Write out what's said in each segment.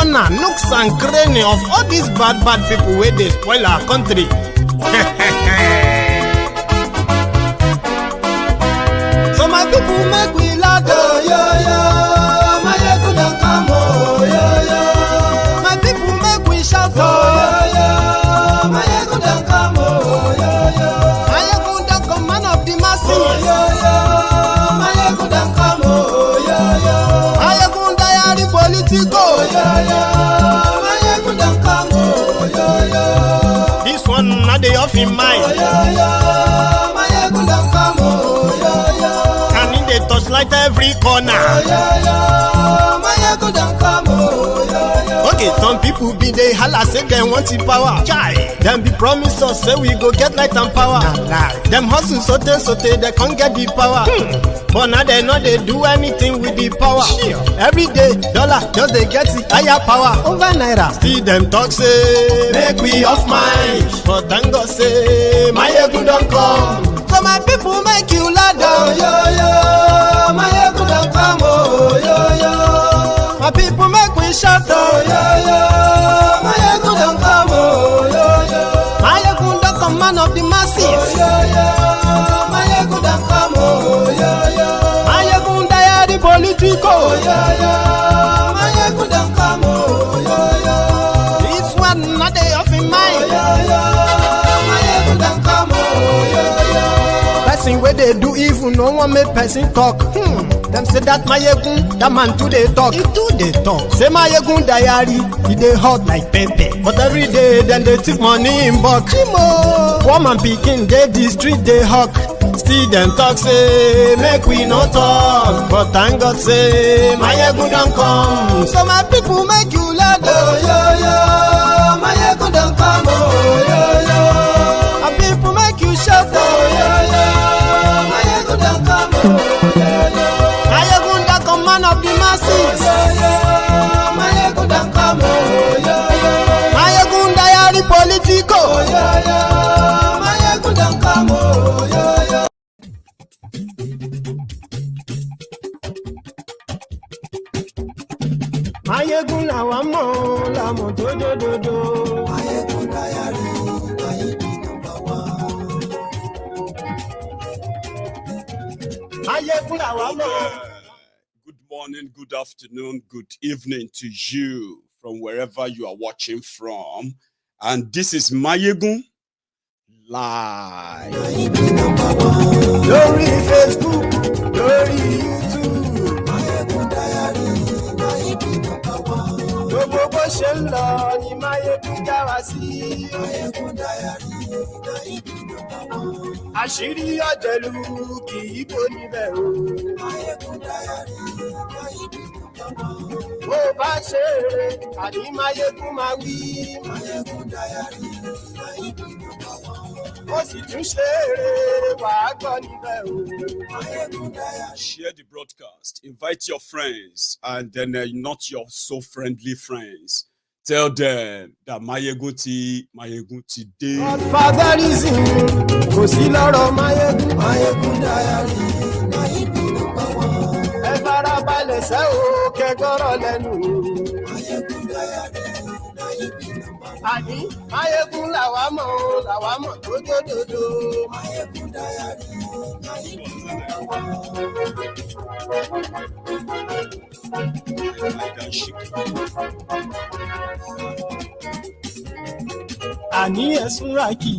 corner, nooks and cranny of all these bad people where they spoil our country. So my people make we loud, oh yo yo, Maiyegun don come, oh yo yo. My people make we shout, oh yo yo, Maiyegun don come, oh yo yo. Maiyegun don come, man of the masses, oh yo yo. Maiyegun don come, oh yo yo. Maiyegun diary Politico, oh yo yo. Maiyegun don come, oh yo yo. This one not the off in mind, oh yo yo. Maiyegun don come, oh yo yo. They touchlight every corner. Oh, yeah. Maiyegun don come, oh, yeah. Okay, some people be they holla say they want the power. Chai. Them be promise us say we go get light and power. Them hustle sote they can't get the power. But now they know they do anything with the power. Every day, dollar just they get the higher power over naira. See them talk say make we off mind. But thank God say Maiyegun don come. So my people make you loud, oh yo yo. Maiyegun don come, oh yo yo. My people make we shout, oh yo yo. Maiyegun don come, oh yo yo. Maiyegun don come, man of the masses, oh yo yo. Maiyegun don come, oh yo yo. Maiyegun diary Politico, oh yo yo. Maiyegun don come, oh yo yo. This one not they off in mind, oh yo yo. Maiyegun don come, oh yo yo. Person where they do evil, no one make person talk. Them say that Maiyegun, that man too they talk. He too they talk. Say Maiyegun diary, he they hot like pepper. But every day then they take money in bulk. Poor man picking, they the street they hawk. Still them talk say make we no talk. But thank God say Maiyegun don come. So my people make you loud, oh yo yo. Maiyegun don come, oh yo yo. My people make you shout, oh yo yo. Maiyegun don come, oh yo yo. Maiyegun don come, man of the masses, oh yo yo. Maiyegun don come, oh yo yo. Maiyegun diary Politico, oh yo yo. Maiyegun don come, oh yo yo. Maiyegun làwa mọ̀ làmọ̀ dódódódó. Maiyegun diary, Maiyegun number one. Maiyegun làwa mọ̀. Good morning, good afternoon, good evening to you from wherever you are watching from. And this is Maiyegun Live. Maiyegun number one. Lórí Facebook, lórí YouTube. Maiyegun diary, Maiyegun number one. Gbogbo bó ṣe ń lọ ni Maiyegun já wa sí. Maiyegun diary, Maiyegun number one. Àṣírí ọ̀jẹ̀lú kì í bò níbẹ̀ o. Maiyegun diary, Maiyegun number one. Bó bá ṣe eré, àní Maiyegun máa wí. Maiyegun diary, Maiyegun number one. Ó sì tún ṣe eré, wàá gbọ́ níbẹ̀ o. Maiyegun diary. Share the broadcast. Invite your friends and then not your so friendly friends. Tell them that Maiyegun ti dé. Godfatherism kò sí lọ́rọ̀ Maiyegun. Maiyegun diary, Maiyegun number one. Ẹ farabalẹ̀ ṣe o kẹ́gbọ́rọ̀ lẹ́nu. Maiyegun diary, Maiyegun number one. Àní Maiyegun làwa mọ̀ dódódódó. Maiyegun diary, Maiyegun number one. Àní ẹ̀sùn ràkì.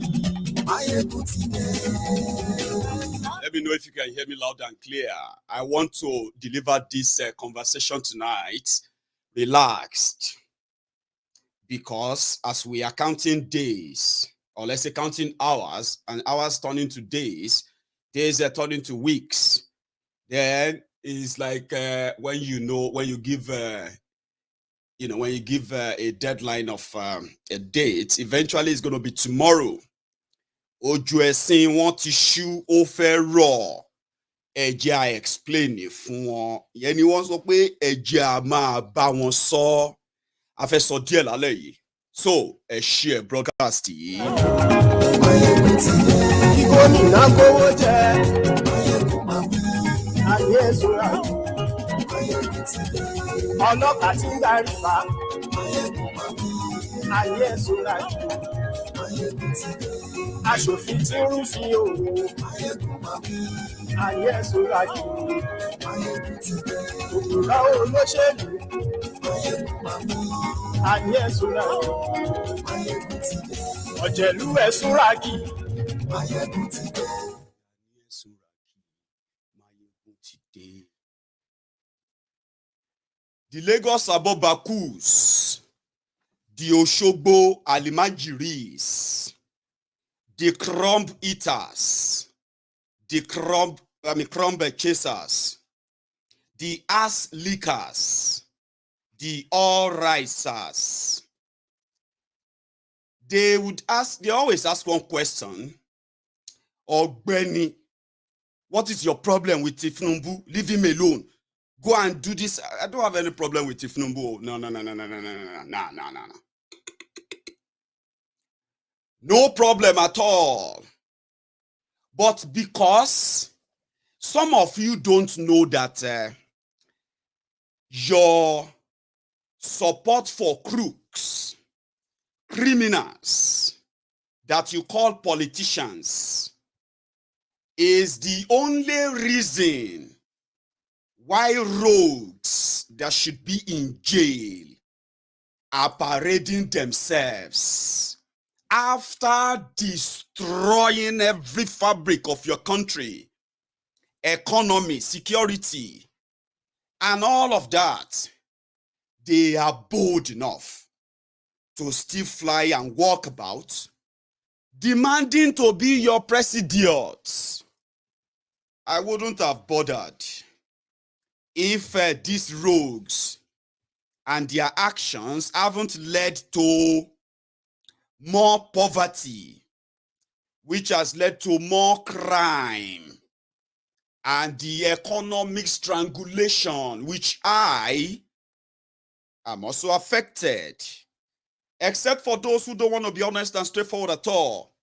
Maiyegun ti dé. Let me know if you can hear me loud and clear. I want to deliver this conversation tonight relaxed. Because as we are counting days, or let's say counting hours, and hours turning to days are turning to weeks, then it's like when you give a deadline of a date, eventually it's going to be tomorrow. Ojú ẹ̀sìn wọn ti ṣú ó fẹ́ rọ̀. Ẹ jẹ́ á explain fún wọn. Ìyẹn ni wọ́n sọ pé ẹ jẹ́ á máa bá wọn sọ. A fẹ́ sọ díẹ̀ lálẹ́ yìí. So, ẹ share broadcast yìí. Maiyegun ti dé. Kí gómìnà kówó jẹ. Maiyegun máa wí. Ayé ẹ̀sùn rà. Maiyegun ti dé. ọlọ́pàá tí ń darí bá ayé ẹ̀sùn láti aṣòfin tí ń rúfin òwò ayé ẹ̀sùn láti òkúra olóṣèlú ayé ẹ̀sùn láti ọ̀jẹ̀lú ẹ̀sùn rákì. The Lagos Abobakus, the Oshogbo Alimajiris, the crumb eaters, the crumb chasers, the ass lickers, the all risers. They always ask one question, Ogbeni, what is your problem with Tinubu? Leave him alone. Go and do this. I don't have any problem with Tinubu. No. No problem at all. But because some of you don't know that your support for crooks, criminals that you call politicians is the only reason why rogues that should be in jail are parading themselves after destroying every fabric of your country, economy, security, and all of that. They are bold enough to still fly and walk about, demanding to be your president. I wouldn't have bothered if these rogues and their actions haven't led to more poverty, which has led to more crime and the economic strangulation, which I am also affected. Except for those who don't want to be honest and straightforward at all.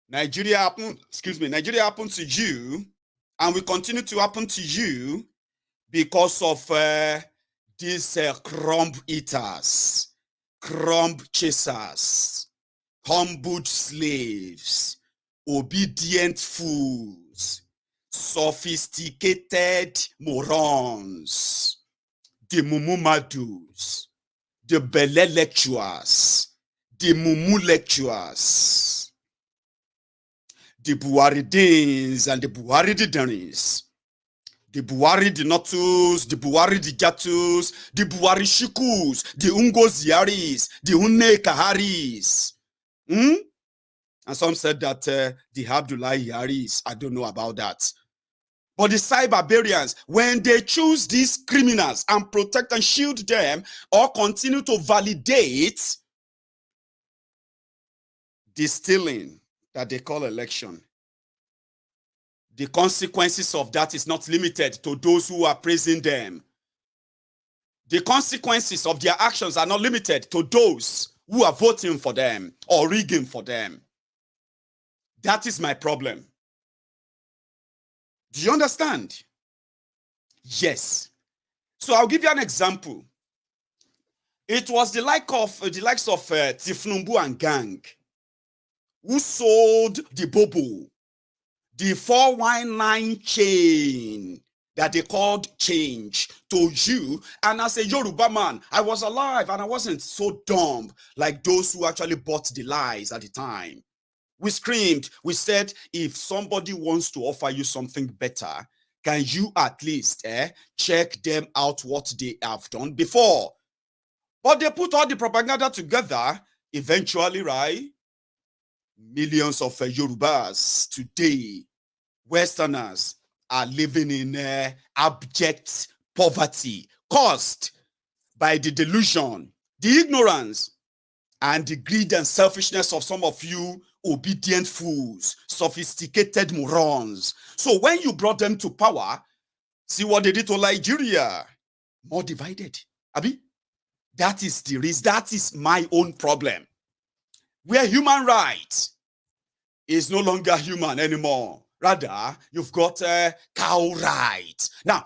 Nigeria happened to you, and will continue to happen to you because of these crumb eaters, crumb chasers, humbled slaves, obedient fools, sophisticated morons, the mumumadus, the belle lecturers, the mumu lecturers, the Buharidins and the Buharididanis, the Buhari Dinotus, the Buhari Digatus, the Buhari Shikus, the Ungoziaris, the Unne Kaharis. And some said that the Abdullahi Yaris, I don't know about that. But the cyberbarians, when they choose these criminals and protect and shield them or continue to validate the stealing that they call election, the consequences of that is not limited to those who are praising them. The consequences of their actions are not limited to those who are voting for them or rigging for them. That is my problem. Do you understand? Yes. So I'll give you an example. It was the likes of Tinubu and gang who sold the Bobo, the 419 chain that they called change to you. And as a Yoruba man, I was alive and I wasn't so dumb like those who actually bought the lies at the time. We screamed, we said, if somebody wants to offer you something better, can you at least check them out what they have done before? But they put all the propaganda together, eventually, right? Millions of Yorubas today, Westerners, are living in abject poverty caused by the delusion, the ignorance, and the greed and selfishness of some of you obedient fools, sophisticated morons. So when you brought them to power, see what they did to Nigeria. More divided. Abi, that is the reason. That is my own problem. Where human rights is no longer human anymore. Rather, you've got cow rights. Now,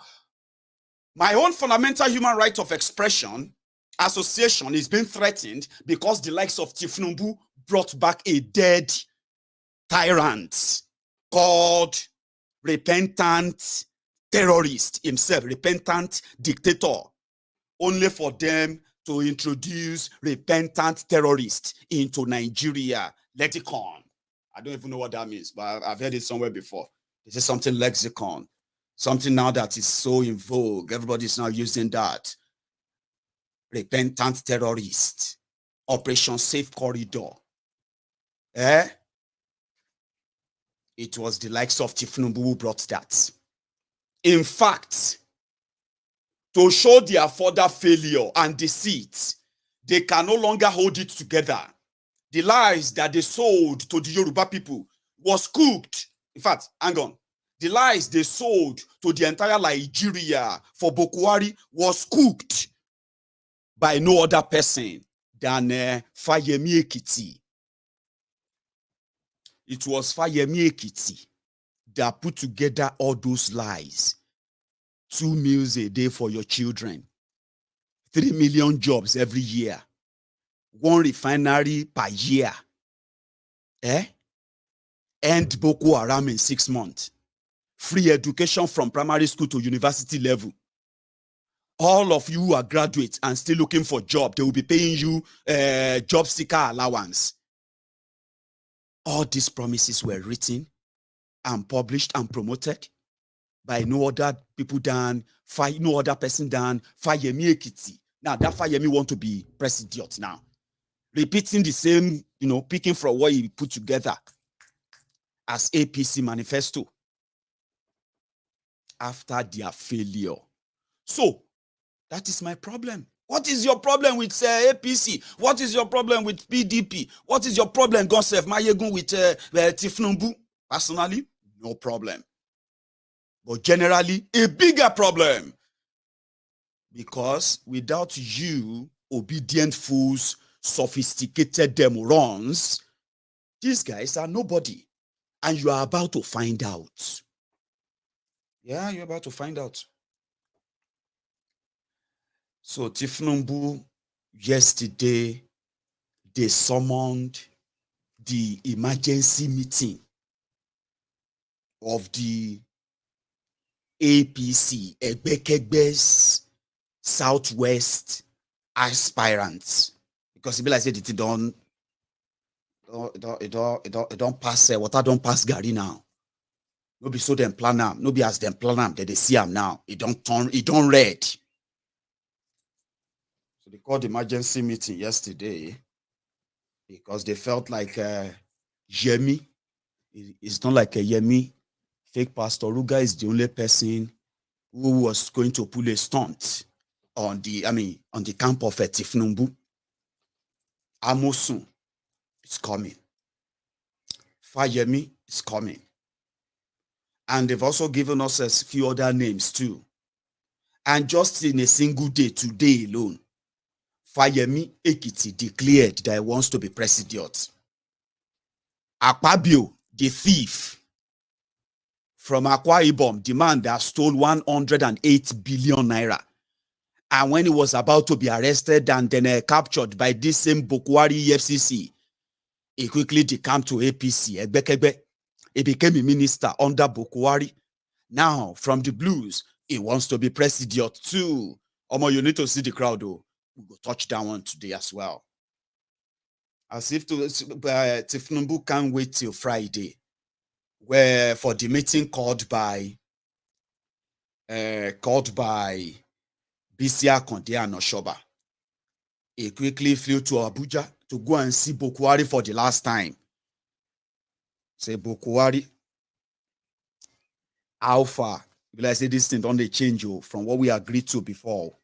My own fundamental human right of expression, association, is being threatened because the likes of Tinubu brought back a dead tyrant called repentant terrorist himself, repentant dictator, only for them to introduce repentant terrorist into Nigeria. Lexicon. I don't even know what that means, but I've heard it somewhere before. This is something lexicon. Something now that is so in vogue. Everybody's now using that. Repentant terrorist. Operation Safe Corridor. It was the likes of Tinubu who brought that. In fact, to show their further failure and deceit, they can no longer hold it together. The lies that they sold to the Yoruba people was cooked. In fact, hang on. The lies they sold to the entire Nigeria for Buhari was cooked by no other person than Fayemi Ekiti. It was Fayemi Ekiti that put together all those lies. 2 meals a day for your children. 3 million jobs every year. 1 refinery per year. End Boko Haram in 6 months. Free education from primary school to university level. All of you who are graduates and still looking for job, they will be paying you job seeker allowance. All these promises were written and published and promoted by no other people than no other person than Fayemi Ekiti. Now that Fayemi want to be president now, repeating the same, picking from what he put together as APC manifesto after their failure. So that is my problem. What is your problem with APC? What is your problem with PDP? What is your problem, Gonsef Maiyegun, with Tinubu? Personally, no problem. But generally, a bigger problem. Because without you, obedient fools, sophisticated demorons, these guys are nobody. And you are about to find out. Yeah, you're about to find out. So Tinubu, yesterday, they summoned the emergency meeting of the APC, Ebekegbe's Southwest aspirants. Because it be like said it don't pass water, don't pass Gary now. No be so them plan am, no be as them plan am, they see am now. It don't red. So they called the emergency meeting yesterday because they felt like Yemi. It's not like a Yemi fake pastor. Ruga is the only person who was going to pull a stunt on the camp of Tinubu. Amosun is coming. Fayemi is coming. And they've also given us a few other names too. And just in a single day, today alone, Fayemi Ekiti declared that he wants to be president. Akpabio, the thief from Akwa Ibom, the man that stole 108 billion naira. And when he was about to be arrested and then captured by this same Buhari EFCC, he quickly decamped to APC. Ebekegbe. He became a minister under Buhari. Now, from the blues, he wants to be president too. Omo, you need to see the crowd, though. We will touch that one today as well. As if Tinubu can't wait till Friday, where for the meeting called by Bisia Konde and Oshoba. He quickly flew to Abuja to go and see Buhari for the last time. Say, Buhari, how far? Will I say this thing don't they change you from what we agreed to before?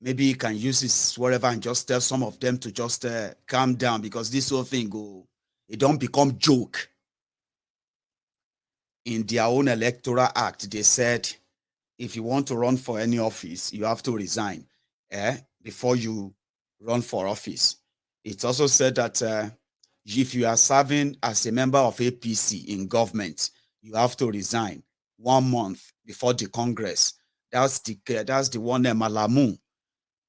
Maybe he can use this whatever and just tell some of them to just calm down, because this whole thing it don't become joke. In their own electoral act, they said, if you want to run for any office, you have to resign before you run for office. It also said that if you are serving as a member of APC in government, you have to resign 1 month before the Congress. That's the one that Malamu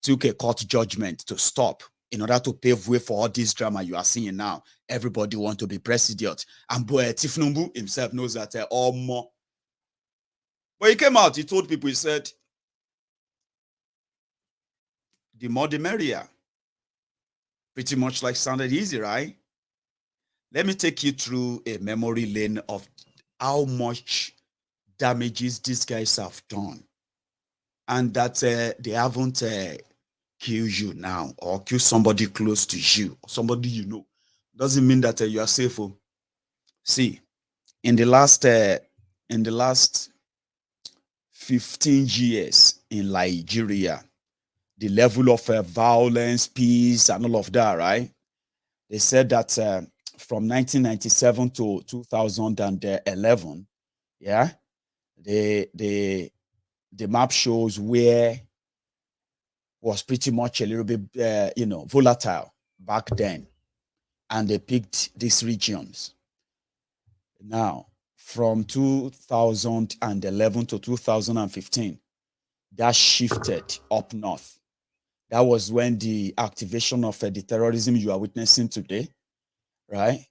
took a court judgment to stop in order to pave way for all this drama you are seeing now. Everybody want to be president. And Tinubu himself knows that all more. But he came out, he told people, he said, the more the merrier. Pretty much like sounded easy, right? Let me take you through a memory lane of how much damages these guys have done. And that they haven't killed you now or kill somebody close to you, or somebody you know. Doesn't mean that you are safe. Oh. See, in the last 15 years in Nigeria, the level of violence, peace, and all of that, right? They said that from 1997 to 2011, yeah, the map shows where was pretty much a little bit, volatile back then, and they picked these regions. Now, from 2011 to 2015, that shifted up north. That was when the activation of the terrorism you are witnessing today, right?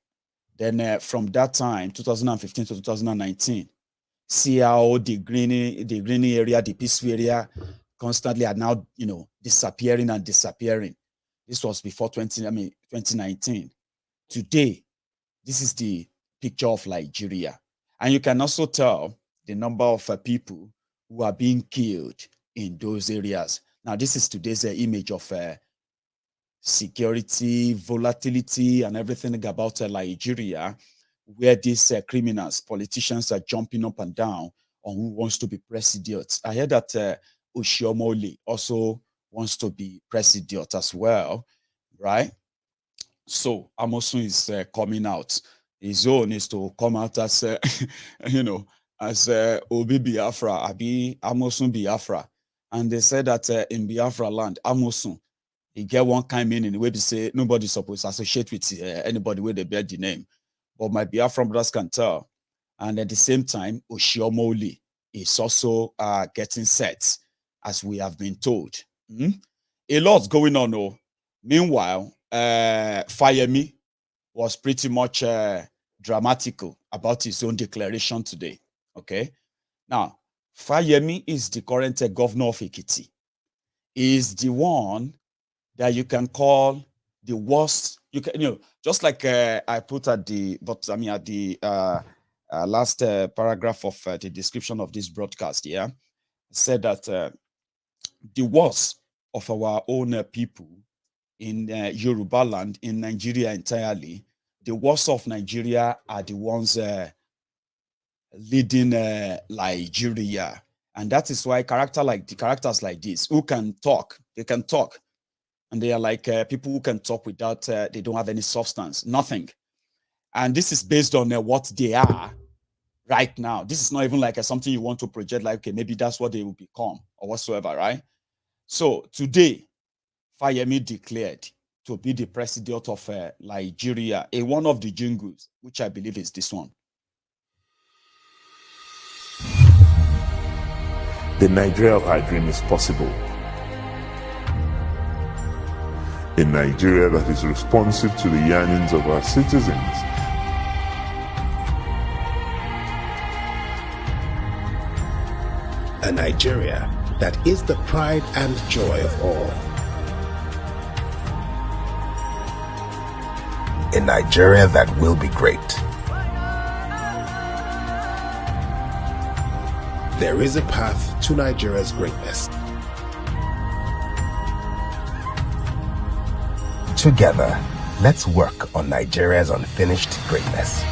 Then from that time, 2015 to 2019, see how the greeny area, the peaceful area, constantly are now, disappearing and disappearing. This was before 2019. Today, this is the picture of Nigeria. And you can also tell the number of people who are being killed in those areas. Now, this is today's image of security, volatility, and everything about Nigeria, where these criminals, politicians are jumping up and down on who wants to be president. I heard that Oshiomhole also wants to be president as well, right? So Amosun is coming out. His own is to come out as, as Obi Biafra, Abi Amosun Biafra. And they said that in Biafra land, Amosun, he get one kind meaning, where they say nobody's supposed to associate with anybody where they bear the name. But my Biafran brothers can tell. And at the same time, Oshiomhole is also getting set, as we have been told. A lot's going on, though. Meanwhile, Fayemi was pretty much dramatical about his own declaration today. Okay. Now, Fayemi is the current governor of Ekiti. He is the one that you can call the worst. You can, just like I put at the, last paragraph of the description of this broadcast, yeah, said that the worst of our own people in Yoruba land, in Nigeria entirely, the worst of Nigeria are the ones leading Nigeria. And that is why characters like this, who can talk, they can talk. And they are like people who can talk without, they don't have any substance, nothing. And this is based on what they are right now. This is not even like something you want to project, like, okay, maybe that's what they will become or whatsoever, right? So today, Fayemi declared to be the president of Nigeria in one of the jingles, which I believe is this one. The Nigeria of our dream is possible. A Nigeria that is responsive to the yearnings of our citizens. A Nigeria that is the pride and joy of all. A Nigeria that will be great. There is a path to Nigeria's greatness. Together, let's work on Nigeria's unfinished greatness.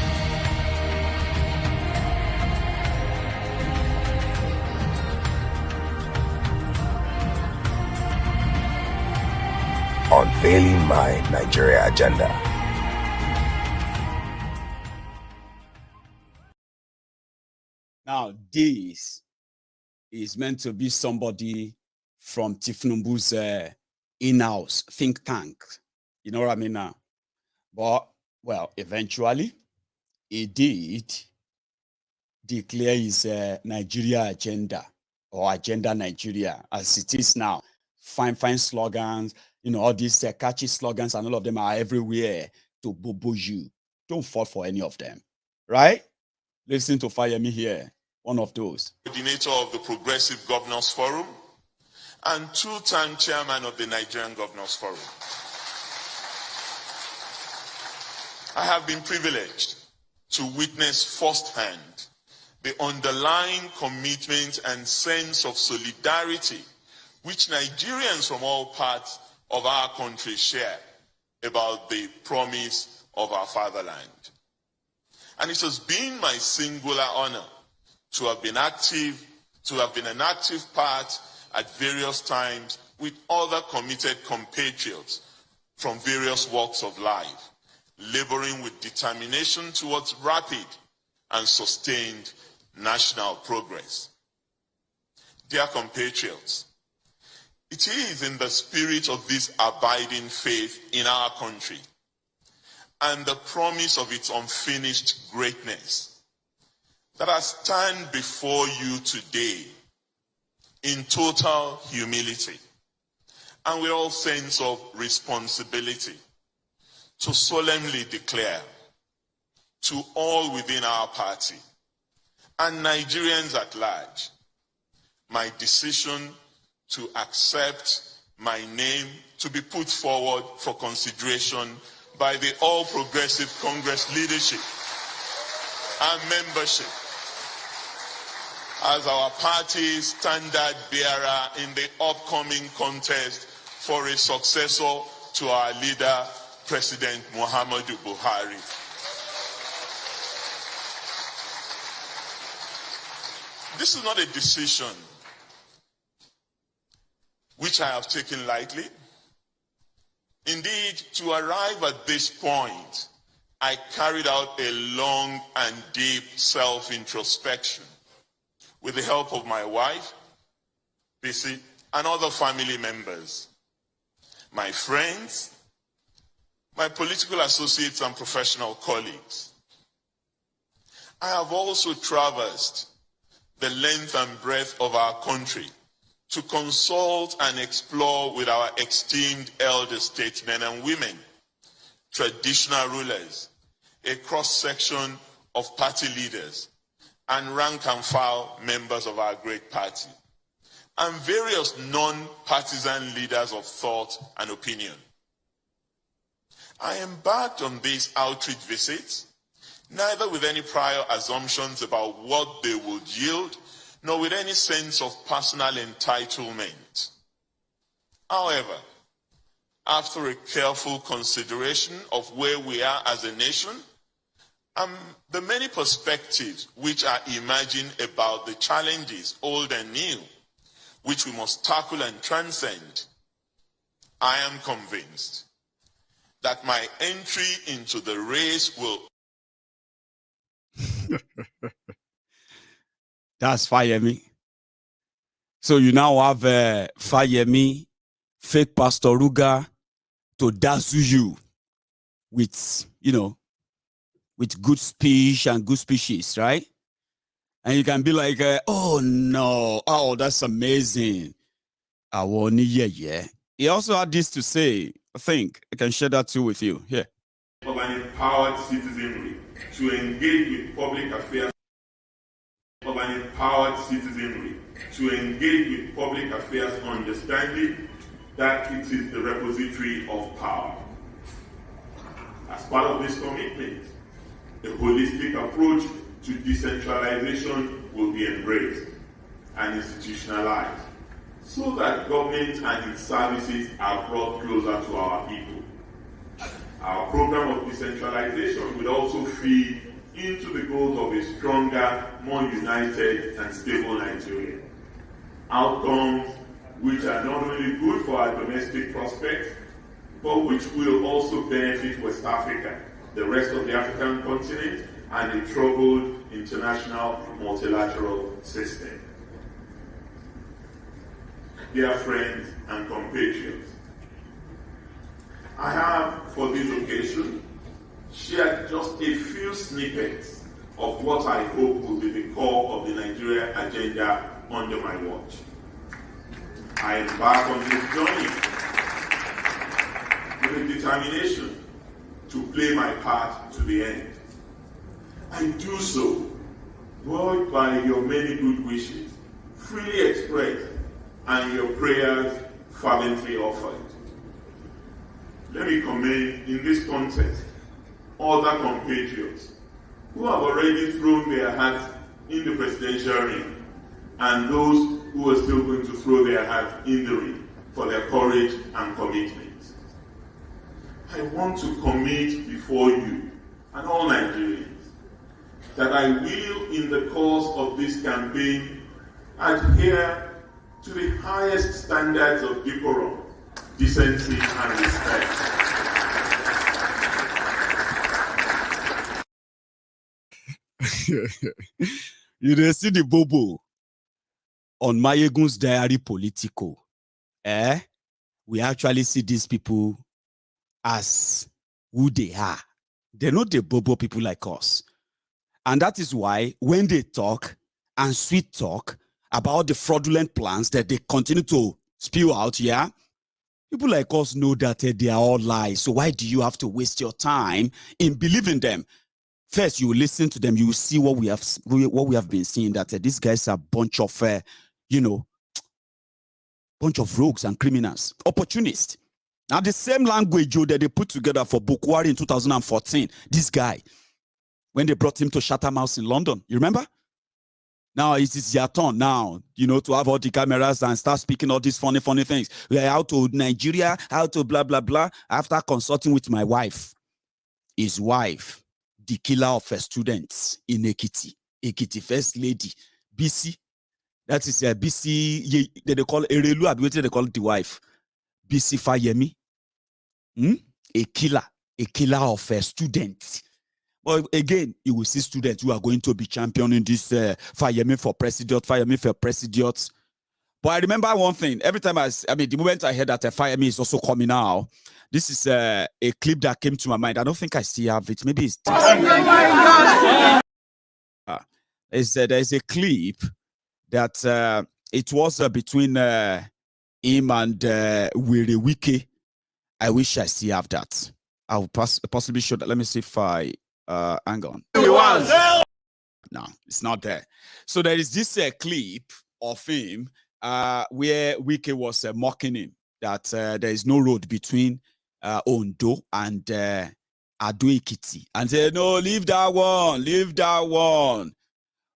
Unveiling my Nigeria agenda. Now, this is meant to be somebody from Tinubu's in-house think tank. You know what I mean now? But, well, eventually, he did declare his Nigeria agenda or agenda Nigeria as it is now. Fine slogans, all these catchy slogans, and all of them are everywhere to boo you. Don't fall for any of them, right? Listen to Fayemi here, one of those. Coordinator of the Progressive Governors Forum and two-time chairman of the Nigerian Governors Forum. I have been privileged to witness firsthand the underlying commitment and sense of solidarity which Nigerians from all parts of our country share about the promise of our fatherland. And it has been my singular honor to have been an active part at various times with other committed compatriots from various walks of life, laboring with determination towards rapid and sustained national progress. Dear compatriots, it is in the spirit of this abiding faith in our country and the promise of its unfinished greatness that I stand before you today in total humility and with all sense of responsibility to solemnly declare to all within our party and Nigerians at large my decision to accept my name to be put forward for consideration by the All Progressive Congress leadership and membership as our party's standard bearer in the upcoming contest for a successor to our leader, President Muhammadu Buhari. This is not a decision which I have taken lightly. Indeed, to arrive at this point, I carried out a long and deep self-introspection with the help of my wife, Bisi, and other family members, my friends, my political associates and professional colleagues. I have also traversed the length and breadth of our country to consult and explore with our esteemed elder statesmen and women, traditional rulers, a cross-section of party leaders, and rank-and-file members of our great party, and various non-partisan leaders of thought and opinion. I embarked on these outreach visits, neither with any prior assumptions about what they would yield, nor with any sense of personal entitlement. However, after a careful consideration of where we are as a nation, and the many perspectives which are emerging about the challenges, old and new, which we must tackle and transcend, I am convinced that my entry into the race will... That's Fayemi. So you now have Fayemi, fake Pastor Ruga, to dazzle you with, with good speech and good speeches, right? And you can be like, oh no, oh, that's amazing. He also had this to say, I think I can share that too with you. Here. Of an empowered citizenry to engage with public affairs. Of an empowered citizenry to engage with public affairs, understanding that it is the repository of power. As part of this commitment, a holistic approach to decentralization will be embraced and institutionalized so that government and its services are brought closer to our people. Our program of decentralization will also feed into the goals of a stronger, more united and stable Nigeria. Outcomes which are not only good for our domestic prospects, but which will also benefit West Africa, the rest of the African continent, and a troubled international multilateral system. Dear friends and compatriots, I have, for this occasion, shared just a few snippets of what I hope will be the core of the Nigeria agenda under my watch. I embark on this journey with a determination to play my part to the end. I do so buoyed by your many good wishes, freely expressed, and your prayers fervently offered. Let me commend in this context other compatriots who have already thrown their hats in the presidential ring, and those who are still going to throw their hats in the ring for their courage and commitment. I want to commit before you and all Nigerians that I will, in the course of this campaign, adhere to the highest standards of decorum, decency, and respect. You dey see the bobo on MaiyegunsDiary Politico. We actually see these people as who they are. They're not the bobo people like us. And that is why when they talk and sweet talk about the fraudulent plans that they continue to spew out, people like us know that they are all lies. So why do you have to waste your time in believing them? First, you listen to them, you will see what we have been seeing, that these guys are a bunch of, bunch of rogues and criminals, opportunists. Now, the same language that they put together for Buhari in 2014, this guy, when they brought him to Chatham House in London, you remember? Now it is your turn now, to have all the cameras and start speaking all these funny things. We are out to Nigeria, how to blah, blah, blah. After consulting with my wife, his wife, the killer of her students in Ekiti First Lady, BC. That is BC, they call Erelu, they call the wife. BC Fayemi. A killer of her students. But again, you will see students who are going to be championing this Fayemi for president. But I remember one thing. Every time the moment I heard that Fayemi is also coming out, this is a clip that came to my mind. I don't think I still have it. Maybe it's this. Oh my God. There's a clip that it was between him and Wike. I wish I still have that. I'll possibly show that. Let me see if I hang on. No, it's not there. So there is this clip of him where Wike was mocking him that there is no road between Ondo and Ado Ekiti, and said, "No, leave that one."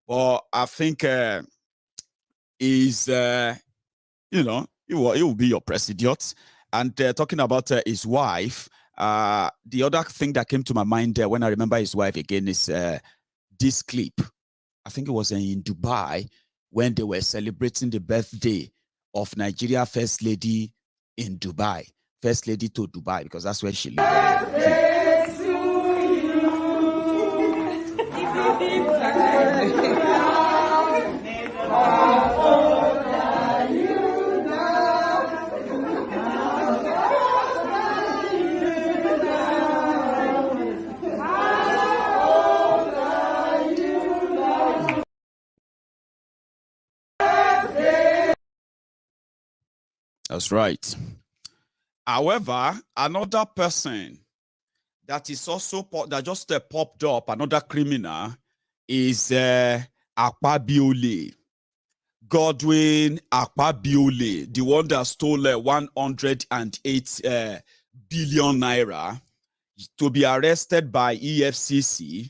But I think he will be your president. And talking about his wife, the other thing that came to my mind when I remember his wife again is this clip. I think it was in Dubai when they were celebrating the birthday of Nigeria First Lady in Dubai. First Lady to Dubai, because that's where she lived. That's right. However, another person that is also that just popped up, another criminal, is Akpabiole. Godwin Akpabiole, the one that stole 108 billion naira, to be arrested by EFCC,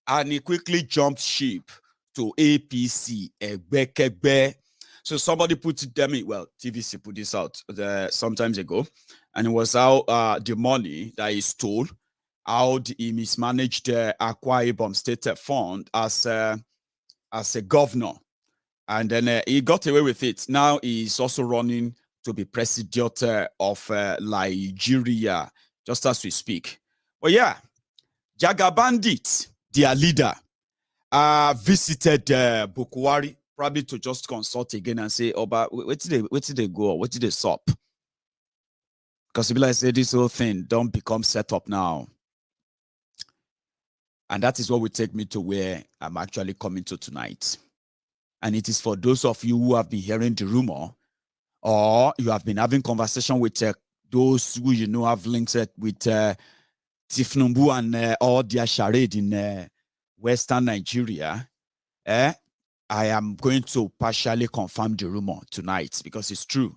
and he quickly jumped ship to APC, Egbekegbe. So somebody put it there, well, TVC put this out sometimes ago, and it was how the money that he stole, how he mismanaged Akwa Ibom State Fund as a governor. And then he got away with it. Now he's also running to be president of Nigeria, just as we speak. But yeah, Jaga Bandit, their leader, visited Buhari, probably to just consult again and say, "Oh, but where did they go? Where did they stop?" Because people like say this whole thing don't become set up now. And that is what will take me to where I'm actually coming to tonight. And it is for those of you who have been hearing the rumor, or you have been having conversation with those who you know have links with Tinubu and all their charade in Western Nigeria. I am going to partially confirm the rumor tonight because it's true.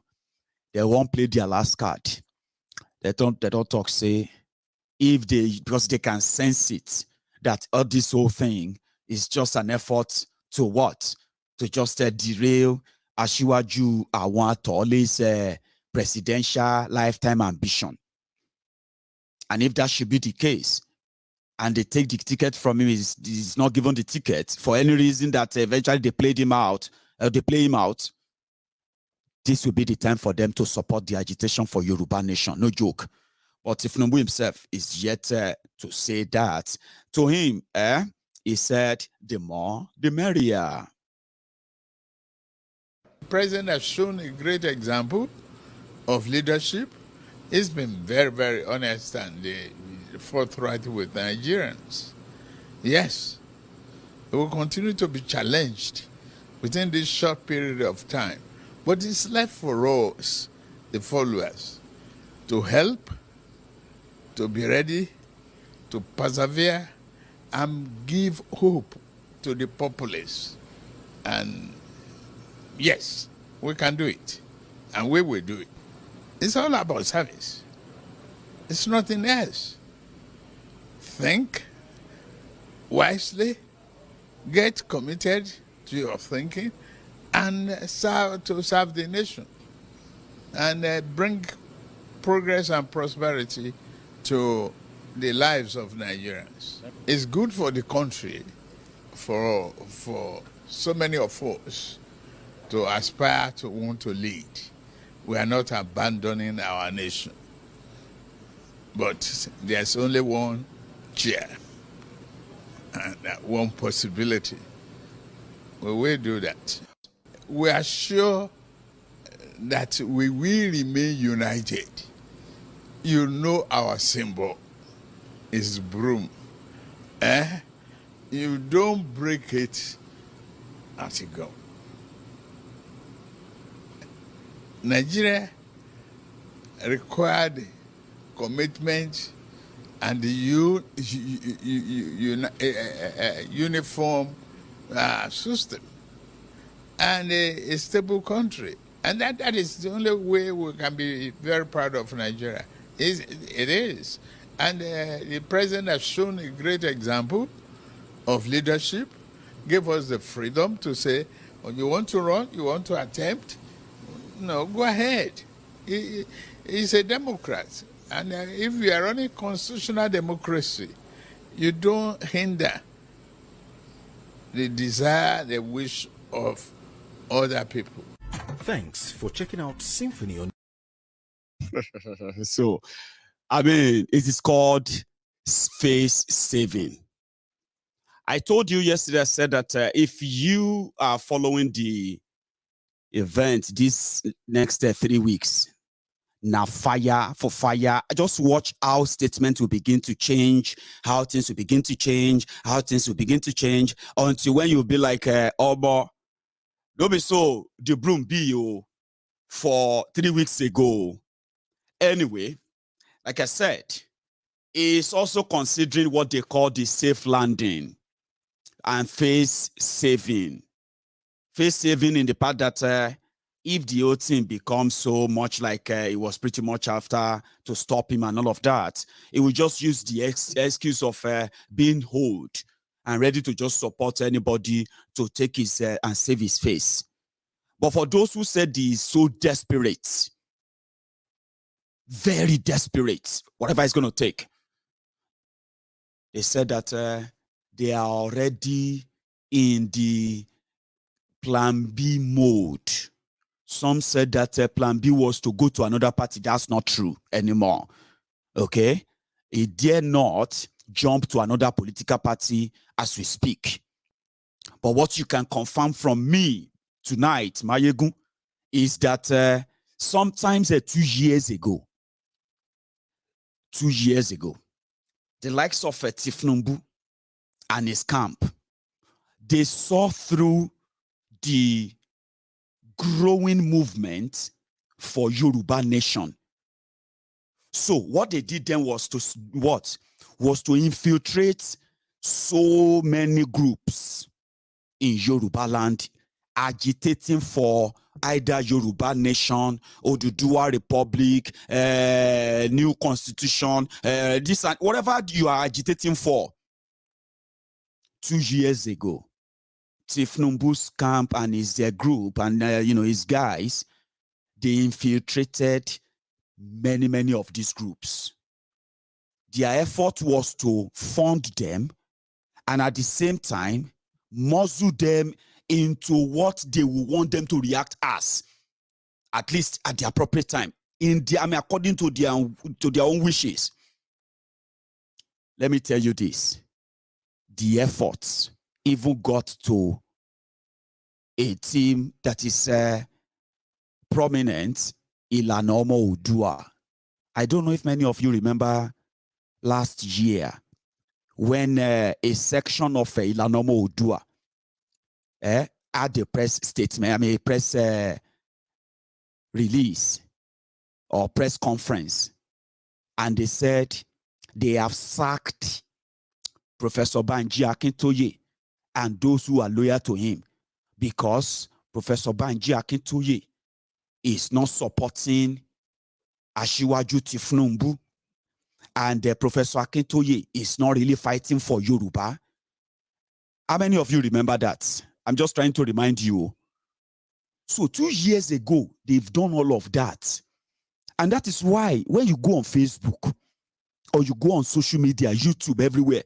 They won't play their last card. They don't talk, say, because they can sense it, that all this whole thing is just an effort to what? To just derail Asiwaju Awatole's presidential lifetime ambition. And if that should be the case, and they take the ticket from him, he's not given the ticket for any reason that eventually they play him out, this will be the time for them to support the agitation for Yoruba nation. No joke. But if Tinubu himself is yet to say that, to him, he said, the more, the merrier. The president has shown a great example of leadership. He's been very, very honest and forthright with Nigerians. Yes, he will continue to be challenged within this short period of time. But it's left for us, the followers, to help, to be ready, to persevere, and give hope to the populace. And yes, we can do it, and we will do it. It's all about service. It's nothing else. Think wisely, get committed to your thinking, and serve the nation, and bring progress and prosperity to the lives of Nigerians. It's good for the country, for so many of us to aspire to want to lead. We are not abandoning our nation. But there's only one chair and one possibility. We will do that. We are sure that we will remain united. You know our symbol is broom. You don't break it as you go. Nigeria required commitment and the uniform system and a stable country. And that is the only way we can be very proud of Nigeria. It is. And the president has shown a great example of leadership, gave us the freedom to say, oh, you want to run, you want to attempt, no, go ahead. He's a Democrat. And if we are running constitutional democracy, you don't hinder the desire, the wish of other people. Thanks for checking out Symphony on. So, I mean, it is called face saving. I told you yesterday, I said that if you are following the event this next 3 weeks, now fire for fire, just watch how statements will begin to change, how things will begin to change, until when you'll be like, oh, but don't be so, the broom be you for 3 weeks ago. Anyway, like I said, it's also considering what they call the safe landing and face saving. Face saving in the part that if the whole thing becomes so much like it was pretty much after to stop him and all of that, it will just use the excuse of being hold and ready to just support anybody to take his and save his face. But for those who said he's so desperate, very desperate, whatever it's going to take, they said that they are already in the plan B mode. Some said that plan B was to go to another party. That's not true anymore. Okay? He dare not jump to another political party as we speak. But what you can confirm from me tonight, Maiyegun, is that sometimes 2 years ago, the likes of Tinubu and his camp, they saw through the growing movement for Yoruba nation. So what they did then was to what? Was to infiltrate so many groups in Yoruba land, agitating for either Yoruba nation, Oduduwa Republic, new constitution, this and whatever you are agitating for. 2 years ago, Tinubu's camp and his group and his guys, they infiltrated many of these groups. Their effort was to fund them and at the same time muzzle them into what they will want them to react as, at least at the appropriate time, according to their own wishes. Let me tell you this: the efforts even got to a team that is prominent, Ilana Omo-Oduwa. I don't know if many of you remember last year when a section of Ilana Omo-Oduwa had a press statement, a press release or press conference, and they said they have sacked Professor Banji Akintoye and those who are loyal to him because Professor Banji Akintoye is not supporting Asiwaju Tinubu, and Professor Akintoye is not really fighting for Yoruba. How many of you remember that? I'm just trying to remind you. So 2 years ago, they've done all of that. And that is why when you go on Facebook or you go on social media, YouTube, everywhere,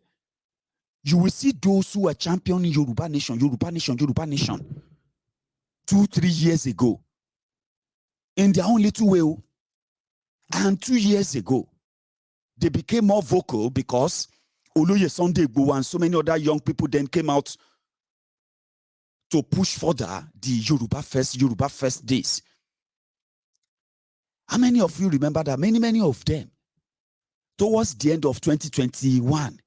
you will see those who are championing Yoruba nation, Yoruba nation, Yoruba nation 2-3 years ago in their own little way. And 2 years ago, they became more vocal because Oloye Sunday Igboho and so many other young people then came out to push further the Yoruba first days. How many of you remember that? Many of them, towards the end of 2021,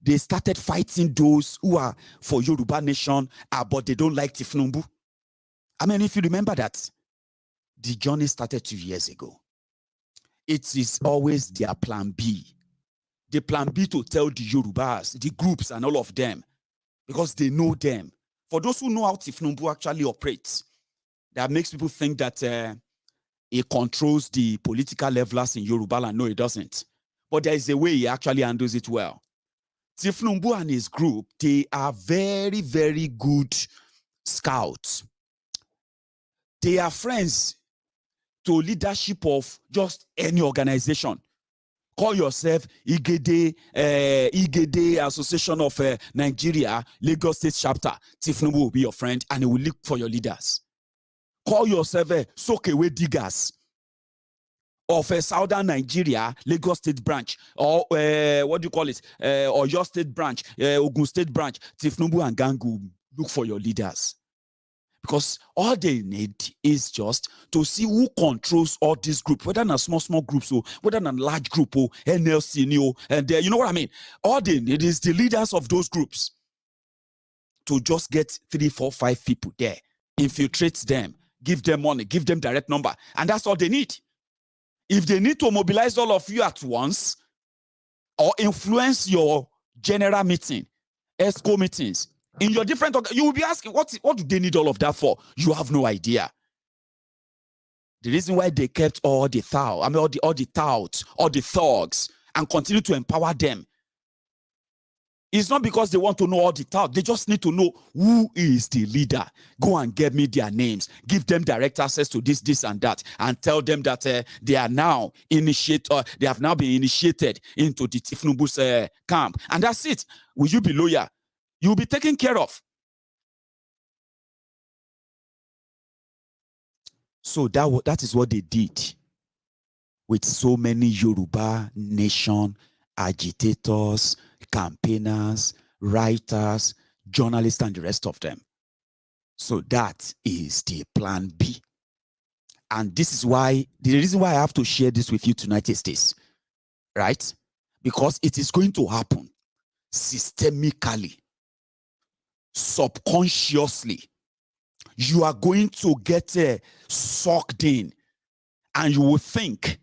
they started fighting those who are for Yoruba nation, but they don't like Tinubu. How many of you remember that? The journey started 2 years ago. It is always their plan B. The plan B to tell the Yorubas, the groups and all of them, because they know them. For those who know how Tinubu actually operates, that makes people think that he controls the political levelers in Yoruba land. No, he doesn't. But there is a way he actually handles it well. Tinubu and his group, they are very good scouts. They are friends to leadership of just any organization. Call yourself Igede Association of Nigeria, Lagos State Chapter. Tinubu will be your friend and he will look for your leaders. Call yourself Sokewe Diggers of Southern Nigeria, Lagos State Branch, or what do you call it? Or your state branch, Ogun State Branch. Tinubu and gang will look for your leaders. Because all they need is just to see who controls all these groups, whether in a small groups or whether in a large group or NLC, and you know what I mean? All they need is the leaders of those groups to just get 3, 4, 5 people there, infiltrate them, give them money, give them direct number, and that's all they need. If they need to mobilize all of you at once or influence your general meeting, ESCO meetings, in your different, you will be asking, what do they need all of that for? You have no idea. The reason why they kept all the touts, all the thugs, and continue to empower them is not because they want to know all the touts. They just need to know who is the leader. Go and get me their names. Give them direct access to this, and that, and tell them that they are now they have now been initiated into the Tinubu's camp. And that's it. Will you be loyal? You'll be taken care of. So that is what they did with so many Yoruba nation agitators, campaigners, writers, journalists, and the rest of them. So that is the plan B. And this is why, the reason why I have to share this with you tonight is this, right? Because it is going to happen. systemically, subconsciously, you are going to get sucked in, and you will think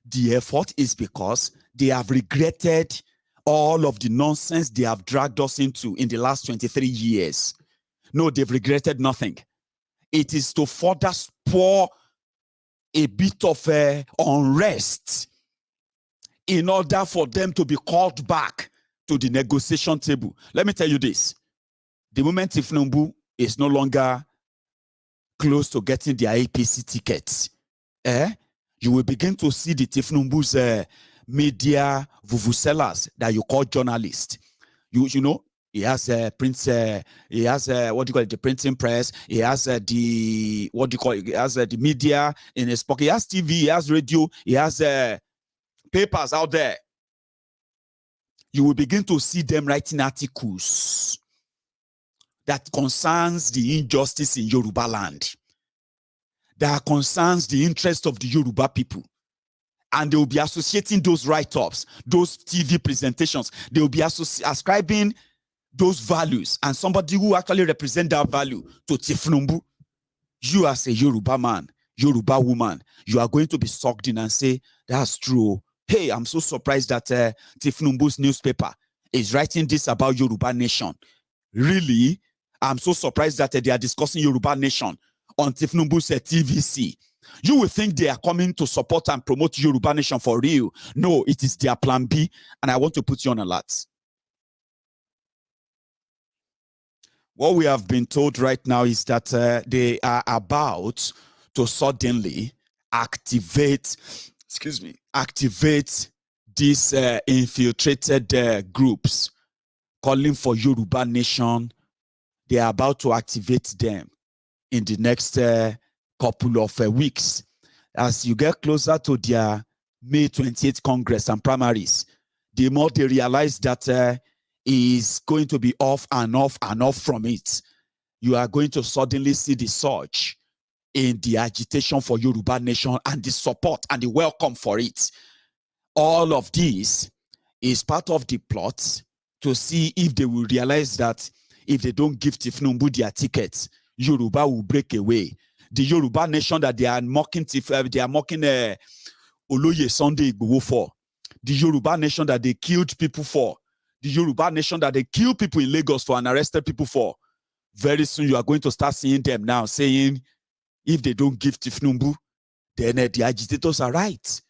the effort is because they have regretted all of the nonsense they have dragged us into in the last 23 years. No, they've regretted nothing. It is to further spur a bit of unrest in order for them to be called back to the negotiation table. Let me tell you this. The moment Tinubu is no longer close to getting their APC tickets, you will begin to see the Tinubu's media vuvuzelas that you call journalists. You know, he has he has what do you call it, the printing press. He has the what do you call it? He has the media in his pocket. He has TV. He has radio. He has papers out there. You will begin to see them writing articles that concerns the injustice in Yoruba land, that concerns the interest of the Yoruba people. And they will be associating those write-ups, those TV presentations. They will be ascribing those values, and somebody who actually represents that value to Tinubu. You as a Yoruba man, Yoruba woman, you are going to be sucked in and say, that's true. Hey, I'm so surprised that Tinubu's newspaper is writing this about Yoruba nation. Really? I'm so surprised that they are discussing Yoruba nation on Tinubu's TVC. You will think they are coming to support and promote Yoruba nation for real. No, it is their plan B, and I want to put you on alert. What we have been told right now is that they are about to suddenly activate these infiltrated groups calling for Yoruba nation. They are about to activate them in the next couple of weeks. As you get closer to their May 28th Congress and primaries, the more they realize that is going to be off and off and off from it, you are going to suddenly see the surge in the agitation for Yoruba nation and the support and the welcome for it. All of this is part of the plot to see if they will realize that if they don't give Tinubu their tickets, Yoruba will break away. The Yoruba nation that they are mocking, Oloye Sunday Igboho for, the Yoruba nation that they killed people for, the Yoruba nation that they killed people in Lagos for and arrested people for. Very soon you are going to start seeing them now saying, if they don't give Tinubu, then the agitators are right.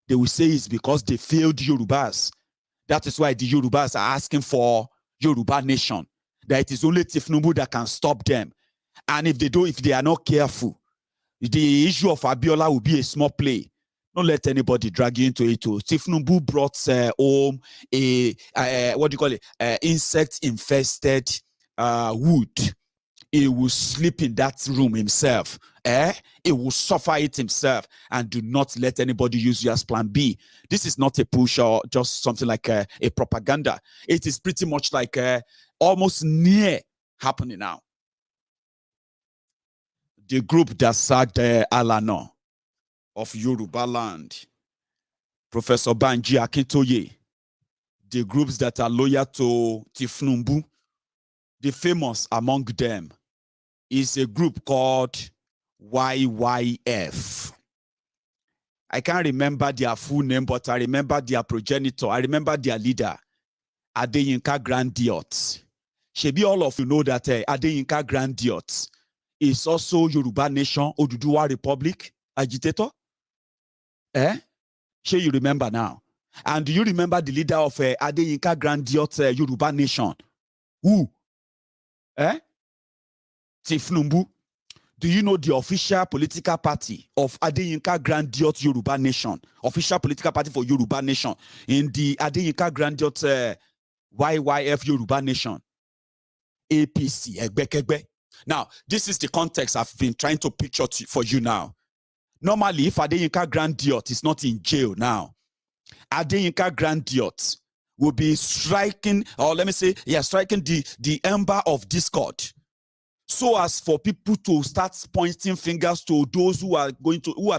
They will say it's because they failed Yorubas. That is why the Yorubas are asking for Yoruba nation. That it is only Tinubu that can stop them. And if they are not careful, the issue of Abiola will be a small play. Don't let anybody drag you into it. Tinubu brought home a insect-infested wood. He will sleep in that room himself. He will suffer it himself, and do not let anybody use you as plan B. This is not a push or just something like a propaganda. It is pretty much like almost near happening now. The group that sacked Alano of Yoruba land, Professor Banji Akintoye, the groups that are loyal to Tinubu, the famous among them is a group called YYF. I can't remember their full name, but I remember their progenitor. I remember their leader, Adeyinka Grandiot. Shebi, all of you know that Adeyinka Grandiot is also Yoruba Nation, Oduduwa Republic agitator. Sure, you remember now. And do you remember the leader of Adeyinka Grandiot Yoruba Nation? Who? Tinubu. Do you know the official political party of Adeyinka Grandiot Yoruba Nation? Official political party for Yoruba Nation in the Adeyinka Grandiot YYF Yoruba Nation. APC, Egbekegbe. Now, this is the context I've been trying to picture for you now. Normally, if Adeyinka Grandiot is not in jail now, Adeyinka Grandiot will be striking, or let me say, striking the ember of discord, so as for people to start pointing fingers to those who are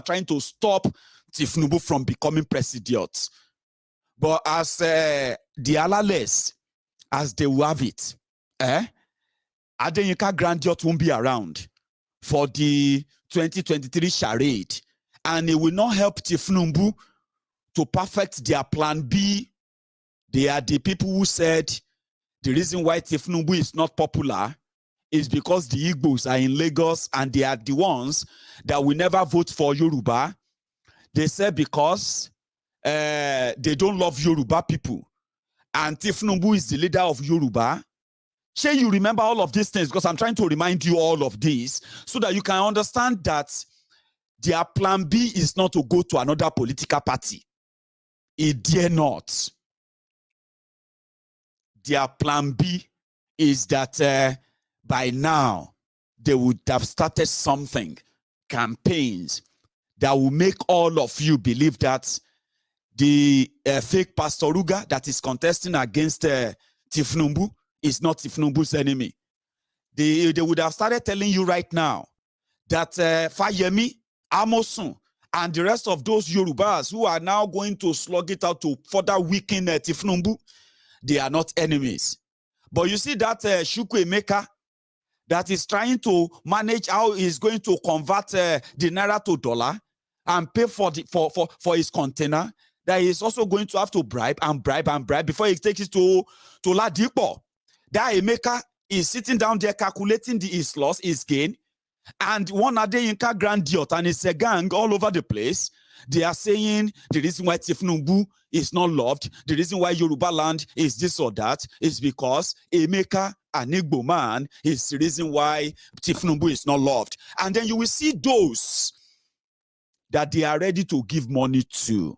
trying to stop Tinubu from becoming president. But as the Alales as they will have it, Adeyinka Grandiot won't be around for the 2023 charade, and it will not help Tinubu to perfect their plan B. They are the people who said the reason why Tinubu is not popular is because the Igbos are in Lagos and they are the ones that will never vote for Yoruba. They said because they don't love Yoruba people. And Tinubu is the leader of Yoruba. Sure, you remember all of these things, because I'm trying to remind you all of these so that you can understand that their plan B is not to go to another political party. It dare not. Their plan B is that by now they would have started something, campaigns that will make all of you believe that the fake Pastor Ruga that is contesting against Tinubu is not Tinubu's enemy. They would have started telling you right now that Fayemi, Amosun, and the rest of those Yorubas who are now going to slug it out to further weaken Tinubu, they are not enemies. But you see that Shukwu Emeka that is trying to manage how he's going to convert the naira to dollar and pay for his container, that he's also going to have to bribe before he takes it to Ladipo. That Emeka is sitting down there calculating his loss, his gain, and one Adeyinka Grandiot and his gang all over the place. They are saying the reason why Tinubu is not loved, the reason why Yoruba land is this or that, is because Emeka, an Igbo man, is the reason why Tinubu is not loved. And then you will see those that they are ready to give money to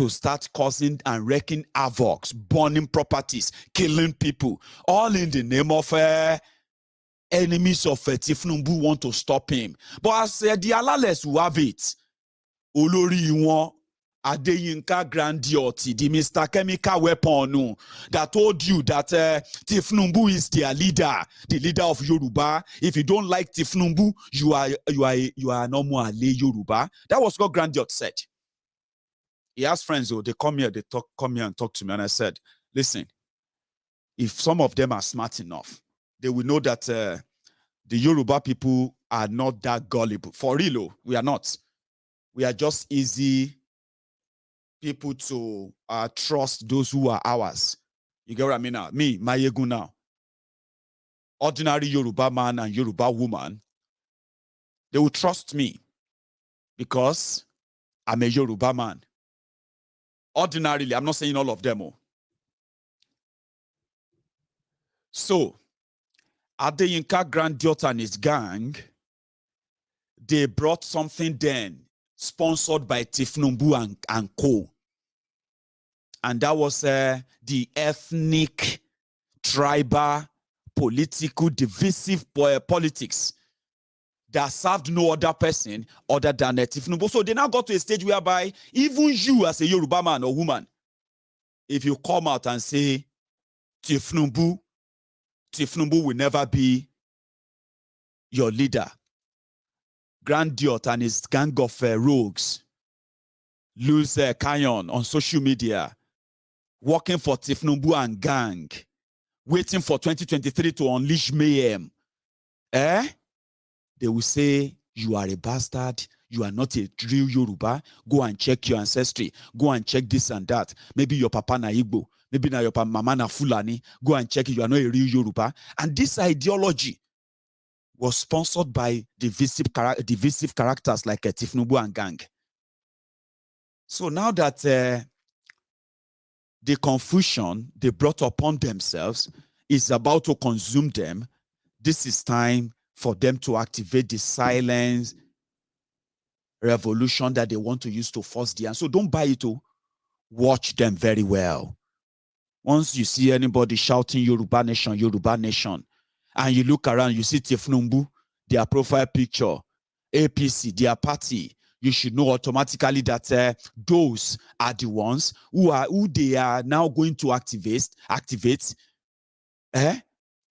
start causing and wreaking havoc, burning properties, killing people, all in the name of enemies of Tinubu want to stop him. But as the Alales who have it, Olori Iwon Adeyinka Grandioti, the Mr. Chemical Weapon that told you that Tinubu is their leader, the leader of Yoruba. If you don't like Tinubu, you are no more Yoruba. That was what Grandiot said. He has friends, they come here, come here and talk to me. And I said, listen, if some of them are smart enough, they will know that the Yoruba people are not that gullible. For real, we are not. We are just easy people to trust those who are ours. You get what I mean now? Me, Maiyegun now. Ordinary Yoruba man and Yoruba woman, they will trust me because I'm a Yoruba man. Ordinarily, I'm not saying all of them. So, Adeyinka Grandiot and his gang, they brought something then, sponsored by Tinubu and co. And that was the ethnic, tribal, political, divisive politics that served no other person other than Tinubu. So they now got to a stage whereby even you as a Yoruba man or woman, if you come out and say Tinubu will never be your leader, Grandiot and his gang of rogues lose Canyon on social media, working for Tinubu and gang, waiting for 2023 to unleash mayhem. They will say, you are a bastard, you are not a real Yoruba, go and check your ancestry, go and check this and that. Maybe your papa na Igbo, maybe na your mama na Fulani, go and check it, you are not a real Yoruba. And this ideology was sponsored by divisive characters like Tinubu and gang. So now that the confusion they brought upon themselves is about to consume them, this is time for them to activate the silence revolution that they want to use to force the answer. So don't buy it. Watch them very well. Once you see anybody shouting Yoruba nation, and you look around, you see Tinubu, their profile picture, APC, their party, you should know automatically that those are the ones who they are now going to activate in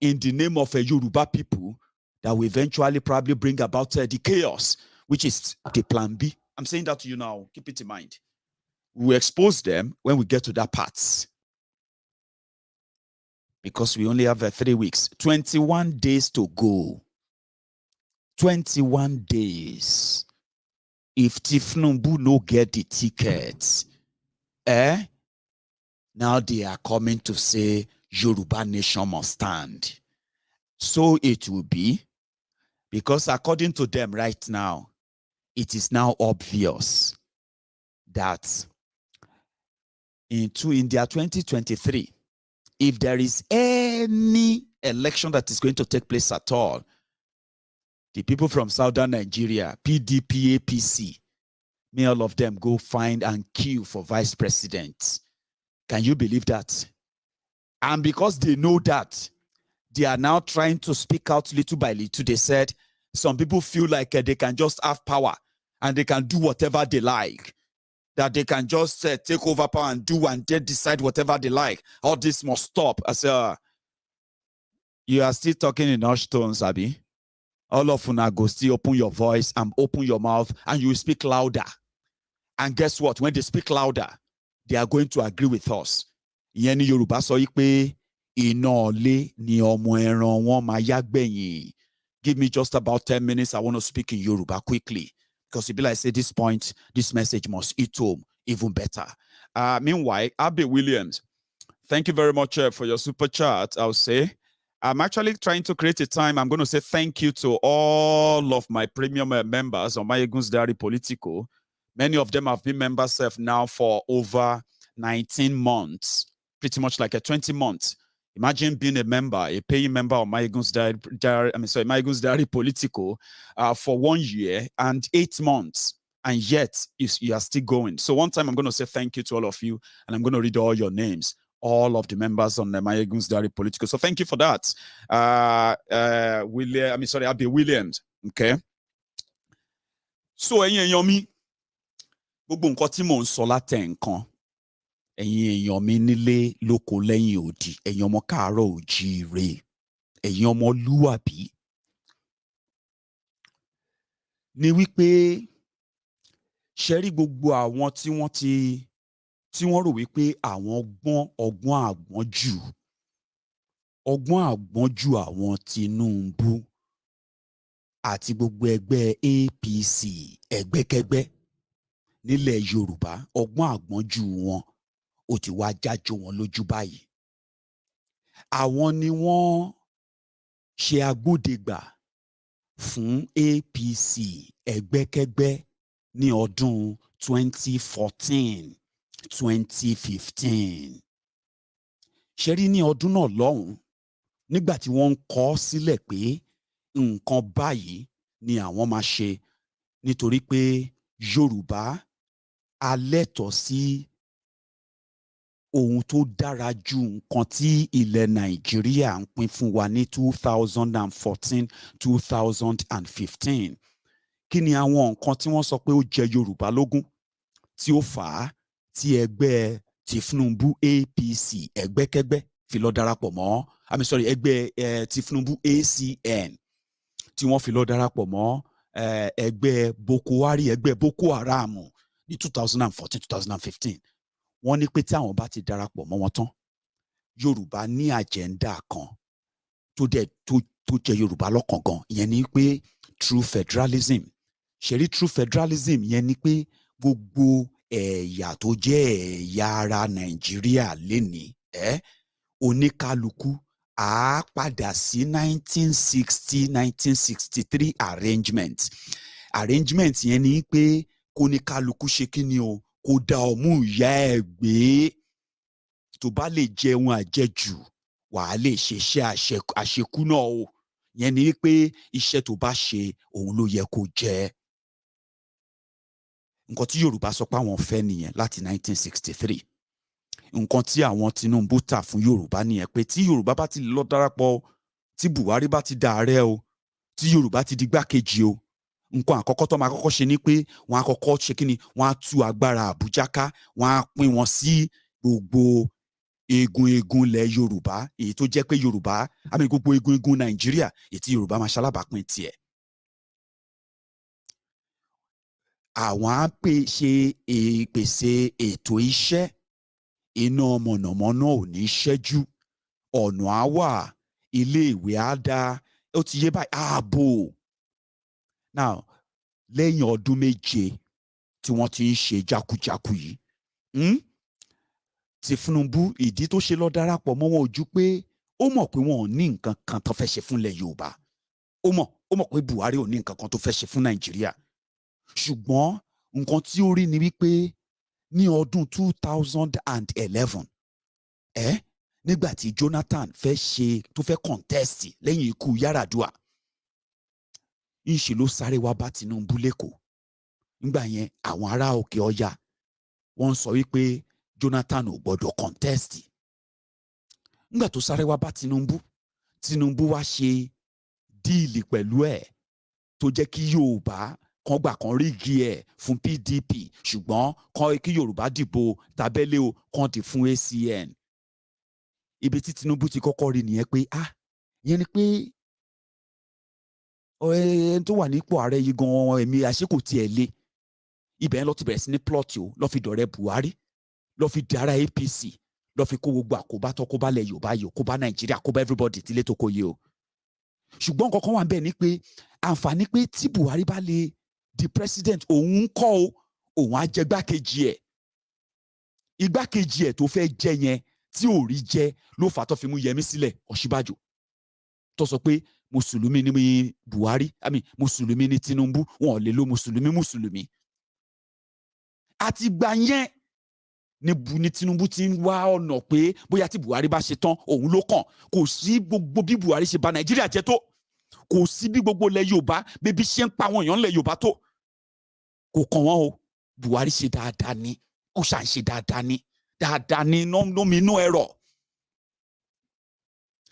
the name of a Yoruba people that will eventually probably bring about the chaos, which is the plan B. I'm saying that to you now. Keep it in mind. We'll expose them when we get to that part. because we only have 3 weeks. 21 days to go. 21 days. If Tinubu no get the tickets, now they are coming to say Yoruba nation must stand. So it will be, because according to them right now, it is now obvious that in their 2023, if there is any election that is going to take place at all, the people from southern Nigeria, PDP, APC, may all of them go find and queue for vice president. Can you believe that? And because they know that, they are now trying to speak out little by little. They said some people feel like they can just have power and they can do whatever they like, that they can just take over power and do and then decide whatever they like. All this must stop. I say, you are still talking in hushed tones, Abi. All of you go still open your voice and open your mouth and you will speak louder. And guess what? When they speak louder, they are going to agree with us. Ìyẹn ni Yorùbá sọ pé iná ilé ni ọmọ ẹran wọn máa yá gbẹ̀yìn. Give me just about 10 minutes. I want to speak in Yoruba quickly. Because it be like, say, this point, this message must hit home even better. Meanwhile, Abby Williams, thank you very much for your super chat. I'll say, I'm actually trying to create a time. I'm going to say thank you to all of my premium members on MaiyegundsDiary Politico. Many of them have been members now for over 19 months, pretty much like 20 months. Imagine being a member, a paying member of MaiyegundsDiary Politico for 1 year and 8 months, and yet you are still going. So one time I'm going to say thank you to all of you, and I'm going to read all your names, all of the members on the MaiyegundsDiary Politico. So thank you for that. Abby Williams. Okay. So yomi, gbogbo nǹkan tí mò ń sọ látẹ̀ nǹkan. Ẹ̀yin èèyàn mi nílé lóko lẹ́yìn odi, ẹ̀yin ọmọ káàárọ̀ oòjíire, ẹ̀yin ọmọlúwàbí. Ní wípé ṣe rí gbogbo àwọn tí wọ́n rò wípé àwọn ọgbọ́n àgbọ́njù àwọn Tinubu àti gbogbo ẹgbẹ́ APC ẹgbẹ́kẹ́gbẹ́ nílẹ̀ Yorùbá, ọgbọ́n àgbọ́njù wọn ó ti wá jájó wọn lójú báyìí. Àwọn ni wọ́n ṣe agbódegbà fún APC ẹgbẹ́kẹ́gbẹ́ ní ọdún 2014, 2015. Ṣé rí ní ọdún náà lọ́hùn, nígbà tí wọ́n ń kọ sílẹ̀ pé nǹkan báyìí ni àwọn máa ṣe nítorí pé Yorùbá a lẹ́tọ̀ọ́ sí ohun tó dára ju nǹkan tí ilẹ̀ Nàìjíríà ń pín fún wa ní 2014, 2015. Kí ni àwọn nǹkan tí wọ́n sọ pé ó jẹ Yorùbá lógún tí ó fà á tí ẹgbẹ́ Tinubu APC ẹgbẹ́kẹ́gbẹ́ fi lọ darapọ̀ mọ́ ẹgbẹ́ Tinubu ACN tí wọ́n fi lọ darapọ̀ mọ́ ẹgbẹ́ Boko Haram ní 2014, 2015. Wọ́n ní pé tí àwọn bá ti darapọ̀ mọ́ wọn tán, Yorùbá ní àjẹ́ndà kan tó jẹ Yorùbá lọ́kàn gan. Ìyẹn ni pé true federalism. Ṣẹ̀rí true federalism yẹn ni pé gbogbo ẹ̀yà tó jẹ́ ẹ̀yà ara Nàìjíríà lénìí, oníkálukú á padà sí 1960, 1963 arrangement yẹn ni pé kóníkálukú ṣe kí ni o, kó dá ọmú ìyá ẹ̀ gbé. Tó bá lè jẹun àjẹjù, wàá lè ṣe iṣẹ́ àṣekú náà o. Yẹn ni pé iṣẹ́ tó bá ṣe òun ló yẹ kó jẹ. Nǹkan tí Yorùbá sọ pé àwọn fẹ́ nìyẹn láti 1963. Nǹkan tí àwọn Tinubu tà fún Yorùbá nìyẹn, pé tí Yorùbá bá ti lọ darapọ̀, tí Buhari bá ti da ààrẹ o, tí Yorùbá ti di gbákejì o, nǹkan àkọ́kọ́ tó máa kọ́kọ́ ṣe ni pé wọ́n á kọ́kọ́ ṣe kí ni, wọ́n á tú agbára Àbújá ká, wọ́n á pín wọn sí gbogbo egun ilẹ̀ Yorùbá, èyí tó jẹ́ pé gbogbo egun Nàìjíríà, èyí tí Yorùbá máa ṣalábàápín tiẹ̀. Àwọn á pèsè ètò iṣẹ́, iná mọ̀nàmọ́ná ò ní ṣẹ́jú, ọ̀nà á wà, ilé-ìwé á dá, ó ti yé báyìí, ààbò. Now, lẹ́yìn ọdún méje tí wọ́n ti ń ṣe jákujàku yìí, Tinubu ìdí tó ṣe lọ darapọ̀ mọ́ wọn ojú pé ó mọ̀ pé wọn ò ní nǹkan kan tó fẹ́ ṣe fúnlẹ̀ Yorùbá. Ó mọ̀ pé Buhari ò ní nǹkan kan tó fẹ́ ṣe fún Nàìjíríà. Ṣùgbọ́n nǹkan tí ó rí ni wípé ní ọdún 2011, nígbà tí Jonathan tó fẹ́ contest lẹ́yìn ikú Yar'Adua, ìṣe ló sáré wá bá Tinubu lẹ́kọ̀ọ́. Nígbà yẹn àwọn ará òkè ọya wọ́n sọ wípé Jonathan ò gbọ́dọ̀ contest. Nígbà tó sáré wá bá Tinubu wá ṣe díìlì pẹ̀lú ẹ̀ tó jẹ́ kí Yorùbá kan gbà kan rígi ẹ̀ fún PDP, ṣùgbọ́n kí Yorùbá dìbò tábẹ́lé o kan dì fún ACN. Ibi tí Tinubu ti kọ́kọ́ rí nìyẹn pé yẹn ni pé ẹni tó wà nípò ààrẹ yìí gan-an ẹ̀mí àṣekò tiẹ̀ lé. Ibẹ̀ ló ti bẹ̀rẹ̀ sí ní plot o, lọ́ fi dọ̀rẹ́ Buhari, lọ́ fi di ara APC, lọ́ fi kó gbogbo àkóbá tó kó bá lẹ̀ Yorùbá yìí, kó bá Nàìjíríà, kó bá everybody tí ilé tó kó yìí o. Ṣùgbọ́n nǹkan kan wà bẹ́ẹ̀ ni pé àǹfààní pé tí Buhari bá lè di president, òun ń kọ́ o, òun á jẹ igbákejì ẹ̀. Igbákejì ẹ̀ tó fẹ́ jẹ yẹn tí ò rí jẹ ló fà á tó fi mú Yẹmí sílẹ̀ Ọ̀ṣínbàjò tó sọ pé mùsùlùmí ni Buhari, mùsùlùmí ni Tinubu, wọn ò lè lo mùsùlùmí. Àti gbà yẹn ni Tinubu ti ń wá ọ̀nà pé bóyá tí Buhari bá ṣe tán òun ló kàn. Kò sí gbogbo bí Buhari ṣe bà Nàìjíríà jẹ́ tó, kò sí bí gbogbo ilẹ̀ Yorùbá bébí ṣe ń pa àwọn èèyàn ilẹ̀ Yorùbá tó, kò kàn wọ́n o. Buhari ṣe dáadáa ni, ó ṣà ń ṣe dáadáa ni nóminú ẹ̀rọ,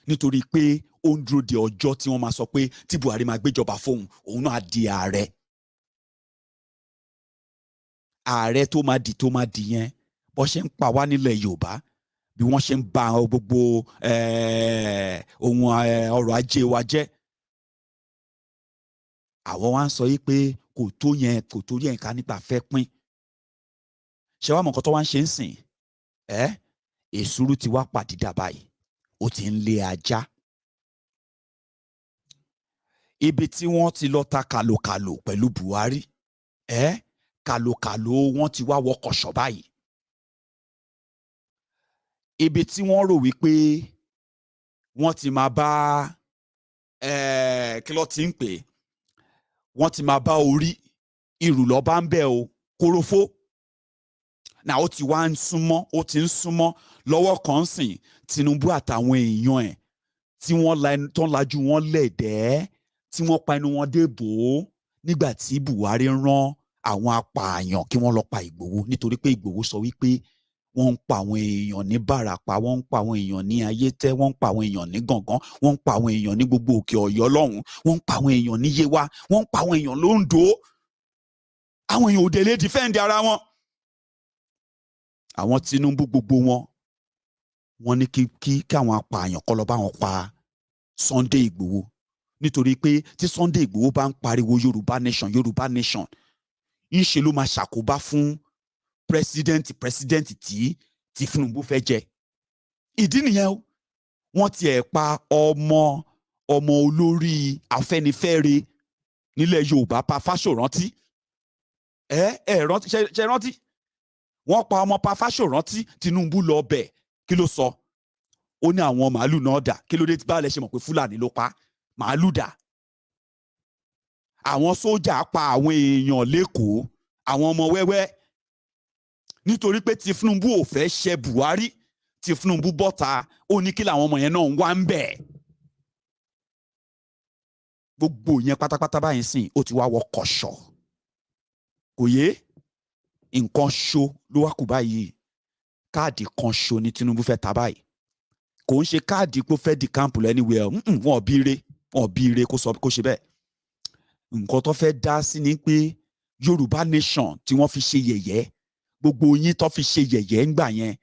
nítorí pé ó ń dúró de ọjọ́ tí wọ́n máa sọ pé tí Buhari máa gbéjọba fóun, òun náà á di ààrẹ. Ààrẹ tó máa di yẹn bó ṣe ń pa wá nílẹ̀ Yorùbá, bí wọ́n ṣe ń ba gbogbo ohun ọrọ̀ ajé wa jẹ́. Àwọn wa ń sọ yìí pé kò tó yẹn ká nípa fẹ́ pín. Ṣé wàá mọ̀ nǹkan tó wá ń ṣe ń sìn? Èsúrú ti wá pàdídà báyìí, ó ti ń lé ajá. Ibi tí wọ́n ti lọ ta kàlòkàlò pẹ̀lú Buhari, kàlòkàlò wọ́n ti wá wọkọ̀ṣọ̀ báyìí. Ibi tí wọ́n rò wípé wọ́n ti máa bá kí ló ti ń pè, wọ́n ti máa bá orí ìrùlọ́ bá ń bẹ̀ o, kórófó. Náà ó ti wá ń súnmọ́ lọ́wọ́ kan sìn. Tinubu àtàwọn èèyàn ẹ̀ tí wọ́n tán lajú wọn lẹ̀dẹ́, tí wọ́n pa inú wọn débò nígbà tí Buhari rán àwọn apààyàn kí wọ́n lọ pa Ìgbòho, nítorí pé Ìgbòho sọ wípé wọ́n ń pa àwọn èèyàn ní Bàràpá, wọ́n ń pa àwọn èèyàn ní Ayétẹ́, wọ́n ń pa àwọn èèyàn ní Gàngán, wọ́n ń pa àwọn èèyàn ní gbogbo òkè Ọ̀yọ́ lọ́hùn, wọ́n ń pa àwọn èèyàn ní Yewa, wọ́n ń pa àwọn èèyàn l'Óǹdó. Àwọn èèyàn ò dé lè defend ara wọn. Àwọn Tinubu gbogbo wọ́n ní kí àwọn apààyàn kọ́ lọ bá wọn pa Sunday Ìgbòho, nítorí pé tí Sunday Ìgbòho bá ń pariwo Yorùbá nation, ìṣe ló máa ṣàkóbá fún president tí Tinubu fẹ́ jẹ. Ìdí nìyẹn o. Wọ́n tiẹ̀ pa ọmọ olórí Afẹ́nifẹ́re nílẹ̀ Yorùbá, Pa Fáṣọ̀rántí. Ṣe rántí? Wọ́n pa ọmọ Pa Fáṣọ̀rántí. Tinubu lọ bẹ̀, kí ló sọ? Ó ní àwọn màálù náà dà. Kí ló dé tí báàlẹ̀ ṣe mọ̀ pé Fúlàní ló pa? Màálù dà. Àwọn sójà pa àwọn èèyàn l'Ékòó, àwọn ọmọ wẹ́wẹ́, nítorí pé Tinubu ò fẹ́ ṣe Buhari. Tinubu bọ́ta, ó ní kí làwọn ọmọ yẹn náà ń wá ń bẹ̀. Gbogbo yẹn pátápátá báyìí sìn, ó ti wá wọ kọ̀ṣọ̀. Kò yé? Nǹkan ṣo ló wá kù báyìí. Káàdì kan ṣo ni Tinubu fẹ́ ta báyìí. Kò ń ṣe káàdì pé ó fẹ́ di káàmpù lọ anywhere. Wọ́n bí ire kó ṣe bẹ́ẹ̀. Nǹkan tó fẹ́ dá sí ni pé Yorùbá nation tí wọ́n fi ṣe yẹ̀yẹ́, gbogbo yín tó fi ṣe yẹ̀yẹ́ ńgbà yẹn,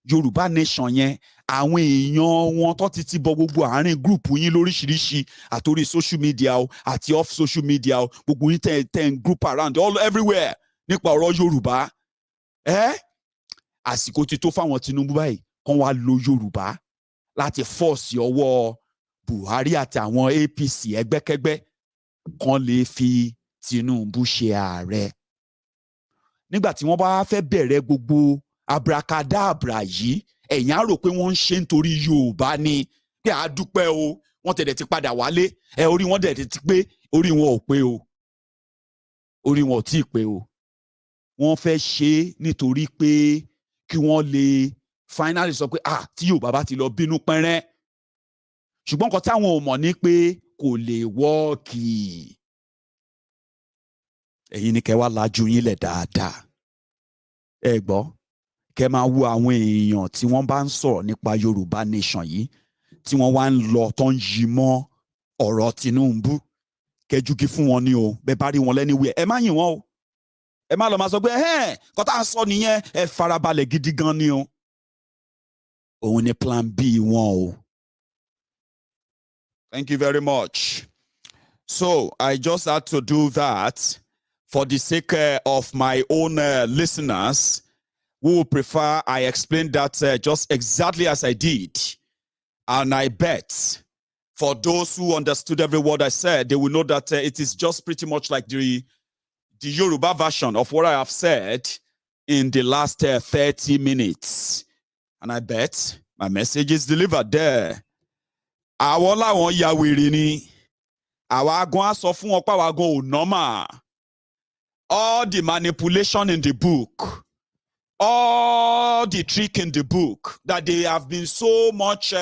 Yorùbá nation yẹn, àwọn èèyàn wọn tó ti bọ gbogbo àárín gúrùpù yín lóríṣiríṣi, àtòrí social media o, àti off social media o, gbogbo yín ten group around all everywhere nípa ọ̀rọ̀ Yorùbá. Àsìkò ti tó fáwọn Tinubu báyìí kán wá lo Yorùbá láti force ọwọ́ Buhari àti àwọn APC ẹgbẹ́kẹ́gbẹ́ kan lè fi Tinubu ṣe ààrẹ. Nígbà tí wọ́n bá fẹ́ bẹ̀rẹ̀ gbogbo abracadabra yìí, ẹ̀yin á rò pé wọ́n ń ṣe nítorí Yorùbá ni, pé a dúpẹ́ o, wọ́n tẹ̀lé ti padà wálé, orí wọn dẹ̀ ti pé, orí wọn ò pé o, orí wọn ò tí ì pé o. Wọ́n fẹ́ ṣe nítorí pé kí wọ́n lè finally sọ pé tí Yorùbá bá ti lọ bínú pẹ́rẹ́. Ṣùgbọ́n nǹkan táwọn ò mọ̀ ni pé kò lè wọ́ọ̀kì. Ẹ̀yin ni kẹ́ wá lajú yín lẹ̀ dáadáa. Ẹ gbọ́, kẹ́ máa wo àwọn èèyàn tí wọ́n bá ń sọ̀rọ̀ nípa Yorùbá nation yìí, tí wọ́n wá ń lọ tó ń yí mọ́ ọ̀rọ̀ Tinubu. Kẹjúgi fún wọn ni o, bẹ́ẹ̀ bá rí wọn lẹ́niwẹ̀, ẹ má yìn wọ́n o. Ẹ má lọ máa sọ pé kọ́ tá à ń sọ nìyẹn, ẹ farabalẹ̀ gidi gan ni o. Òun ni plan B wọn o. Thank you very much. So I just had to do that for the sake of my own listeners who would prefer I explain that just exactly as I did. And I bet for those who understood every word I said, they will know that it is just pretty much like the Yoruba version of what I have said in the last 30 minutes. And I bet my message is delivered there. Àwọn làwọn ya wèrè ni. Àwa gan á sọ fún wọn pé àwa gan ò normal. All the manipulation in the book, all the trick in the book that they have been so much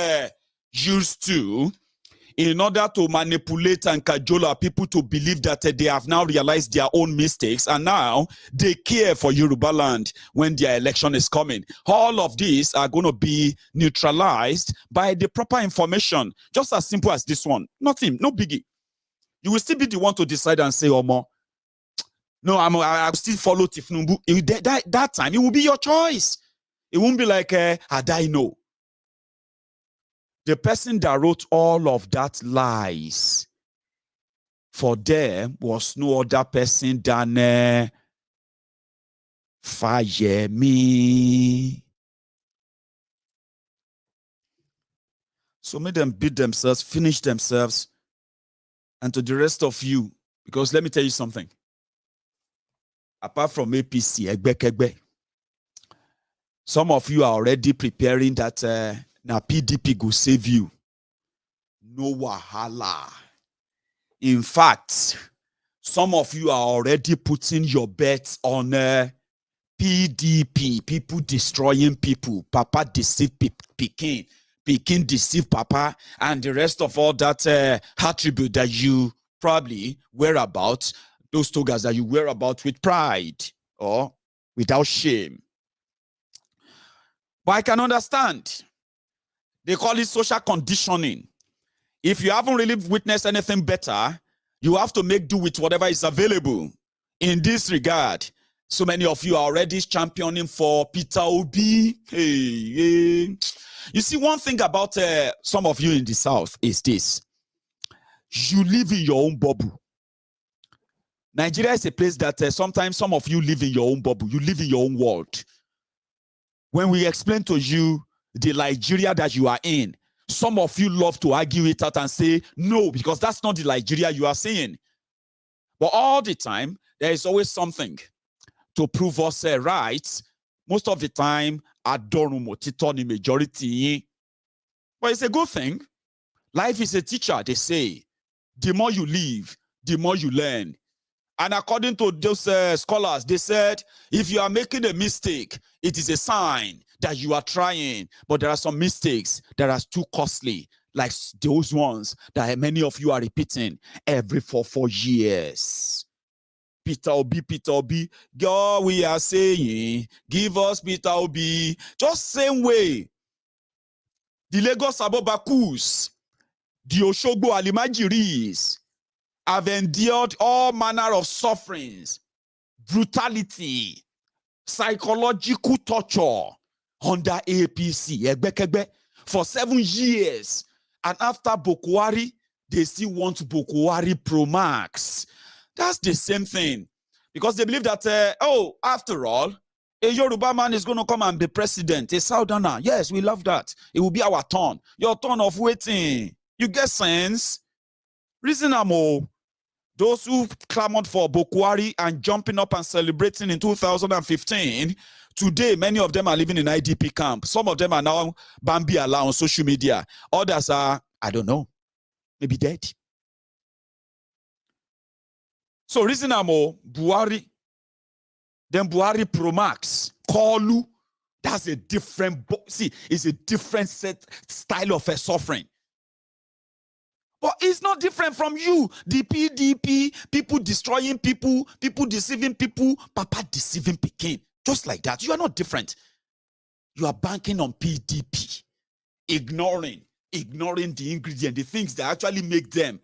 used to in order to manipulate and cajole our people to believe that they have now realized their own mistakes and now they care for Yoruba land when their election is coming. All of these are going to be neutralized by the proper information, just as simple as this one. Nothing, no biggie. You will still be the one to decide and say, Omo, no, I'll still follow Tinubu. That time, it will be your choice. It won't be like, I know. The person that wrote all of that lies for them was no other person than Fayemi. So make them beat themselves, finish themselves, and to the rest of you, because let me tell you something. Apart from APC, Egbe, some of you are already preparing that now PDP go save you. No wahala. In fact, some of you are already putting your bets on PDP, people destroying people, Papa deceive Peking, Peking deceive Papa, and the rest of all that attribute that you probably wear about, those togas that you wear about with pride or without shame. But I can understand. They call it social conditioning. If you haven't really witnessed anything better, you have to make do with whatever is available. In this regard, so many of you are already championing for Peter Obi. Hey. You see, one thing about some of you in the South is this. You live in your own bubble. Nigeria is a place that sometimes some of you live in your own bubble. You live in your own world. When we explain to you the Nigeria that you are in, some of you love to argue it out and say, no, because that's not the Nigeria you are seeing. But all the time, there is always something to prove us right. Most of the time, Adorumo Titoni majority. But it's a good thing. Life is a teacher, they say. The more you live, the more you learn. And according to those scholars, they said, if you are making a mistake, it is a sign that you are trying. But there are some mistakes that are too costly, like those ones that many of you are repeating every 4 years. Peter Obi, God, we are saying, give us Peter Obi. Just same way. The Lagos Abobakus, the Oshogbo Alimajiris, have endured all manner of sufferings, brutality, psychological torture under APC for 7 years. And after Buhari, they still want Buhari Pro Max. That's the same thing. Because they believe that, after all, A Yoruba man is going to come and be president. A Southerner. Yes, we love that. It will be our turn. Your turn of waiting. You get sense? Reasonable. Those who clamored for Buhari and jumping up and celebrating in 2015, today, many of them are living in IDP camp. Some of them are now Bambi Allah on social media. Others are, I don't know, maybe dead. So reasonable, Buhari, then Buhari Pro Max, Kolu, that's a different, see, it's a different style of a suffering. But it's not different from you. The PDP, people destroying people, people deceiving people, Papa deceiving Pekin. Just like that. You are not different. You are banking on PDP, ignoring the ingredient, the things that actually make them.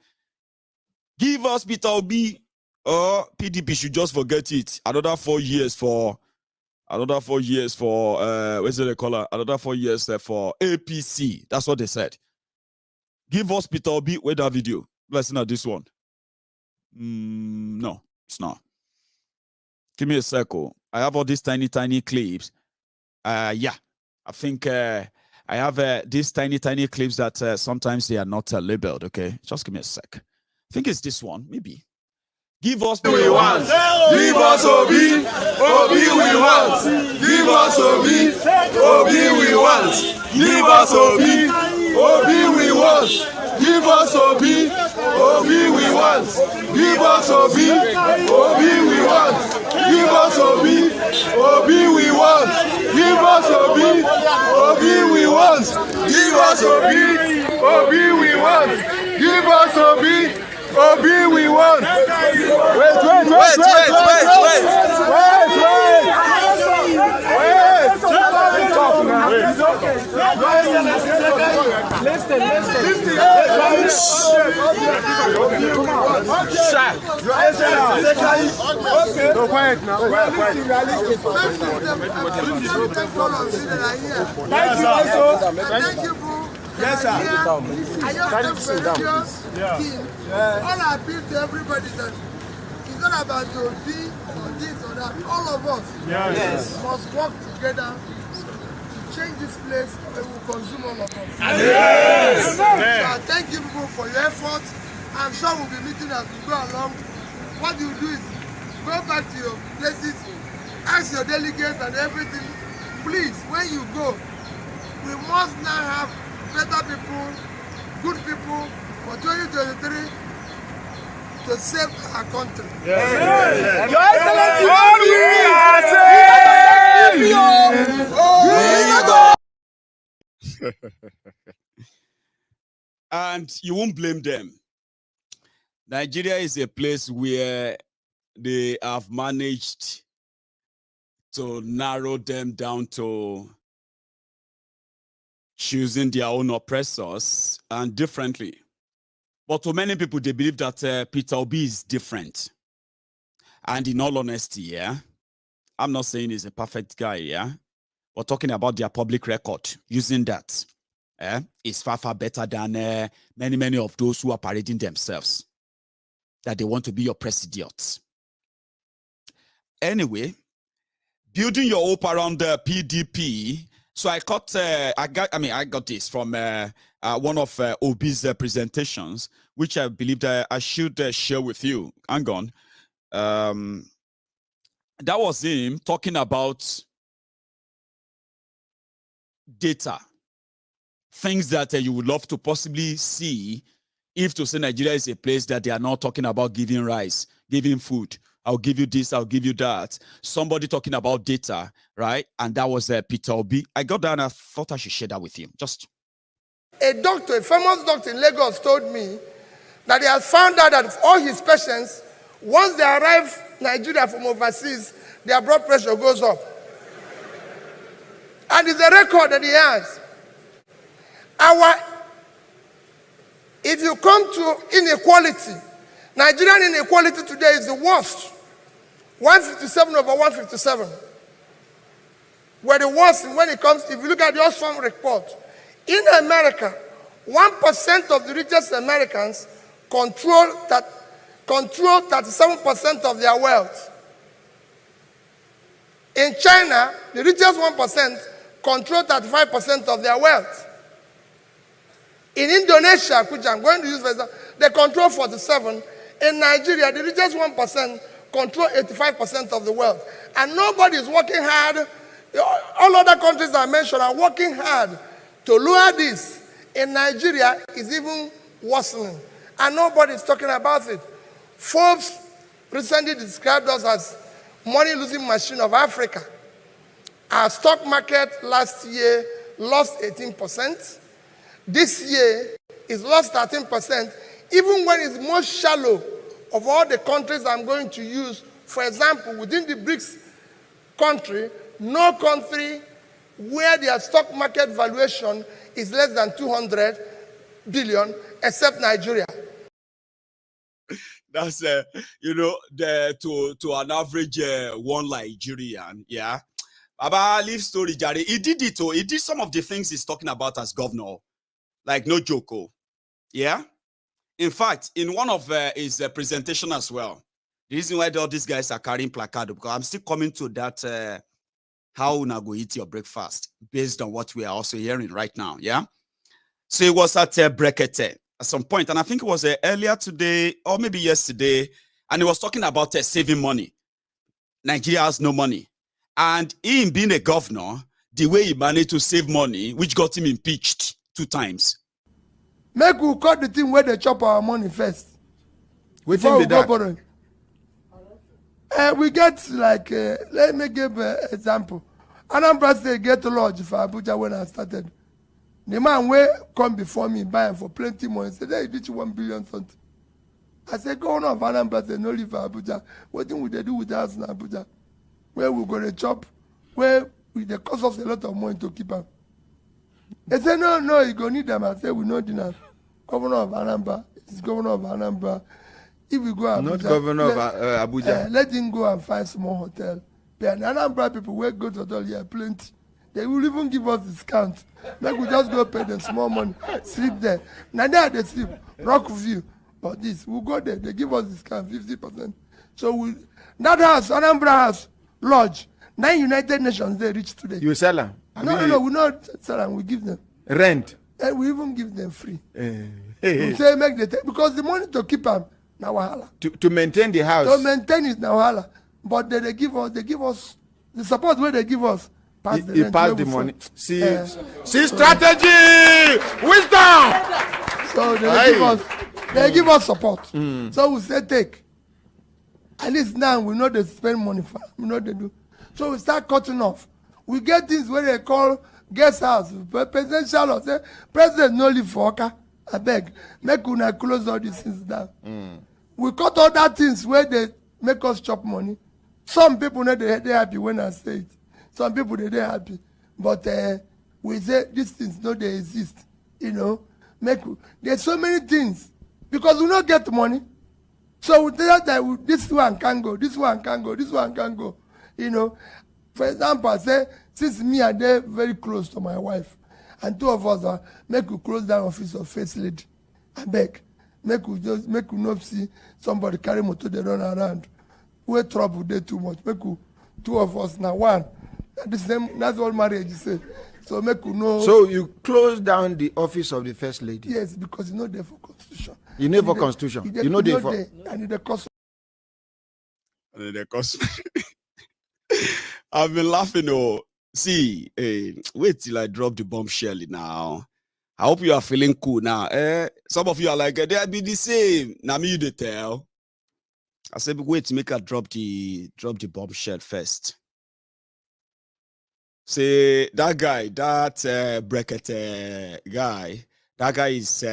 Give us Peter Obi. PDP should just forget it. Another 4 years for what's it they call it? Another 4 years for APC. That's what they said. Give us Peter Obi. Wait that video. Let's not this one. No, it's not. Give me a circle. I have all these tiny clips. Yeah, I think I have these tiny clips that sometimes they are not labeled. Okay, just give me a sec. I think it's this one, maybe. Give us we want. Give us Obi. Obi we want. Give us Obi. Obi we want. Give us Obi. Obi we want. Give us Obi. Obi we want. Give us Obi. Obi we want. Give us Obi. Obi we want. Give us Obi. Obi we want. Give us Obi. Obi we want. Give us Obi. Obi we want. Wait. No, quiet now. Thank you, bro. Yes, sir. I just have a all I appeal to everybody that it's not about to be or this or that. All of us must work together to change this place and will consume all of us. Yes. So I thank you people for your effort. I'm sure we'll be meeting as we go along. What you do is go back to your places, ask your delegates and everything. Please, when you go, we must now have better people, good people for 2023 to save our country. Your Excellency, and you won't blame them. Nigeria is a place where they have managed to narrow them down to choosing their own oppressors and differently. But to many people, they believe that Peter Obi is different. And in all honesty, yeah, I'm not saying he's a perfect guy, yeah, but talking about their public record, using that, is far better than many of those who are parading themselves, that they want to be your president. Anyway, building your hope around the PDP. So I got this from one of Obi's presentations, which I believe that I should share with you. Hang on. That was him talking about data, things that you would love to possibly see if to say Nigeria is a place that they are not talking about giving rice, giving food. I'll give you this, I'll give you that. Somebody talking about data, right? And that was Peter Obi. I got that and I thought I should share that with you. Just a doctor, a famous doctor in Lagos told me that he has found out that all his patients, once they arrive Nigeria from overseas, their blood pressure goes up. And it's a record that he has. If you come to inequality, Nigerian inequality today is the worst. 157 over 157. We're the worst when it comes, if you look at the Oxfam report. In America, 1% of the richest Americans control 37% of their wealth. In China, the richest 1% control 35% of their wealth. In Indonesia, which I'm going to use for example, they control 47%. In Nigeria, the richest 1% control 85% of the wealth. And nobody is working hard. All other countries I mentioned are working hard to lower this. In Nigeria, it's even worsening. And nobody is talking about it. Forbes recently described us as money-losing machine of Africa. Our stock market last year lost 18%. This year, it's lost 13%, even when it's most shallow of all the countries I'm going to use. For example, within the BRICS country, no country where their stock market valuation is less than 200 billion, except Nigeria. That's to an average one Nigerian, yeah. Baba, leave story, Jari. He did it. He did some of the things he's talking about as governor, like no joke. Yeah. In fact, in one of his presentation as well, the reason why all these guys are carrying placard, because I'm still coming to that how una go eat your breakfast based on what we are also hearing right now. Yeah. So it was at Brekete at some point, and I think it was earlier today or maybe yesterday, and he was talking about saving money. Nigeria has no money. And him being a governor, the way he managed to save money, which got him impeached 2 times. Make we cut the thing where they chop our money first. Before we go borrowing. We get like, let me give an example. Anambra State get lodge for Abuja when I started. The man will come before me buying for plenty money. Say, hey, did you 1 billion something? I said, go on Anambra State, no live for Abuja. What thing would they do with us in Abuja? Where we going to chop? Where they cost us a lot of money to keep them. They say, no, you go need them. I say, we know enough. Governor of Anambra is governor of Anambra. If we go Abuja, not governor of Abuja. Let him go and find small hotel. But Anambra people will go to hotel here plenty. They will even give us discount. Like we just go pay them small money, sleep there. Now they sleep, Rockview, or this. We'll go there, they give us discount, 50%. So that house, Anambra house, lodge, 9 United Nations they reach today. You sell them? No, we not sell them, we give them. Rent? And we even give them free. We say make the because the money to keep them, now wahala. To maintain the house? To maintain it now wahala. But they give us, the support where they give us, pass the rent. Pass the money. See strategy! Wisdom! So they give us support. So we say take. At least now we know they spend money for them. We know they do. So we start cutting off. We get things where they call guest house, presidential or say, president no live for Oka. I beg, make una close all these things down. We cut all that things where they make us chop money. Some people know they happy when I say it. Some people they happy. But we say these things no they exist. You know, there's so many things because we don't get money. So we tell that this one can go, this one can go, this one can go. You know, for example, I say since me and they very close to my wife, and 2 of us are make we close down office of first lady. I beg, make we not see somebody carry motor they run around. We trouble they too much. Make we 2 of us now one. That's what marriage is say. So make we know. So you close down the office of the first lady? Yes, because you know there for constitution. You know for constitution. You know there for. And the cost. The cost. I've been laughing. Oh, see, wait till I drop the bombshell now. I hope you are feeling cool now. Some of you are like, they'll be the same. Now me you the tell. I said, wait to make her drop the bombshell first. Say that guy, that Brekete guy, that guy is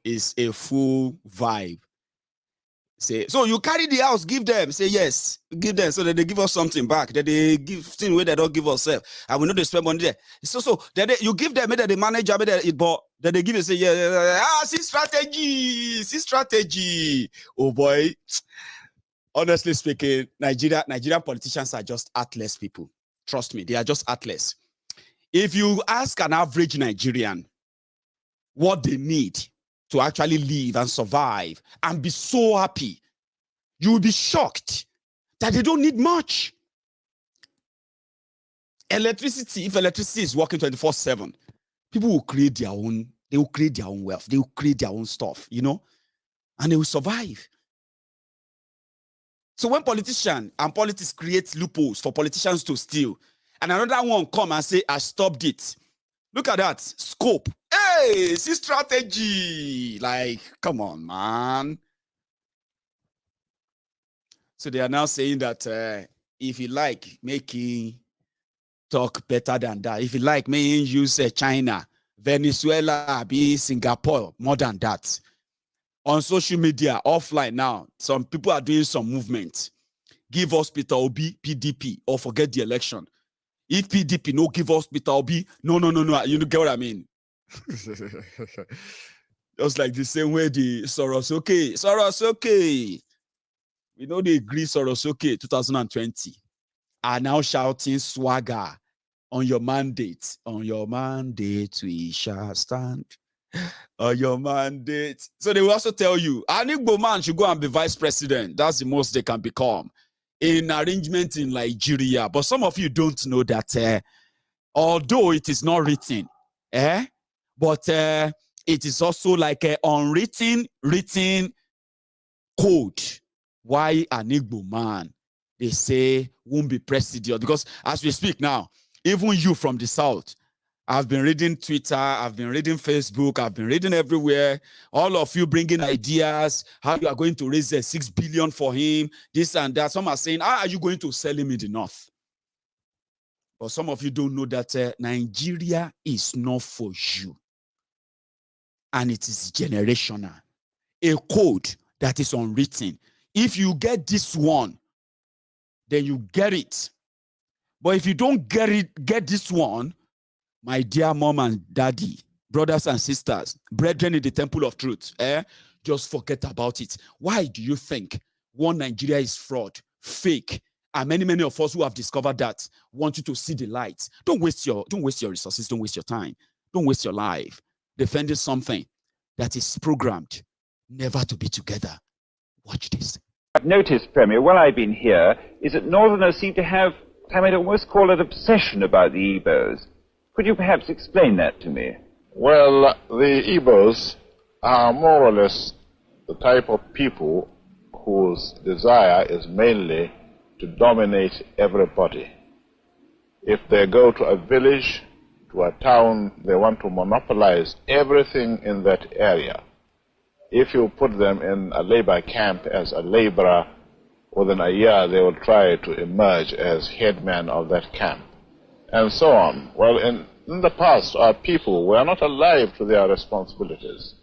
is a full vibe. Say, so you carry the house, give them. Say yes, give them so that they give us something back. That they give things where they don't give us, and we know they spend money there. So that you give them, maybe the manager, maybe it bought. That they give you say see strategy. Oh boy, honestly speaking, Nigerian politicians are just heartless people. Trust me, they are just heartless. If you ask an average Nigerian what they need to actually live and survive and be so happy, you will be shocked that they don't need much. Electricity, if electricity is working 24/7, people will create their own, they will create their own wealth, they will create their own stuff, you know, and they will survive. So when politicians and politics create loopholes for politicians to steal, and another one come and say, I stopped it. Look at that scope. Hey, see strategy. Like, come on, man. So they are now saying that if you like, making talk better than that. If you like, may use China, Venezuela, be Singapore, more than that. On social media, offline now, some people are doing some movement. Give us Peter Obi, PDP, or forget the election. If PDP no give us Peter Obi, no. You know, get what I mean? Just like the same way the Soros, okay. We know they agree Soros, okay, 2020. Are now shouting swagger on your mandate. On your mandate, we shall stand. On your mandate. So they will also tell you, Anigbo man should go and be vice president. That's the most they can become in arrangement in Nigeria. But some of you don't know that although it is not written, but it is also like an unwritten, written code. Why Anigbo man, they say, won't be president? Because as we speak now, even you from the south, I've been reading Twitter, I've been reading Facebook, I've been reading everywhere. All of you bringing ideas, how you are going to raise 6 billion for him, this and that. Some are saying, how are you going to sell him in the north? But some of you don't know that Nigeria is not for you. And it is generational. A code that is unwritten. If you get this one, then you get it. But if you don't get this one, my dear mom and daddy, brothers and sisters, brethren in the temple of truth, just forget about it. Why do you think one Nigeria is fraud, fake, and many of us who have discovered that want you to see the light? Don't waste your resources, don't waste your time, don't waste your life defending something that is programmed never to be together. Watch this. I've noticed, Premier, while I've been here, is that Northerners seem to have, I might almost call it, obsession about the Igbos. Could you perhaps explain that to me? Well, the Igbos are more or less the type of people whose desire is mainly to dominate everybody. If they go to a village, to a town, they want to monopolize everything in that area. If you put them in a labor camp as a laborer, within a year they will try to emerge as headman of that camp, and so on. Well, in the past, our people were not alive to their responsibilities,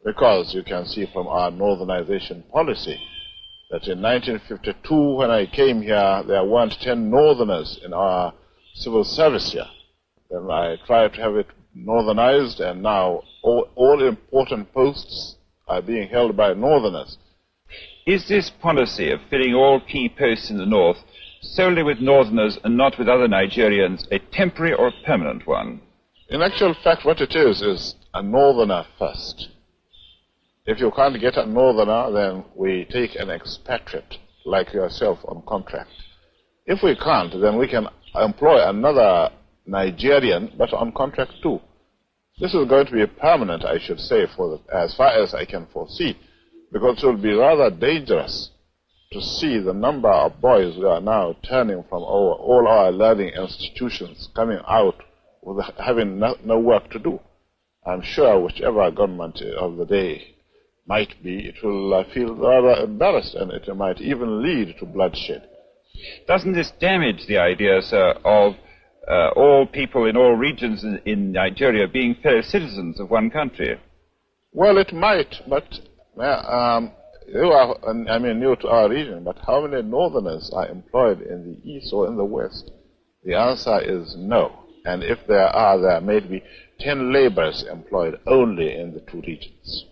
because you can see from our northernization policy that in 1952, when I came here, there weren't 10 northerners in our civil service here. Then I tried to have it northernized, and now all important posts are being held by northerners. Is this policy of filling all key posts in the north solely with northerners and not with other Nigerians a temporary or a permanent one? In actual fact, what it is a northerner first. If you can't get a northerner, then we take an expatriate like yourself on contract. If we can't, then we can employ another Nigerian, but on contract too. This is going to be permanent, I should say, as far as I can foresee, because it will be rather dangerous to see the number of boys who are now turning from all our learning institutions, coming out with having no work to do. I'm sure whichever government of the day might be, it will feel rather embarrassed, and it might even lead to bloodshed. Doesn't this damage the idea, sir, of all people in all regions in Nigeria being fellow citizens of one country? Well, it might, but you are, new to our region, but how many northerners are employed in the east or in the west? The answer is no. And if there are, there may be 10 laborers employed only in the two regions.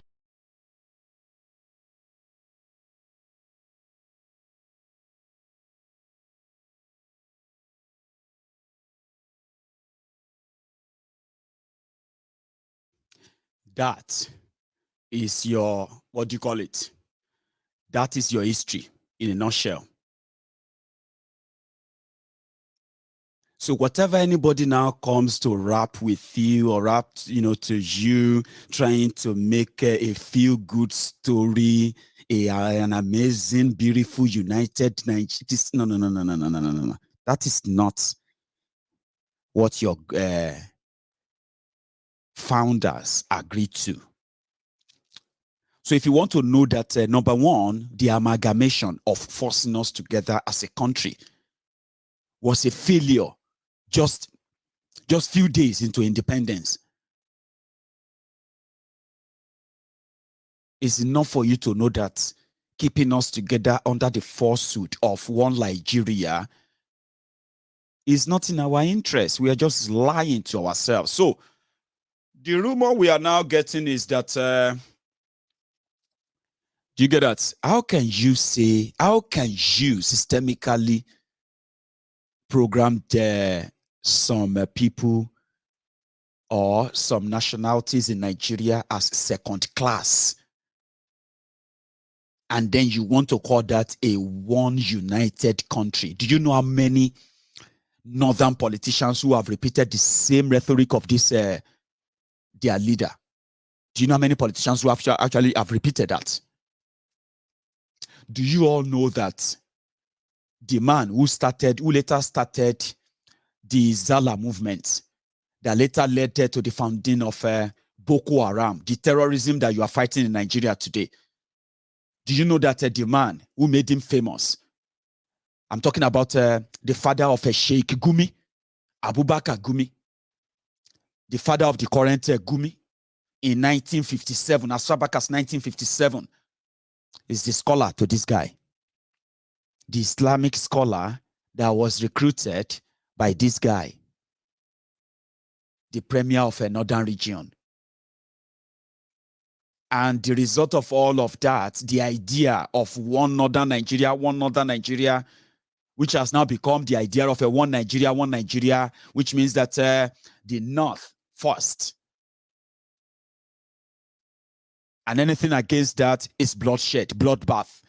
That is your, what do you call it? That is your history in a nutshell. So whatever anybody now comes to rap with you or rap, to you, trying to make a feel-good story, an amazing, beautiful, united Nigeria. No. That is not what your founders agreed to. So if you want to know that, number one, the amalgamation of forcing us together as a country was a failure just few days into independence, it's enough for you to know that keeping us together under the falsehood of one Nigeria is not in our interest. We are just lying to ourselves. So the rumor we are now getting is that, do you get that? How can you systemically program some people or some nationalities in Nigeria as second class, and then you want to call that a one united country? Do you know how many northern politicians who have repeated the same rhetoric of this their leader? Do you know how many politicians who actually have repeated that? Do you all know that the man who later started the Zala movement, that later led to the founding of Boko Haram, the terrorism that you are fighting in Nigeria today? Do you know that the man who made him famous, I'm talking about the father of Sheikh Gumi, Abubakar Gumi, the father of the current Gumi, in 1957, as far back as 1957, is the scholar to this guy, the Islamic scholar that was recruited by this guy, the premier of a northern region. And the result of all of that, the idea of one northern Nigeria, which has now become the idea of a one Nigeria, which means that the North first. And anything against that is bloodshed, bloodbath.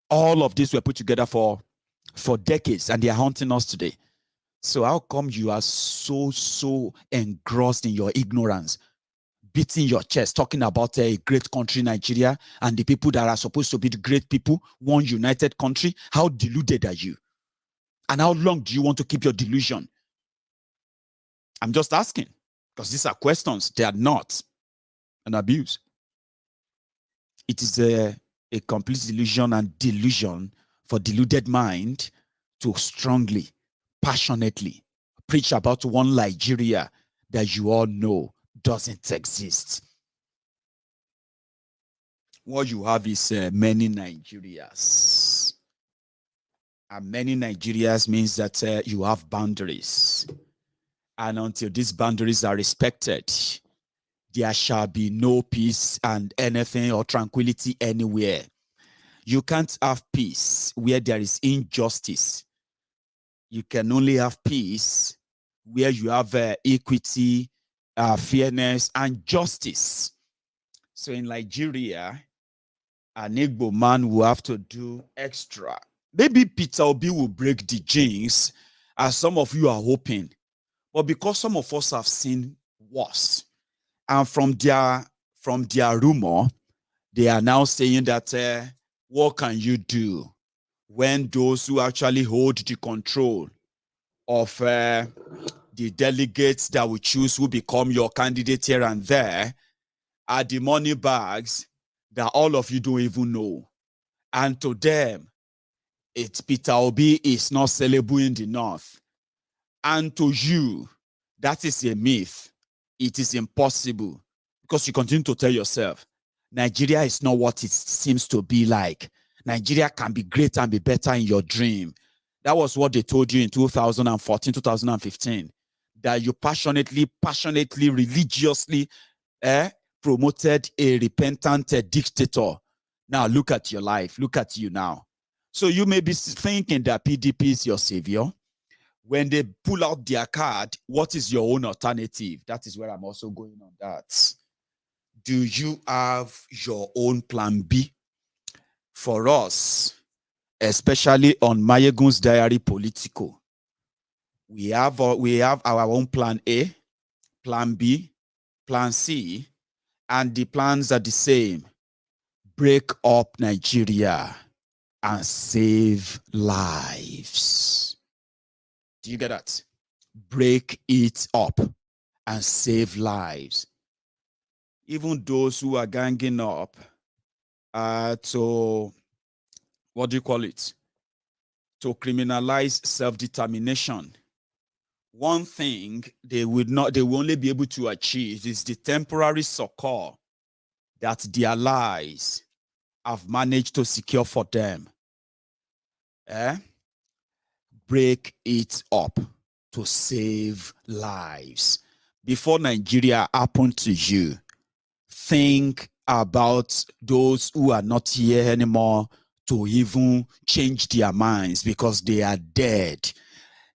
All of this were put together for decades, and they are haunting us today. So how come you are so engrossed in your ignorance, beating your chest, talking about a great country, Nigeria, and the people that are supposed to be the great people, one united country? How deluded are you? And how long do you want to keep your delusion? I'm just asking, because these are questions. They are not an abuse. It is a complete delusion and delusion for deluded mind to strongly, passionately preach about one Nigeria that you all know doesn't exist. What you have is many Nigerias. And many Nigerias means that you have boundaries. And until these boundaries are respected, there shall be no peace and anything or tranquility anywhere. You can't have peace where there is injustice. You can only have peace where you have equity, fairness, and justice. So in Nigeria, an Igbo man will have to do extra. Maybe Peter Obi will break the jinx, as some of you are hoping. But because some of us have seen worse, and from their rumor, they are now saying that what can you do when those who actually hold the control of the delegates that will choose who become your candidate here and there are the money bags that all of you don't even know. And to them, it's Peter Obi is not sellable in the North. And to you, that is a myth. It is impossible, because you continue to tell yourself, Nigeria is not what it seems to be like. Nigeria can be great and be better in your dream. That was what they told you in 2014, 2015, that you passionately, religiously promoted a repentant dictator. Now look at your life. Look at you now. So you may be thinking that PDP is your savior. When they pull out their card, what is your own alternative? That is where I'm also going on that. Do you have your own plan B? For us, especially on MaiyegunsDiary Politico, We have our own plan A, plan B, plan C, and the plans are the same. Break up Nigeria and save lives. Do you get that? Break it up and save lives. Even those who are ganging up to, what do you call it? To criminalize self-determination. One they will only be able to achieve is the temporary succor that their allies have managed to secure for them. Break it up to save lives. Before Nigeria happened to you, think about those who are not here anymore to even change their minds because they are dead.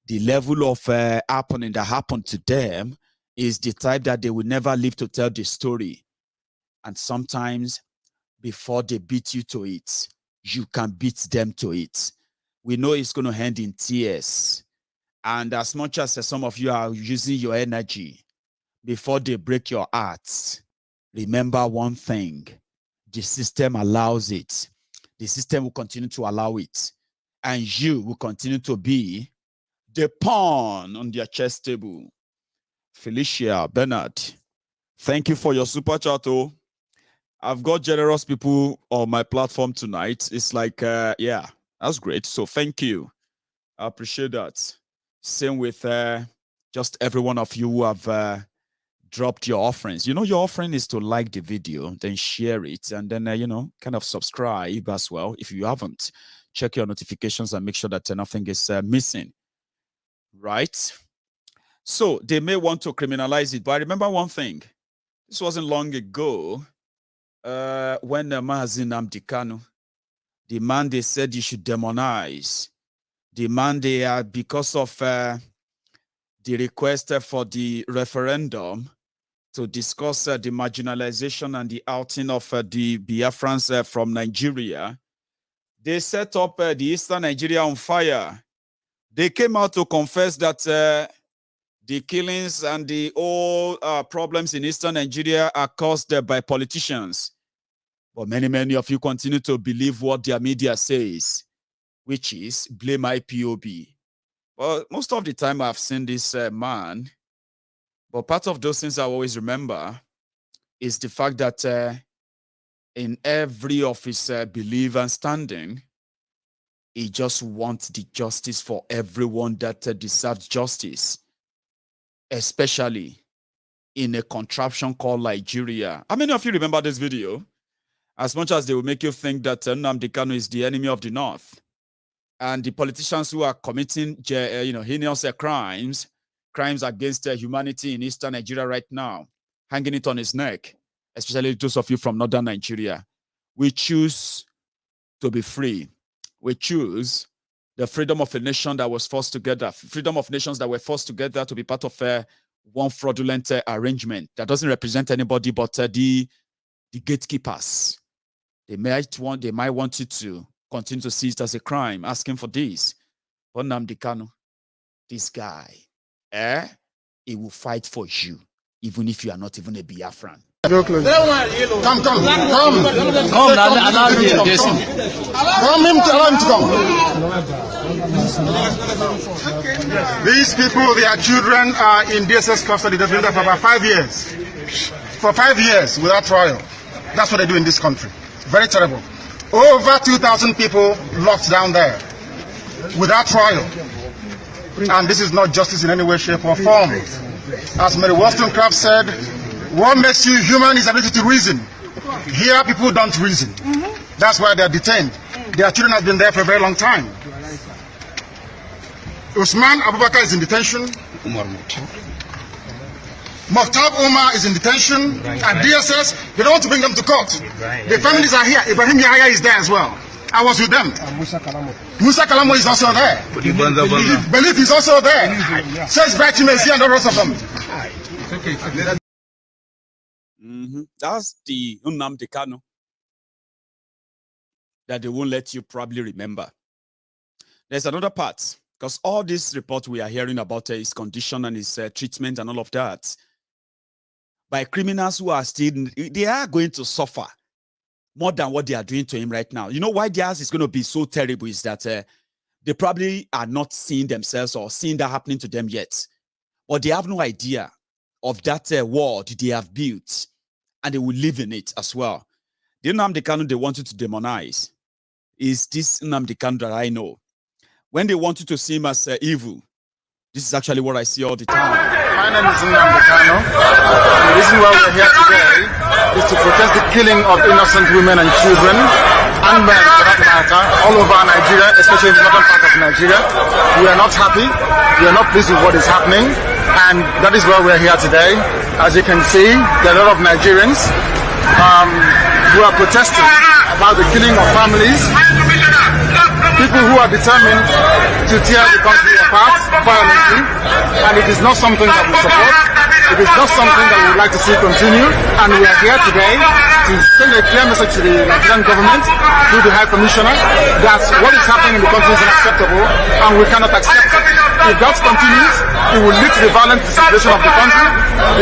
The level of happening that happened to them is the type that they will never live to tell the story. And sometimes before they beat you to it, you can beat them to it. We know it's going to end in tears. And as much as some of you are using your energy before they break your hearts, remember one thing: the system allows it. The system will continue to allow it. And you will continue to be the pawn on their chess table. Felicia, Bernard, thank you for your super chat. I've got generous people on my platform tonight. It's like, yeah, that's great. So thank you. I appreciate that. Same with just every one of you who have dropped your offerings. You know, your offering is to like the video, then share it, and then, you know, kind of subscribe as well. If you haven't, check your notifications and make sure that nothing is missing. Right? So they may want to criminalize it, but I remember one thing. This wasn't long ago when Mazi Nnamdi Kanu, the man they said you should demonize, the man they are, because of the request for the referendum to discuss the marginalization and the outing of the Biafrans from Nigeria, they set up the Eastern Nigeria on fire. They came out to confess that the killings and the all problems in Eastern Nigeria are caused by politicians. But many of you continue to believe what their media says, which is blame IPOB. Well, most of the time I've seen this man, but part of those things I always remember is the fact that in every of his belief and standing, he just wants the justice for everyone that deserves justice, especially in a contraption called Nigeria. How many of you remember this video? As much as they will make you think that Nnamdi Kanu is the enemy of the North, and the politicians who are committing heinous crimes against humanity in Eastern Nigeria right now, hanging it on his neck, especially those of you from Northern Nigeria, we choose to be free. We choose the freedom of a nation that was forced together, freedom of nations that were forced together to be part of one fraudulent arrangement that doesn't represent anybody but the gatekeepers. They might want you to continue to see it as a crime, asking for this. But Nnamdi Kanu, this guy, he will fight for you, even if you are not even a Biafran. Come, allow him to come. These people, their children are in DSS custody. They've been there for about 5 years. For 5 years without trial. That's what they do in this country. Very terrible. Over 2,000 people locked down there without trial. And this is not justice in any way, shape, or form. As Mary Wollstonecraft said, what makes you human is ability to reason. Here, people don't reason. That's why they're detained. Their children have been there for a very long time. Usman Abubakar is in detention. Muhtab Umar is in detention. At DSS, they don't want to bring them to court. The families are here. Ibrahim Yahya is there as well. I was with them. Musa Kalamo is also there. Belief is also there. Says Bachimesi and the rest of them. That's the Nnamdi Kanu that they won't let you probably remember. There's another part Because all this report we are hearing about his condition and his treatment and all of that, by criminals who are still, they are going to suffer more than what they are doing to him right now. You know why theirs is going to be so terrible is that they probably are not seeing themselves or seeing that happening to them yet. Or they have no idea of that world they have built, and they will live in it as well. The Nnamdi Kanu they want you to demonize is this Nnamdi Kanu that I know. When they want you to see him as evil, this is actually what I see all the time. My name is Nnamdi Kanu. The reason why we're here today is to protest the killing of innocent women and children and men, for that matter, all over Nigeria, especially in the northern part of Nigeria. We are not happy. We are not pleased with what is happening, and that is why we're here today. As you can see, there are a lot of Nigerians who are protesting about the killing of families, people who are determined to tear the country apart violently, and it is not something that we support. It is not something that we would like to see continue, and we are here today to send a clear message to the Nigerian government through the High Commissioner that what is happening in the country is unacceptable, and we cannot accept it. If that continues, it will lead to the violent situation of the country.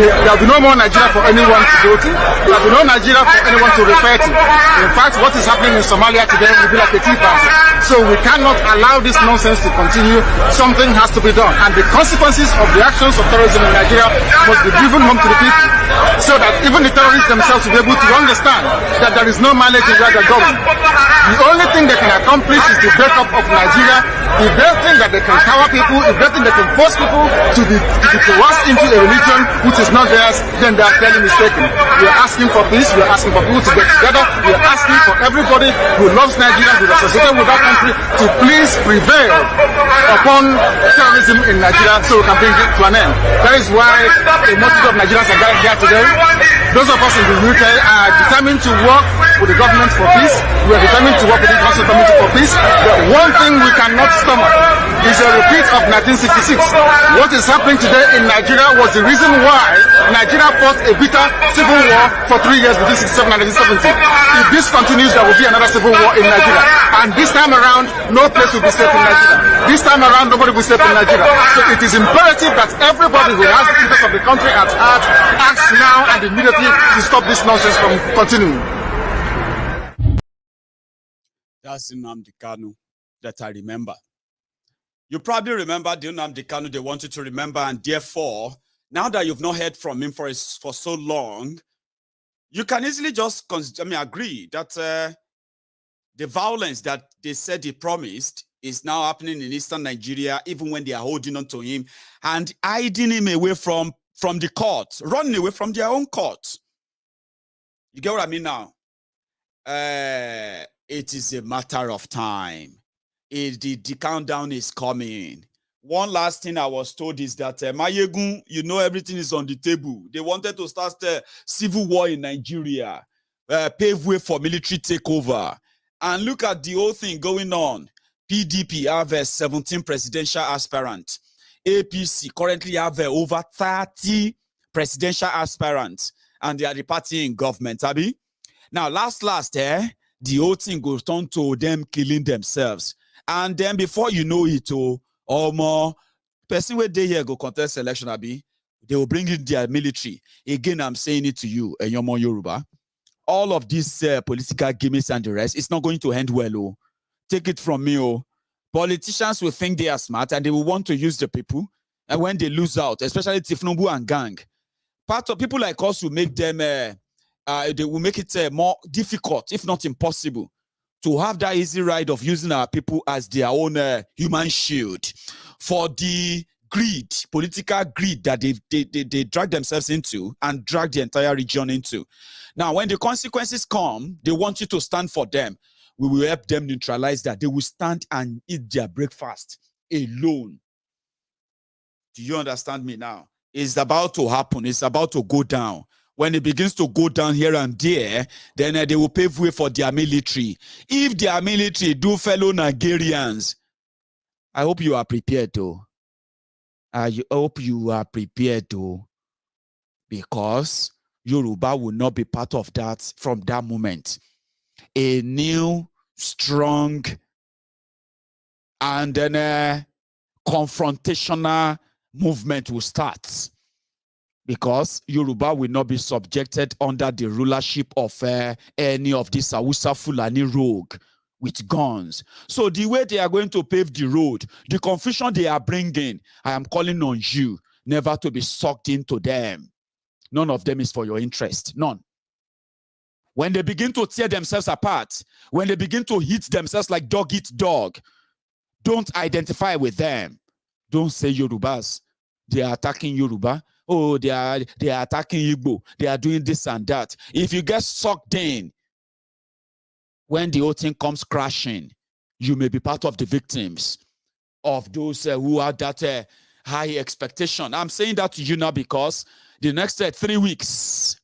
There will be no more Nigeria for anyone to go to. There will be no Nigeria for anyone to refer to. In fact, what is happening in Somalia today will be like a tea party. So we cannot allow this nonsense to continue. Something has to be done. And the consequences of the actions of terrorism in Nigeria must be driven home to the people, so that even the terrorists themselves will be able to understand that there is no mileage in where they're going. The only thing they can accomplish is the breakup of Nigeria. If they think that they can cower people, if they think they can force people to be coerced into a religion which is not theirs, then they are clearly mistaken. We are asking for peace. We are asking for people to get together. We are asking for everybody who loves Nigeria, who is associated with that country, to please prevail upon terrorism in Nigeria so we can bring it to an end. That is why a multitude of Nigerians are gathered here today. Those of us in the UK are determined to work with the government for peace. We are determined to work with the International Committee for peace. But one thing we cannot stomach is a repeat of 1966. What is happening today in Nigeria was the reason why Nigeria fought a bitter civil war for 3 years between 1967 and 1970. If this continues, there will be another civil war in Nigeria. And this time around, no place will be safe in Nigeria. This time around, nobody will be safe in Nigeria. So it is imperative that everybody who has the interest of the country at heart acts now and immediately to stop this nonsense from continuing. That's Nnamdi Kanu that I remember. You probably remember the Nnamdi Kanu they want you to remember, and therefore, now that you've not heard from him for so long, you can easily just agree that the violence that they said he promised is now happening in eastern Nigeria, even when they are holding on to him and hiding him away from the court, running away from their own court. You get what I mean now? It is a matter of time. The countdown is coming. One last thing I was told is that Maiyegun, you know, everything is on the table. They wanted to start the civil war in Nigeria, pave way for military takeover. And look at the whole thing going on. PDP have 17 presidential aspirants. APC currently have over 30 presidential aspirants, and they are the party in government, Abi. Now, last, the whole thing goes on to them killing themselves. And then before you know it, more person where they here go contest election, Abi, they will bring in their military. Again, I'm saying it to you, and you're more Yoruba. All of these political gimmicks and the rest, it's not going to end well. Take it from me. Politicians will think they are smart and they will want to use the people. And when they lose out, especially Tinubu and gang, part of people like us will make them, they will make it more difficult, if not impossible, to have that easy ride of using our people as their own human shield for the greed, political greed that they drag themselves into and drag the entire region into. Now, when the consequences come, they want you to stand for them. We will help them neutralize that. They will stand and eat their breakfast alone. Do you understand me now? It's about to happen. It's about to go down. When it begins to go down here and there, then they will pave way for their military. If their military do fellow Nigerians, I hope you are prepared though. I hope you are prepared though. Because Yoruba will not be part of that from that moment. A new, strong, and then confrontational movement will start, because Yoruba will not be subjected under the rulership of any of these Hausa Fulani rogue with guns. So the way they are going to pave the road, the confusion they are bringing, I am calling on you never to be sucked into them. None of them is for your interest. None. When they begin to tear themselves apart, when they begin to hit themselves like dog eat dog, don't identify with them. Don't say Yorubas. They are attacking Yoruba. Oh, they are attacking Igbo. They are doing this and that. If you get sucked in, when the whole thing comes crashing, you may be part of the victims of those who have that high expectation. I'm saying that to you now because the next 3 weeks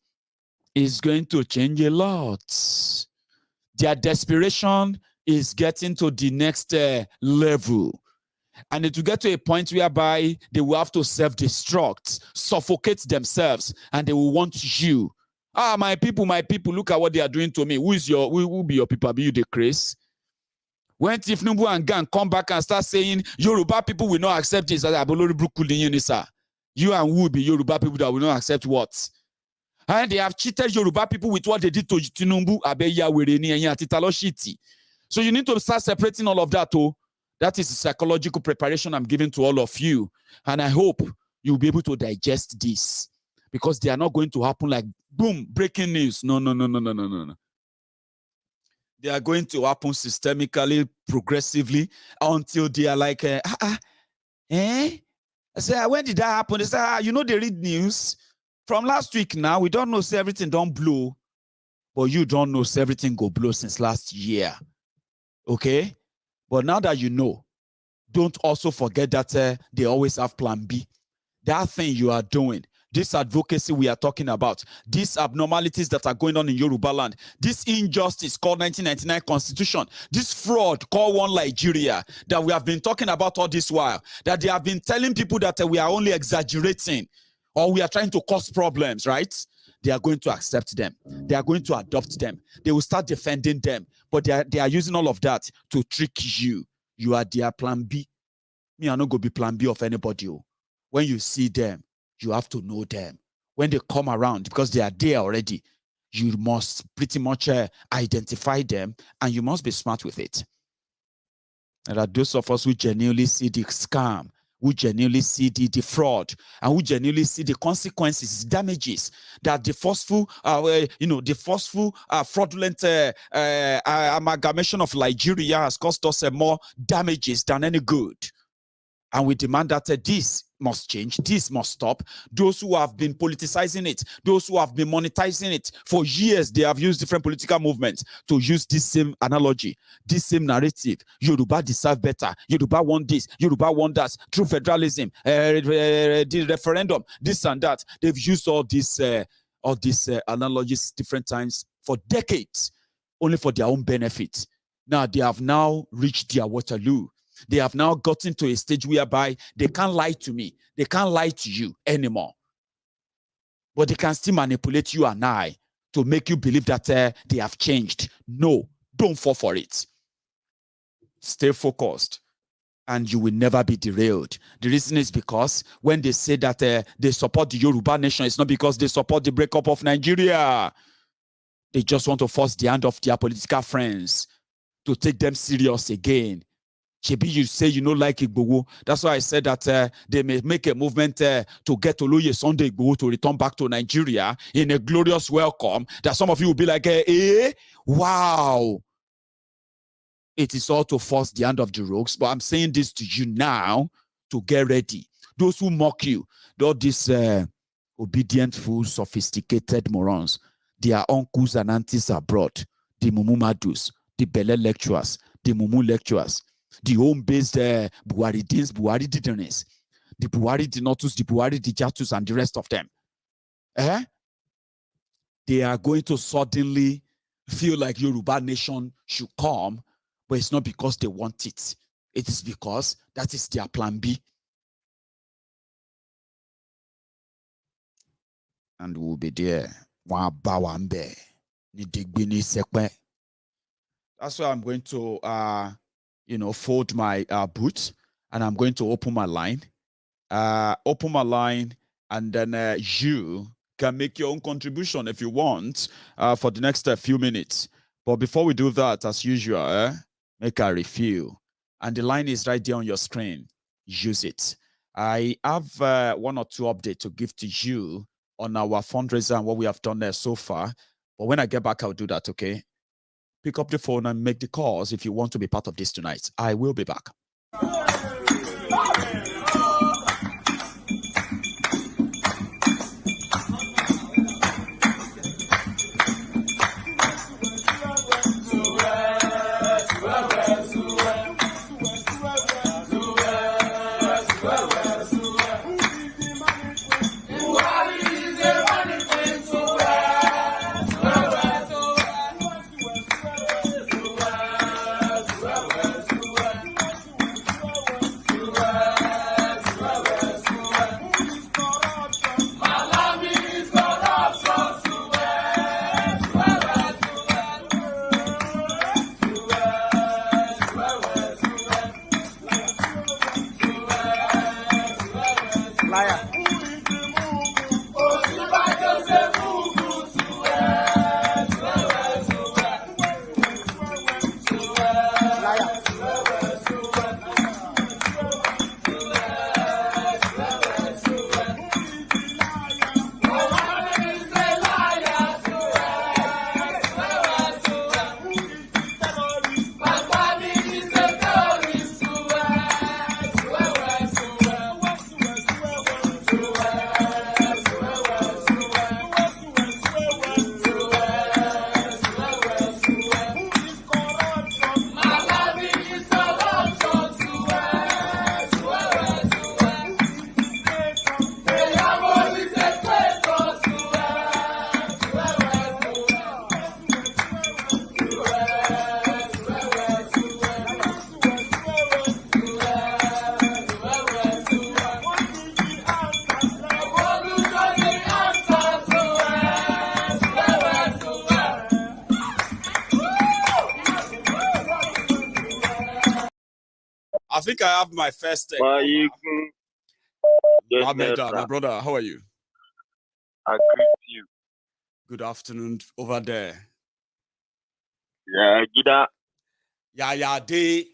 is going to change a lot. Their desperation is getting to the next level. And it will get to a point whereby they will have to self-destruct, suffocate themselves, and they will want you. Ah, my people, look at what they are doing to me. Who will be your people? Be you the Chris? When Tinubu and gang come back and start saying Yoruba people will not accept this, you and who will be Yoruba people that will not accept what? And they have cheated Yoruba people with what they did to Tinubu. So you need to start separating all of that. That is the psychological preparation I'm giving to all of you. And I hope you'll be able to digest this, because they are not going to happen like, boom, breaking news. No. They are going to happen systemically, progressively, until they are like, I say, when did that happen? They say, you know, they read news from last week now. We don't know, say everything don't blow. But you don't know, say everything go blow since last year. Okay? But now that you know, don't also forget that they always have plan B. That thing you are doing, this advocacy we are talking about, these abnormalities that are going on in Yoruba land, this injustice called 1999 Constitution, this fraud called One Nigeria that we have been talking about all this while, that they have been telling people that we are only exaggerating or we are trying to cause problems, right? They are going to accept them. They are going to adopt them. They will start defending them. But they are using all of that to trick you. You are their plan B. Me, I'm not going to be plan B of anybody. When you see them, you have to know them. When they come around, because they are there already, you must pretty much identify them, and you must be smart with it. There are those of us who genuinely see the scam, who genuinely see the fraud, and who genuinely see the consequences, damages that the forceful, fraudulent amalgamation of Nigeria has cost us more damages than any good. And we demand that this must change, this must stop. Those who have been politicizing it, those who have been monetizing it for years, they have used different political movements to use this same analogy, this same narrative. Yoruba deserve better. Yoruba want this. Yoruba want that. True federalism, the referendum, this and that. They've used all these analogies different times for decades, only for their own benefit. Now they have now reached their Waterloo. They have now gotten to a stage whereby they can't lie to me. They can't lie to you anymore. But they can still manipulate you and I to make you believe that they have changed. No, don't fall for it. Stay focused and you will never be derailed. The reason is because when they say that they support the Yoruba nation, it's not because they support the breakup of Nigeria. They just want to force the hand of their political friends to take them serious again. Maybe you say you don't like Igboho. That's why I said that they may make a movement to get Oloye Sunday Igboho to return back to Nigeria in a glorious welcome. That some of you will be like, wow. It is all to force the hand of the rogues. But I'm saying this to you now to get ready. Those who mock you, all these obedient fools, sophisticated morons, their uncles and aunties abroad, the Mumu Madus, the Bele lecturers, the Mumu lecturers, the home-based Buhari Dins, Buhari Didness, the Buhari Dinotus, the Buhari Dijatus, and the rest of them. They are going to suddenly feel like Yoruba nation should come, but it's not because they want it. It is because that is their plan B. And we'll be there. That's why I'm going to fold my boots and I'm going to open my line. And then you can make your own contribution if you want for the next few minutes. But before we do that, as usual, make a review. And the line is right there on your screen. Use it. I have one or two updates to give to you on our fundraiser and what we have done there so far. But when I get back, I'll do that, okay? Pick up the phone and make the calls if you want to be part of this tonight. I will be back. I think I have my first Maiyegun. Ahmed, my brother, how are you? I greet you. Good afternoon over there. Yeah, Gida. Yeah, day.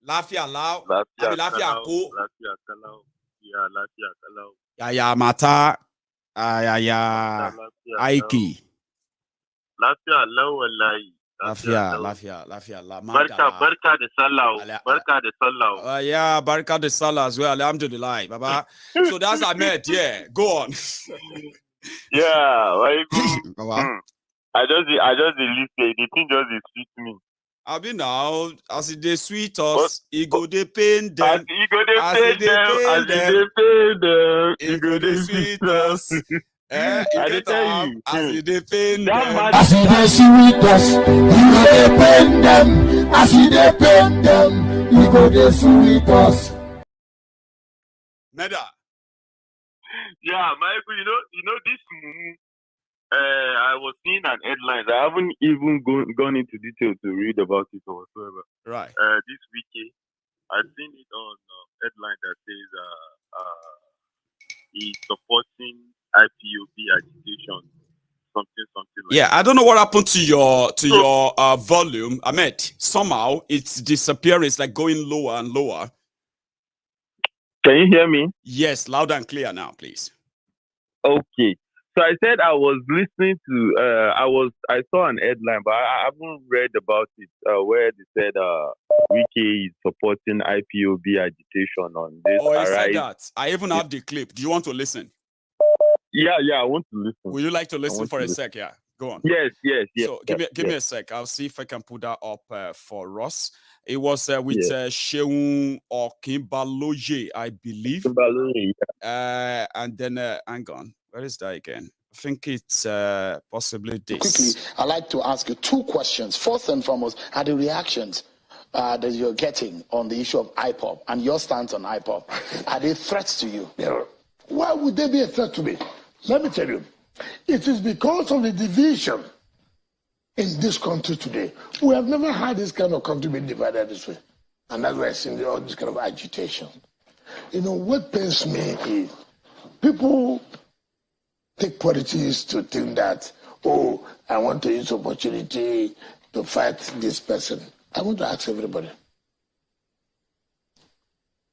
Lafia lao. Lafia ko. Lafia kalau. Yeah, Lafia kalau. Yeah, mata. Yeah, Aiki. Lafia lau wallahi. Lafia. Barka da sallah. Barka da sallah. Yeah, barka da sallah as well. Alhamdulillah, Baba. So that's Ahmed. Yeah, go on. Yeah, Maiyegun. I just listen. The thing just sweet me. I mean now, as they sweet us, it go they pain them. As it they sweet us. I tell you, as it they pain them. As it they sweet us, you go they pain them. As it they pain them, you go they sweet us. Neda. Yeah, Maiyegun, you know this. I was seeing an headline. I haven't even gone into detail to read about it or whatsoever. Right. This weekend, I've seen it on headline that says he's supporting IPOB agitation. Something like that. I don't know what happened to your volume, Ahmed. Somehow it's disappearing. It's like going lower and lower. Can you hear me? Yes, loud and clear now, please. Okay. So I said I was listening to, I saw an headline, but I haven't read about it, where they said Wiki is supporting IPOB agitation on this. Oh, he said that. I even have the clip. Do you want to listen? Yeah, I want to listen. Would you like to listen for a sec? Yeah, go on. Yes. So give me a sec. I'll see if I can put that up for us. It was with Sheung Okinbaloye, I believe. And then, hang on. Where is that again? I think it's possibly this. Quickly, I'd like to ask you two questions. First and foremost, are the reactions that you're getting on the issue of IPOB and your stance on IPOB, are they threats to you? Yeah. Why would they be a threat to me? Let me tell you. It is because of the division in this country today. We have never had this kind of country being divided this way. And that's why I see all this kind of agitation. You know, what pains me is people take politics to think that, oh, I want to use opportunity to fight this person. I want to ask everybody.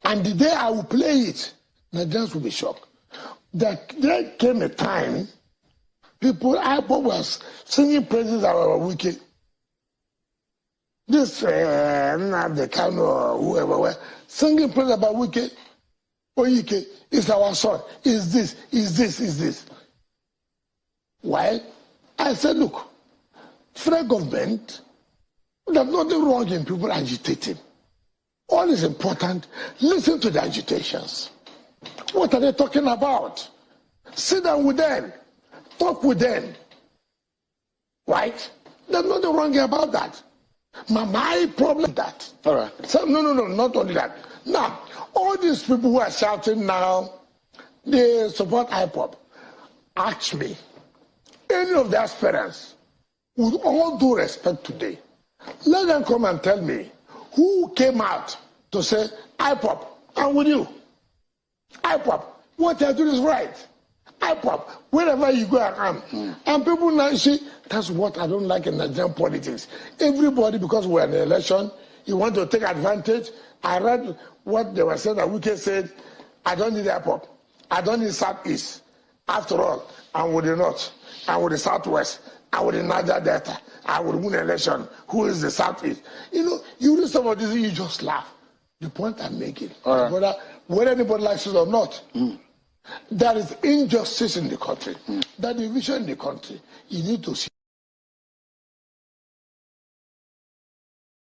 And the day I will play it, Nigerians will be shocked. There came a time, IPOB was singing praises about Wiki. This, the kind of whoever were singing praises about Wiki. Oyike is our son. Is this. Why? I said, look, federal government, there's nothing wrong in people agitating. All is important, listen to the agitations. What are they talking about? Sit down with them, talk with them. Right? There's nothing wrong about that. My problem is that. All right. So, no, not only that. Now, all these people who are shouting now, they support IPOB. Ask me, any of the aspirants, with all due respect today, let them come and tell me who came out to say, IPOB, I'm with you. IPOB, what I do is right. IPOB, wherever you go, I am. And people now, see, that's what I don't like in Nigerian politics. Everybody, because we're in an election, you want to take advantage. I read what they were saying that Wike said, I don't need IPOB. I don't need Southeast. After all, I'm with the North. I'm with the Southwest. I'm with the Niger Delta. I will win an election. Who is the Southeast? You know, you read some of this, you just laugh. The point I'm making, brother, whether anybody likes it or not, there is injustice in the country. That division in the country, you need to see.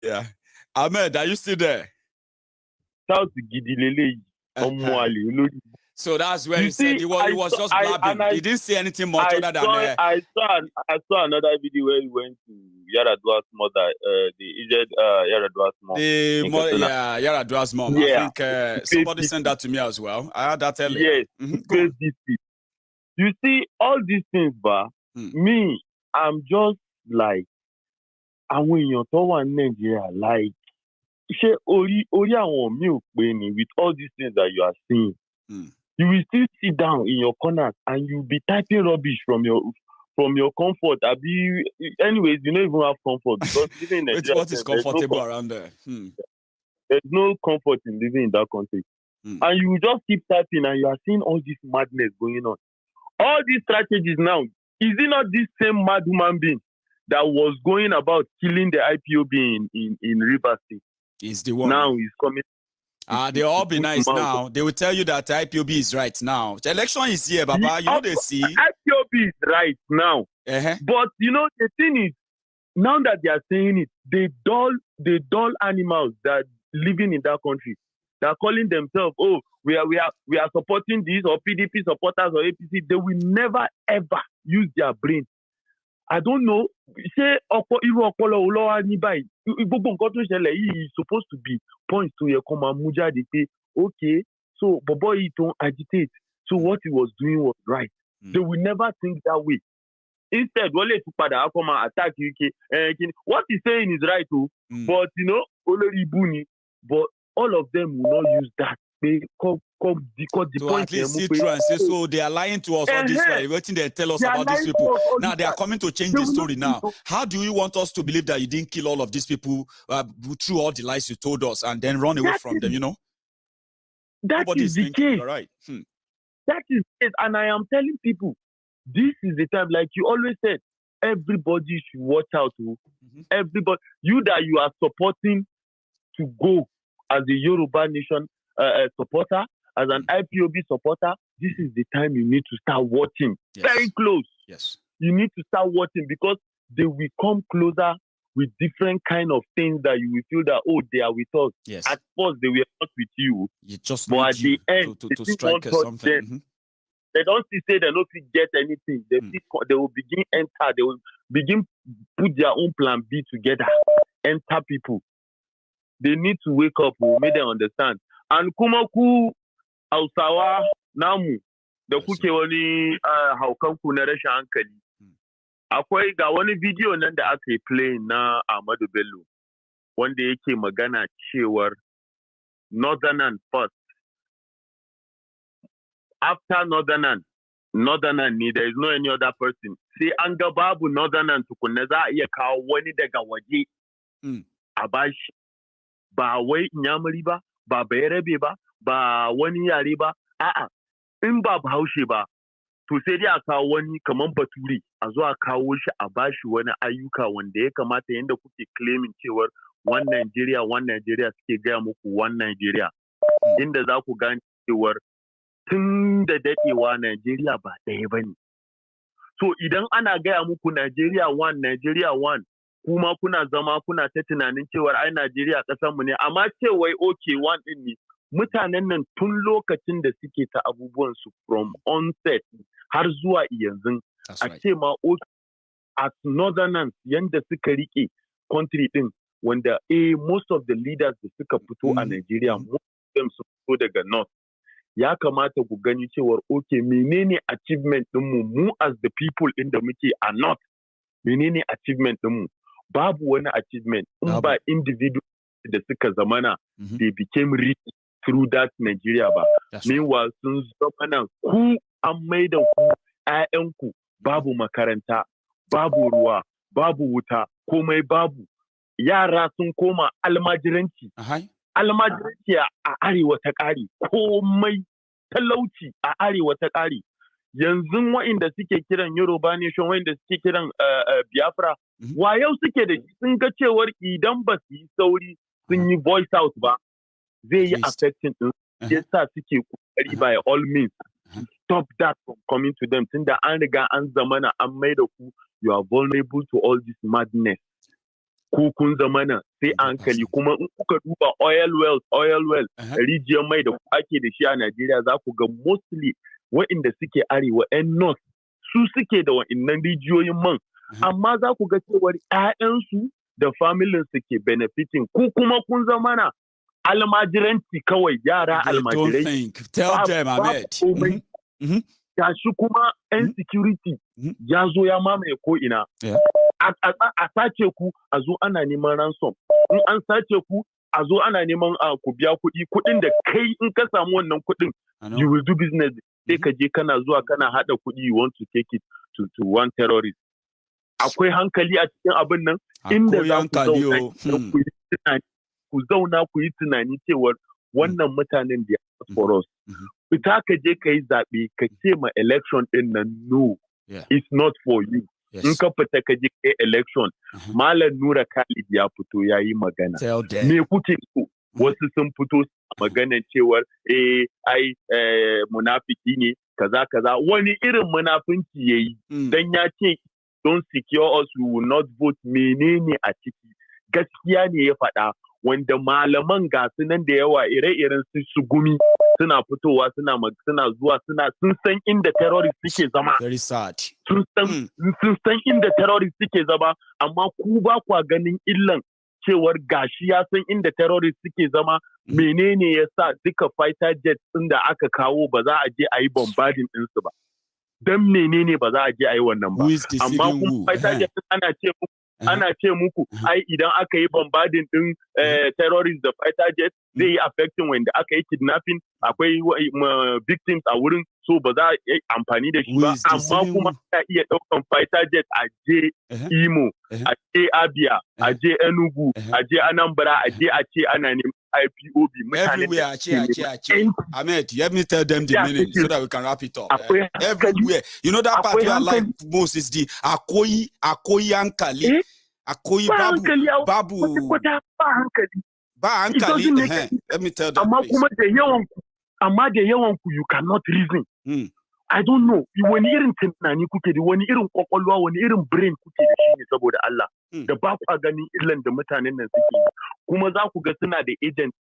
Yeah. Ahmed, are you still there? So that's where he said he was just blabbing. He didn't say anything much other than I saw another video where he went to Yaradua's mother, Yaradua's mom. Yaradua's mom. Yeah. I think somebody sent that to me as well. I had that earlier. Yes. You see, all these things, me, I'm just like, and when you're talking Nigeria, like, with all these things that you are seeing, you will still sit down in your corner and you'll be typing rubbish from your comfort. Anyways, you don't even have comfort because living in Nigeria, what is comfortable around there? There's no comfort in living in that country. And you will just keep typing and you are seeing all this madness going on. All these strategies now, is it not this same mad human being that was going about killing the IPOB in Rivers State? He's the one. Now he's coming. They'll all be nice now. They will tell you that IPOB is right now. The election is here, Baba. You know they see. IPOB is right now. But you know the thing is, now that they are saying it, they dull animals that living in that country. They are calling themselves, oh, we are supporting this or PDP supporters or APC. They will never ever use their brain. I don't know. Say is supposed to be points to your command muja. They say, okay, so Bobo don't agitate. So what he was doing was right. They will never think that way. Instead, come and attack UK. What he's saying is right too, but you know, but all of them will not use that. So at least see through and say, so they are lying to us all this way. What they tell us about these people? Now they are coming to change the story now. How do you want us to believe that you didn't kill all of these people through all the lies you told us and then run away from them, you know? That is the case. You're right. That is it. And I am telling people, this is the time, like you always said, everybody should watch out. Everybody, you are supporting to go as a Yoruba nation supporter, as an IPOB supporter, this is the time you need to start watching. Very close. Yes. You need to start watching because they will come closer with different kind of things that you will feel that, oh, they are with us. Yes. At first, they were not with you. You just but at the end, to strike something. They don't say they don't get anything. They will begin enter. They will begin put their own plan B together. Enter people. They need to wake up. We'll make them understand. And Kumaku Ausawa Namu, da kuke wani haukan ku na rashin hankali. Akwai ga wani video nan da aka yi play na Ahmadu Bello wanda yake magana cewar Northern first after Northern ne, there is no any other person. Sai an ga babu Northern tukunna za a iya kawo wani daga waje a bashi. Ba wai Inyamuri ba, ba Bayarabe ba, ba wani yare ba. A'a, in ba Bahaushe ba, to sai dai a kawo wani kaman Bature, a zo a kawo shi a bashi wani ayyuka wanda ya kamata yanda kuke claiming cewar one Nigeria suke gaya muku one Nigeria. Inda za ku gane cewar tun da dadewa Nigeria ba ɗaya ba ne. So idan ana gaya muku Nigeria one, kuma kuna zama kuna ta tunanin cewar ai Nigeria ƙasarmu ne, amma cewai okay one ɗin ne. Mutanen nan tun lokacin da suke ta abubuwansu from onset har zuwa yanzu a ce ma as Northerners yanda suka rike country ɗin wanda most of the leaders da suka fito a Nigeria most of them su fito daga North. Ya kamata ku gani cewar okay menene achievement ɗinmu mu as the people inda muke a North, menene achievement ɗinmu? Babu wani achievement in ba individual da suka zamana they became rich through that Nigeria ba. Meanwhile sun zamana ku an maida ku ƴaƴanku babu makaranta, babu ruwa, babu wuta, komai babu. Yara sun koma almajiranci. Almajiranci a arewa ta ƙari, komai talauci a arewa ta ƙari. Yanzu wa'inda suke kiran Yoruba nation, wa'inda suke kiran Biafra, wayau suke da shi sun ga cewar idan ba su yi sauri sun yi voice out ba, zai yi affecting din. Yasa suke kokari by all means stop that from coming to them. Tunda an riga an zamana an maida ku, you are vulnerable to all this madness. Ku kun zamana sai hankali, kuma in kuka duba oil well rijiyar mai da ake da shi a Najeriya za ku ga mostly wa'inda suke arewa and north su suke da wa'innan rijiyoyin man, amma za ku ga cewar ƴaƴansu da familin su ke benefiting, ku kuma kun zamana almajiranci kawai, yara almajirai. Tell them, Ahmed. Gashi kuma insecurity ya zo ya mamaye ko ina. A sace ku a zo ana neman ransom. In an sace ku a zo ana neman ku biya kuɗin da kai in ka samu wannan kuɗin you will do business. Sai ka je kana zuwa kana haɗa kuɗi, you want to take it to one terrorist. Akwai hankali a cikin abin nan, inda za ku zauna ku yi tunani cewar wannan mutanen da ya for us. Fita ka je ka yi zaɓe ka ce ma election ɗin nan no, it's not for you. In ka fita ka je ka yi election, Malam Nura Khalid ya fito ya yi magana. Me kuke so? Wasu sun fito maganan cewar munafiki ne kaza. Wani irin munafinci yayi dan ya ce don't secure us, we will not vote. Menene a ciki? Gaskiya ne ya faɗa, wanda malaman ga su nan da yawa ire-iren su gumi suna fitowa suna zuwa sun san inda terrorist suke zama. Very sad. Sun san inda terrorist suke zama, amma ku ba kwa ganin illan cewar gashi ya san inda terrorist suke zama. Menene ya sa duka fighter jets ɗin da aka kawo ba za a je a yi bombarding ɗinsu ba? Don menene ba za a je a yi wannan ba? Amma kuma fighter jets ana ce muku ai idan aka yi bombarding din terrorist da fighter jet zai yi affecting wanda aka yi kidnapping, akwai victims a wurin, so ba za a yi amfani da shi ba. Amma kuma ta iya daukan fighter jet a je Imo, a je Abia, a je Enugu, a je Anambra, a je a ce ana neman IPOB. Everywhere, a ce. Ahmed, let me tell them the meaning so that we can wrap it up. Everywhere. You know that part I like most is the Akoyi Ankali. Akoyi Babu. Ba hankali. Let me tell them. Amma da yawan ku you cannot reason. I don't know. Wani irin tunani kuke da, wani irin kwakwalwa, wani irin brain kuke da shi ne saboda Allah. Da ba ku ganin illan da mutanen nan suke yi. Kuma za ku ga suna da agent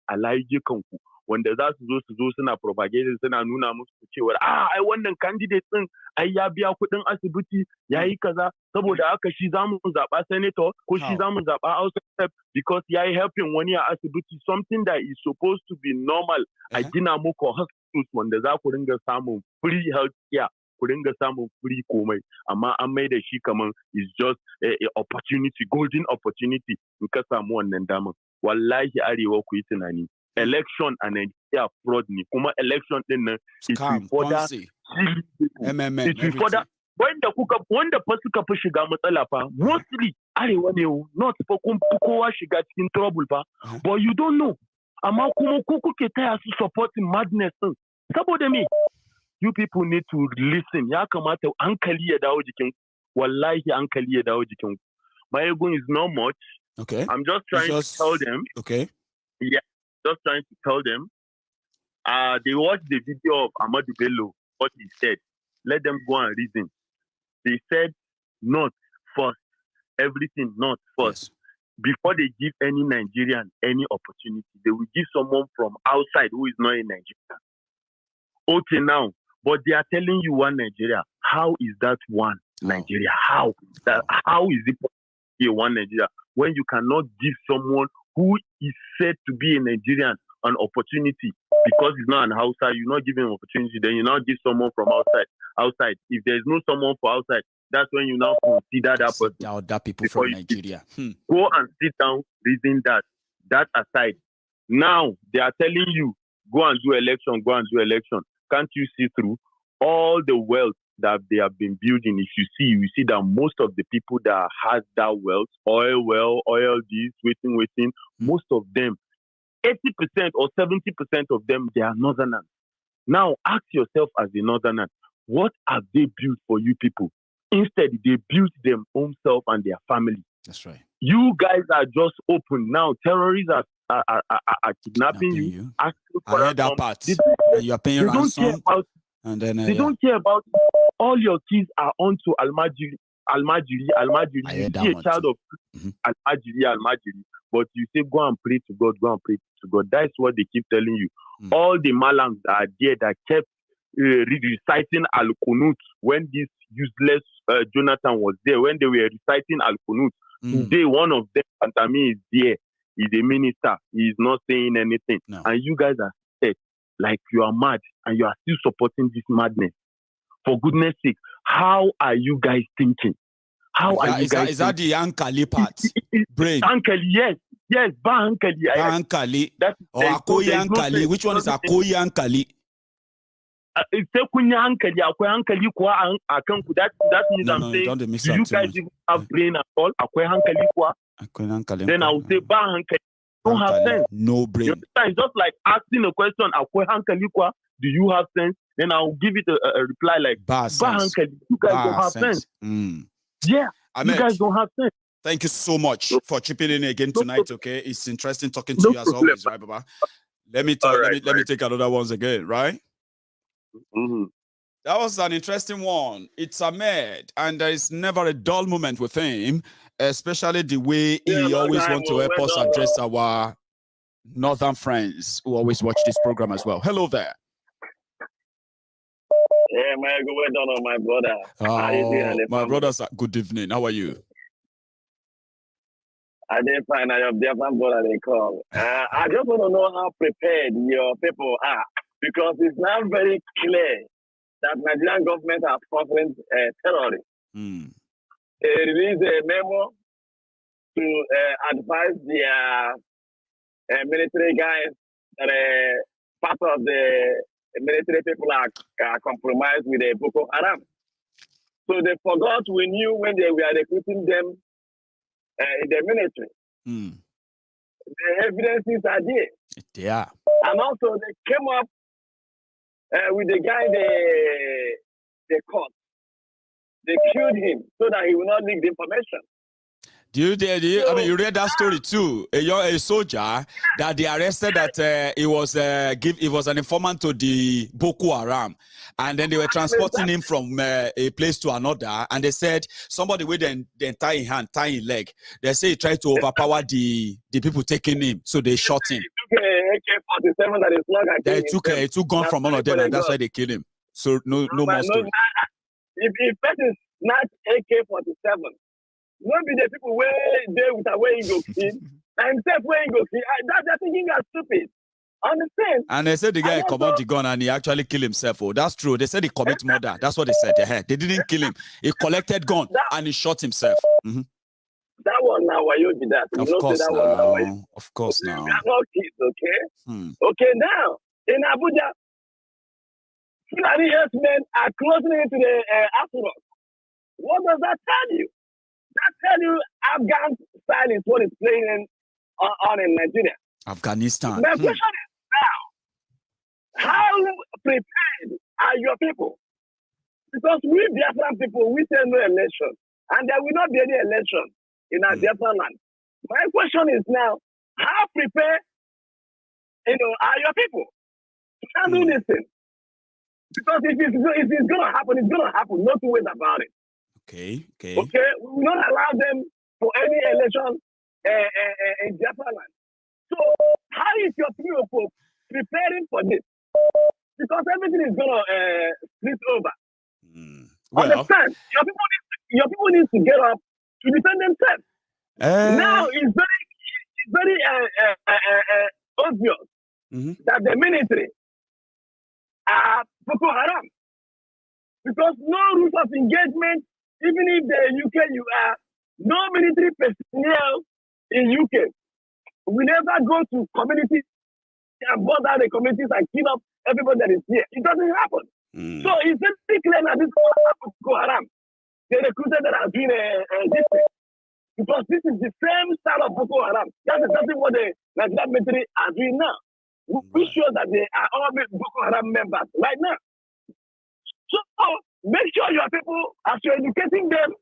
a layukanku wanda za su zo suna propaganda, suna nuna musu cewa ai wannan candidate din ai ya biya kuɗin asibiti yayi kaza, saboda haka shi zamu zaba senator ko shi zamu zaba house rep because yayi helping wani a asibiti, something that is supposed to be normal. A gina muku hospitals wanda za ku ringa samun free health care, ku ringa samun free komai, amma an mai da shi kaman is just a opportunity, golden opportunity in ka samu wannan daman. Wallahi arewa ku yi tunani, election a are fraud ni kuma election din it will further it will further wanda fa suka fi shiga matsala fa mostly arewa ne not fa kun kowa shiga cikin trouble fa but you don't know amma kuma ku kuke taya su supporting madness din saboda me you people need to listen ya kamata hankali ya dawo jikin wallahi hankali ya dawo jikin Maiyegun is not much. Okay. I'm just trying to tell them. Okay. Yeah, just trying to tell them. They watched the video of Ahmadu Bello, what he said. Let them go and reason. They said not first. Everything not first. Yes. Before they give any Nigerian any opportunity, they will give someone from outside who is not in Nigeria. Okay, now, but they are telling you one Nigeria. How is that one Nigeria? How is it one Nigeria when you cannot give someone who is said to be a Nigerian an opportunity because he's not an Hausa, you're not giving an opportunity, then you now give someone from outside. If there's no someone for outside, that's when you now consider that person. That people from Nigeria. Go and sit down, reason that aside. Now they are telling you, go and do election. Can't you see through all the wealth that they have been building? If you see that most of the people that has that wealth, oil this, waiting, most of them, 80% or 70% of them, they are northerners. Now ask yourself as a northerner, what have they built for you people? Instead, they built them own self and their family. That's right. You guys are just open. Now terrorists are kidnapping you. I heard that part. You are paying ransom. They don't care about all your kids are onto Almajiri. You see a child of Almajiri, but you say go and pray to God, That's what they keep telling you. All the Malams that are there that kept reciting Al-Qunut when this useless Jonathan was there, when they were reciting Al-Qunut. Today, one of them, Pantami, is there. He's a minister. He is not saying anything. No. And you guys are set like you are mad and you are still supporting this madness. For goodness sake, how are you guys thinking? Is that the Ankali part? Brain. Ankali, yes, Ba Ankali. Or Akoyi Ankali. Which one is Akoyi Ankali? It's Kunya Ankali, Akoyi Ankali kwa Akanku. That means I'm saying, do you guys even have brain at all? Akoyi Ankali kwa? Then I will say Ba Ankali. Don't have sense. No brain. It's just like asking a question, Akoyi Ankali kwa? Do you have sense? Then I'll give it a reply like Ba Ankali. You guys don't have sense. Yeah, Ahmed, you guys don't have sense. Thank you so much for chipping in again tonight. Okay, it's interesting talking to you as always, right, Baba? Let me take another ones again, right? That was an interesting one. It's Ahmed, and there is never a dull moment with him, especially the way he always wants to help us address our northern friends who always watch this program as well. Hello there. Yeah, well done on my brother. My brothers, good evening. How are you? I didn't find out your different brother they call. I just want to know how prepared your people are, because it's now very clear that Nigerian government are sponsoring terrorists. They released a memo to advise their military guys that part of the military people are compromised with the Boko Haram. So they forgot we knew when they were recruiting them in the military. The evidences are there. Yeah. And also they came up with the guy they caught. They killed him so that he will not leak the information. I mean, you read that story too. A soldier that they arrested that he was an informant to the Boko Haram, and then they were transporting him from a place to another, and they said somebody with then tie his hand, tie his leg. They say he tried to overpower the people taking him, so they shot him. He took AK-47 that is not. They took gun from one of them, and that's why they killed him. So no more story. If person not AK-47. Not be the people where they with a way you go kill, and himself where you go kill. That thinking are stupid. Understand? And they said the guy commit the gun and he actually killed himself. Oh, that's true. They said he commit murder. That's what they said. They didn't kill him. He collected gun and he shot himself. That one now, why you did that? Of course now. Of course now. We are not kids, okay? Okay, now in Abuja, Fulani herdsmen are closing into the Afro. What does that tell you? That tell you Afghan style is what is playing on in Nigeria. Afghanistan. My question is now, how prepared are your people? Because we Biafran people, we say no election, and there will not be any election in our Biafran land. My question is now, how prepared, are your people to handle this thing? Because if it's going to happen, it's going to happen. No two ways about it. Okay. We will not allow them for any election in Biafran land. So how is your people preparing for this? Because everything is going to split over. Well, understand? Your people need to get up to defend themselves. Now it's very obvious that the military are Boko Haram, because no route of engagement. Even if the UK you are, no military personnel in UK will never go to communities and bother the communities and kill up everybody that is here. It doesn't happen. So it's very clear that this Boko Haram, the recruiters that are doing this thing. Because this is the same style of Boko Haram. That's exactly what the Nigerian military are doing now. We sure that they are all Boko Haram members right now. So make sure your people, as you're educating them,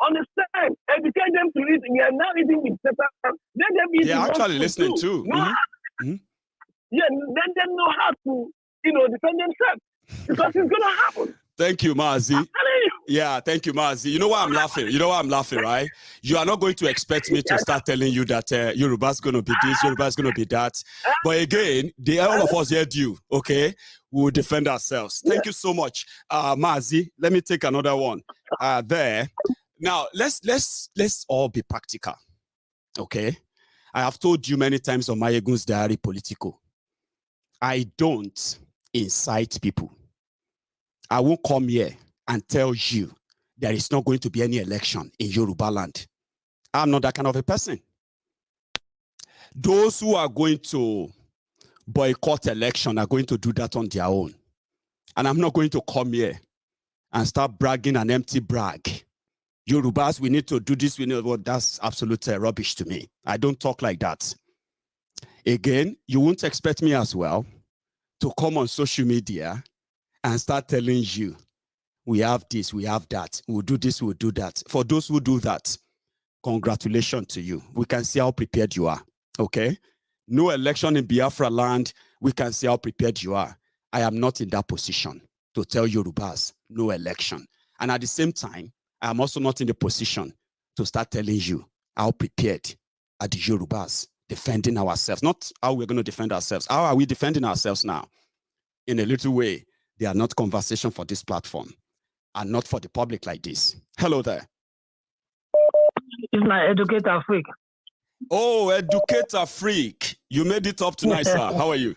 understand, educate them to eat. We are now eating with Satan. Let them eat. They're actually listening too. Yeah, let them know how to, defend themselves. Because it's gonna happen. Thank you, Mazi. Yeah, thank you, Mazi. You know why I'm laughing? Right? You are not going to expect me to start telling you that Yoruba's going to be this, Yoruba's going to be that. But again, all of us heard you, okay? We will defend ourselves. Thank you so much, Mazi. Let me take another one there. Now, let's all be practical, okay? I have told you many times on MaiyegunsDiary Politico, I don't incite people. I won't come here and tell you there is not going to be any election in Yoruba land. I'm not that kind of a person. Those who are going to boycott election are going to do that on their own. And I'm not going to come here and start bragging an empty brag. Yorubas, we need to do this. Well, that's absolute rubbish to me. I don't talk like that. Again, you won't expect me as well to come on social media and start telling you, we have this, we have that, we'll do this, we'll do that. For those who do that, congratulations to you. We can see how prepared you are, okay? No election in Biafra land, we can see how prepared you are. I am not in that position to tell Yorubas, no election. And at the same time, I am also not in the position to start telling you how prepared are the Yorubas defending ourselves. Not how we're going to defend ourselves. How are we defending ourselves now? In a little way, they are not conversation for this platform and not for the public like this. Hello there. It's my educator freak. Oh, educator freak. You made it up tonight, sir. How are you?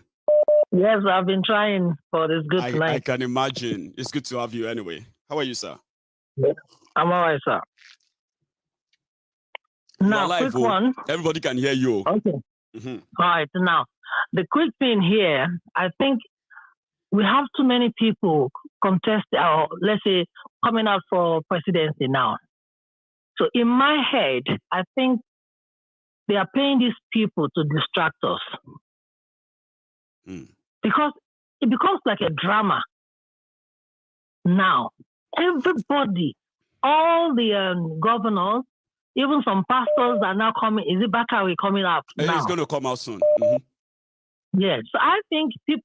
Yes, I've been trying for this good tonight. I can imagine. It's good to have you anyway. How are you, sir? I'm all right, sir. Now, live, quick one. Everybody can hear you. Okay. All right. Now, the quick thing here, I think we have too many people contest, or let's say, coming out for presidency now. So in my head, I think they are paying these people to distract us. Because it becomes like a drama. Now, everybody, all the governors, even some pastors are now coming. Is it Bakari coming up now? It's going to come out soon. Yes. So I think these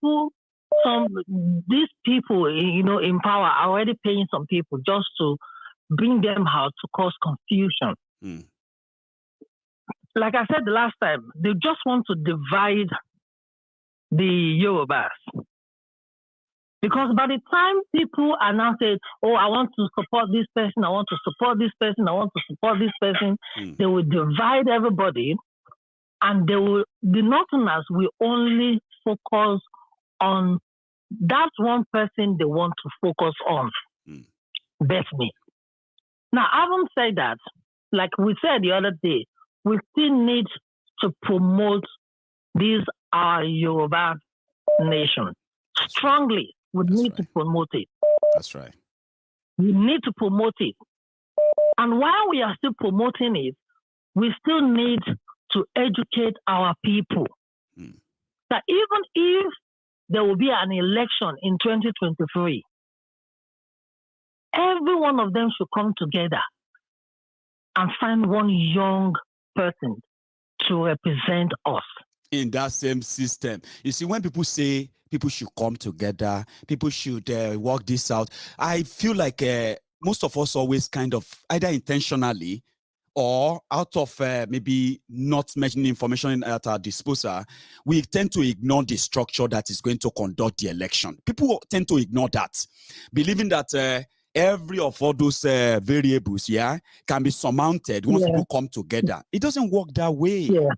people, in power are already paying some people just to bring them out to cause confusion. Like I said the last time, they just want to divide the Yorubas. Because by the time people are now saying, oh, I want to support this person, I want to support this person, I want to support this person, they will divide everybody, and the Northerners will only focus on that one person they want to focus on. That's me. Now, I haven't said that. Like we said the other day, we still need to promote these our Yoruba nation. Strongly, we need to promote it. That's right. We need to promote it. And while we are still promoting it, we still need to educate our people. That even if there will be an election in 2023, every one of them should come together and find one young person to represent us. In that same system. You see, when people say people should come together, people should work this out, I feel like most of us always kind of either intentionally or out of maybe not mentioning information at our disposal, we tend to ignore the structure that is going to conduct the election. People tend to ignore that, believing that every of all those variables, can be surmounted once people come together. It doesn't work that way. Yeah.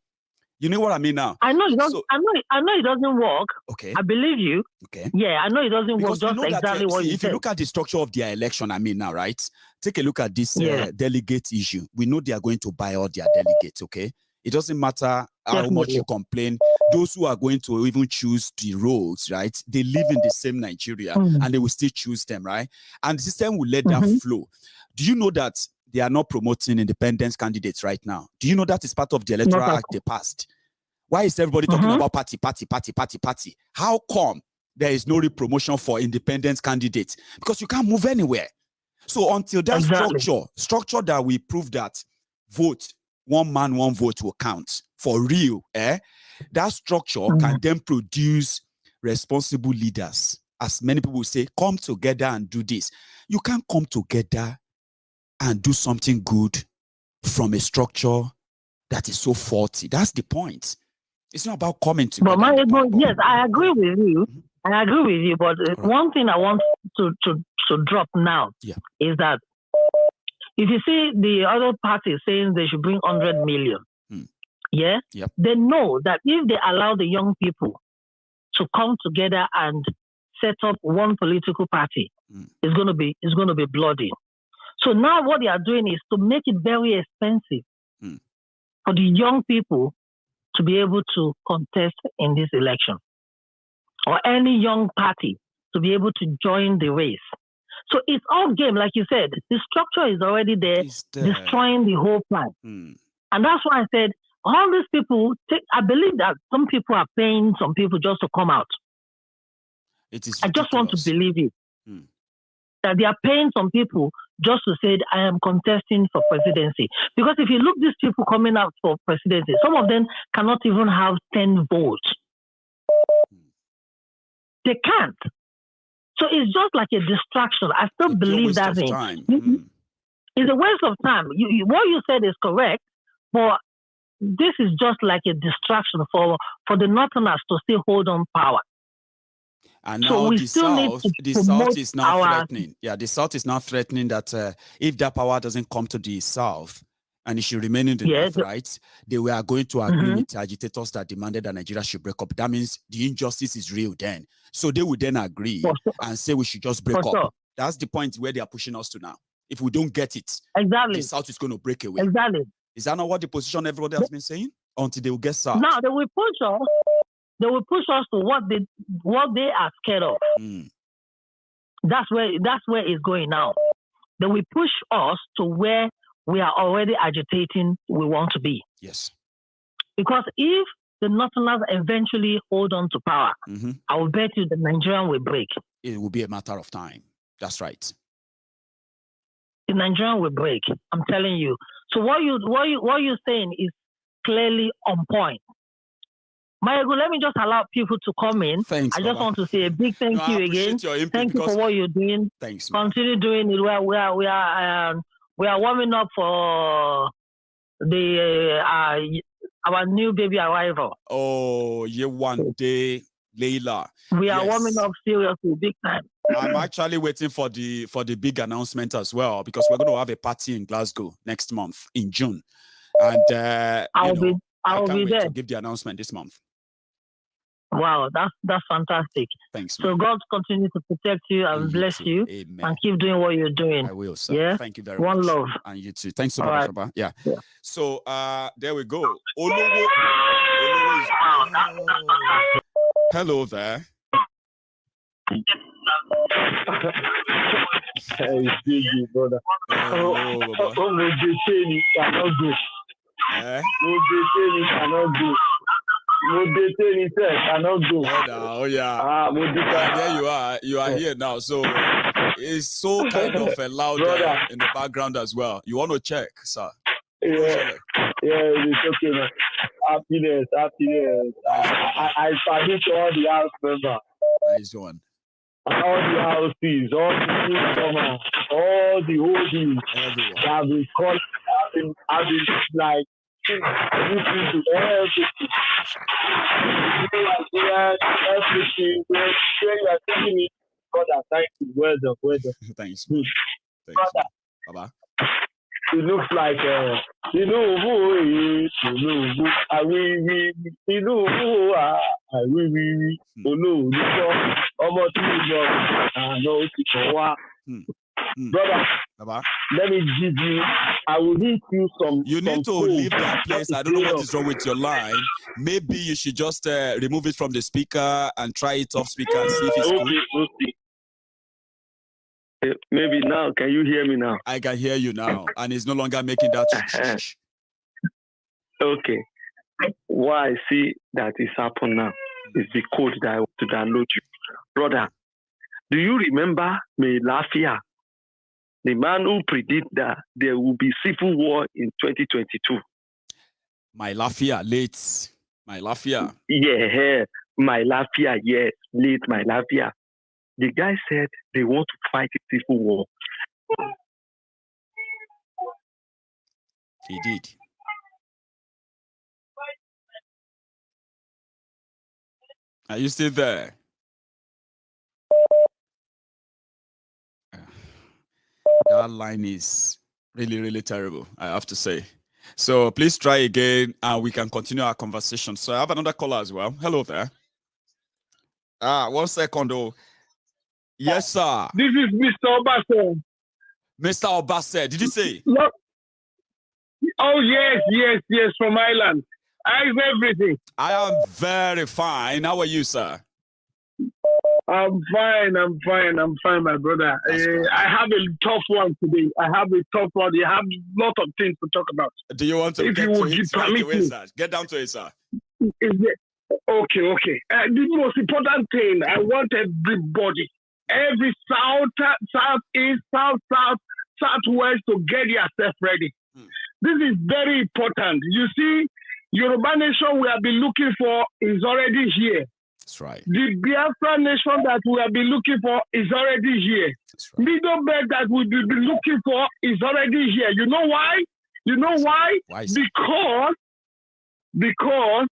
You know what I mean now? I know it doesn't. I know it doesn't work. Okay. I believe you. Okay. Yeah, I know it doesn't Because work. Just exactly what you said. If you look at the structure of their election, I mean now, right? Take a look at this delegate issue. We know they are going to buy all their delegates. Okay. It doesn't matter how much you complain. Those who are going to even choose the roles, right? They live in the same Nigeria and they will still choose them, right? And the system will let that flow. Do you know that they are not promoting independent candidates right now? Do you know that is part of the Electoral Act they passed? Why is everybody talking about party? How come there is no promotion for independent candidates? Because you can't move anywhere. So until that structure that we prove that vote, one man, one vote will count for real, that structure can then produce responsible leaders. As many people say, come together and do this. You can't come together and do something good from a structure that is so faulty. That's the point. It's not about coming together. But yes, I agree with you. I agree with you. But one thing I want to drop now is that if you see the other party saying they should bring 100 million, they know that if they allow the young people to come together and set up one political party, it's going to be bloody. So now what they are doing is to make it very expensive for the young people to be able to contest in this election, or any young party to be able to join the race. So it's all game, like you said. The structure is already there, destroying the whole plan. And that's why I said, all these people, I believe that some people are paying some people just to come out. I just want to believe it. That they are paying some people just to say, I am contesting for presidency. Because if you look these people coming out for presidency, some of them cannot even have 10 votes. They can't. So it's just like a distraction. I still believe that thing. It's a waste of time. What you said is correct, but this is just like a distraction for the Northerners to still hold on power. And now the South is now threatening. Yeah, the South is now threatening that if that power doesn't come to the South and it should remain in the North, right, they were going to agree with the agitators that demanded that Nigeria should break up. That means the injustice is real then. So they would then agree and say we should just break up. That's the point where they are pushing us to now. If we don't get it, the South is going to break away. Is that not what the position everybody has been saying? Until they will get South. Now they will push us. They will push us to what they are scared of. That's where it's going now. They will push us to where we are already agitating we want to be. Yes. Because if the Northerners eventually hold on to power, I will bet you the Nigerian will break. It will be a matter of time. That's right. The Nigerian will break. I'm telling you. So what you're saying is clearly on point. Maiyegun, let me just allow people to come in. Thanks, I just want to say a big thank you again. Thank you for what you're doing. Thanks. Continue doing it. We are warming up for the our new baby arrival. Oh, yeah, one day, Leila. We are warming up seriously, big time. I'm actually waiting for the big announcement as well, because we're going to have a party in Glasgow next month in June, and I'll be there to give the announcement this month. Wow, that's fantastic. Thanks. So God continue to protect you and bless you. Amen. And keep doing what you're doing. I will, sir. Yeah? Thank you very much. One love. And you too. Thanks so much, Baba. Yeah. So there we go. Hello there. Hey, Gigi, brother. Hello, Baba. Oh yeah. And there you are. You are here now. So it's so kind of loud in the background as well. You want to check, sir? Yeah, it's okay, man. Happiness. I salute all the house members. Nice one. All the houses, all the newcomers, all the oldies that have been called, have been like, listening to everything. Everything. When you are taking it, God, thank you. Well done. Thanks. Brother. Baba. It looks like brother, let me give you, I will hit you some. You need to leave that place. I don't know what is wrong with your line. Maybe you should just remove it from the speaker and try it off speaker and see if it's good. Maybe now, can you hear me now? I can hear you now, and it's no longer making that. Okay. Why I see that is happening now is the code that I want to download you. Brother, do you remember Lafia, the man who predicted that there will be civil war in 2022? Lafia, late. Lafia. Yeah, Lafia, yes, late Lafia. The guy said they want to fight a civil war. He did. Are you still there? That line is really, really terrible, I have to say. So please try again and we can continue our conversation. So I have another caller as well. Hello there. 1 second though. Yes, sir. This is Mr. Obase. Mr. Obase, did you say? No. Oh, yes, from Ireland. How's everything? I am very fine. How are you, sir? I'm fine, my brother. I have a tough one today. I have a lot of things to talk about. Do you want to get to it right away, sir? Get down to it, sir. Okay. The most important thing, I want everybody, every southeast, southwest to get yourself ready. This is very important. You see, Yoruba nation we have been looking for is already here. That's right. The Biafra nation that we have been looking for is already here. Right. Middle belt that we've been looking for is already here. You know why? Why? Because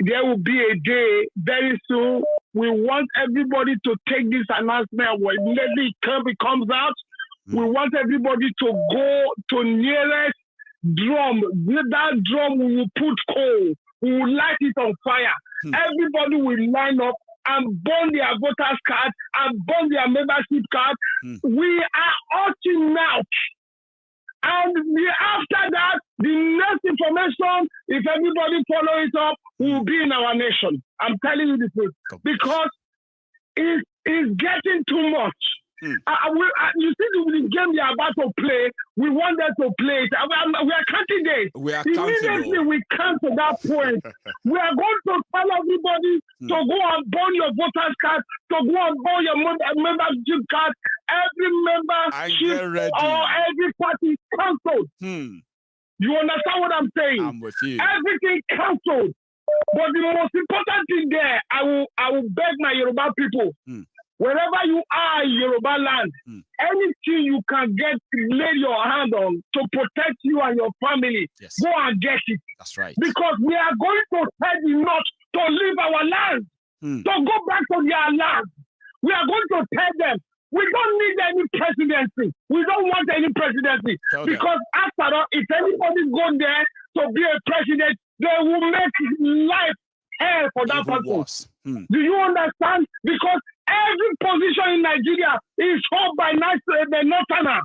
there will be a day very soon. We want everybody to take this announcement when immediately it comes out. We want everybody to go to nearest drum. That drum we will put coal. We will light it on fire. Everybody will line up and burn their voters card and burn their membership card. We are urging now. And after that, the next information, if everybody follow it up, will be in our nation. I'm telling you the truth. Because it's getting too much. You see the game they are about to play, we want them to play it. We are counting days. Immediately we come to that point. We are going to tell everybody to go and burn your voters card, to go and burn your membership card. Every membership or every party is cancelled. You understand what I'm saying? I'm with you. Everything cancelled. But the most important thing there, I will beg my Yoruba people. Wherever you are in Yoruba land, anything you can get, lay your hand on to protect you and your family, go and get it. That's right. Because we are going to tell the North to leave our land, to go back to their land. We are going to tell them, we don't need any presidency. We don't want any presidency. Because after all, if anybody go there to be a president, they will make life hell for that person. Do you understand? Because every position in Nigeria is held by the Northerner.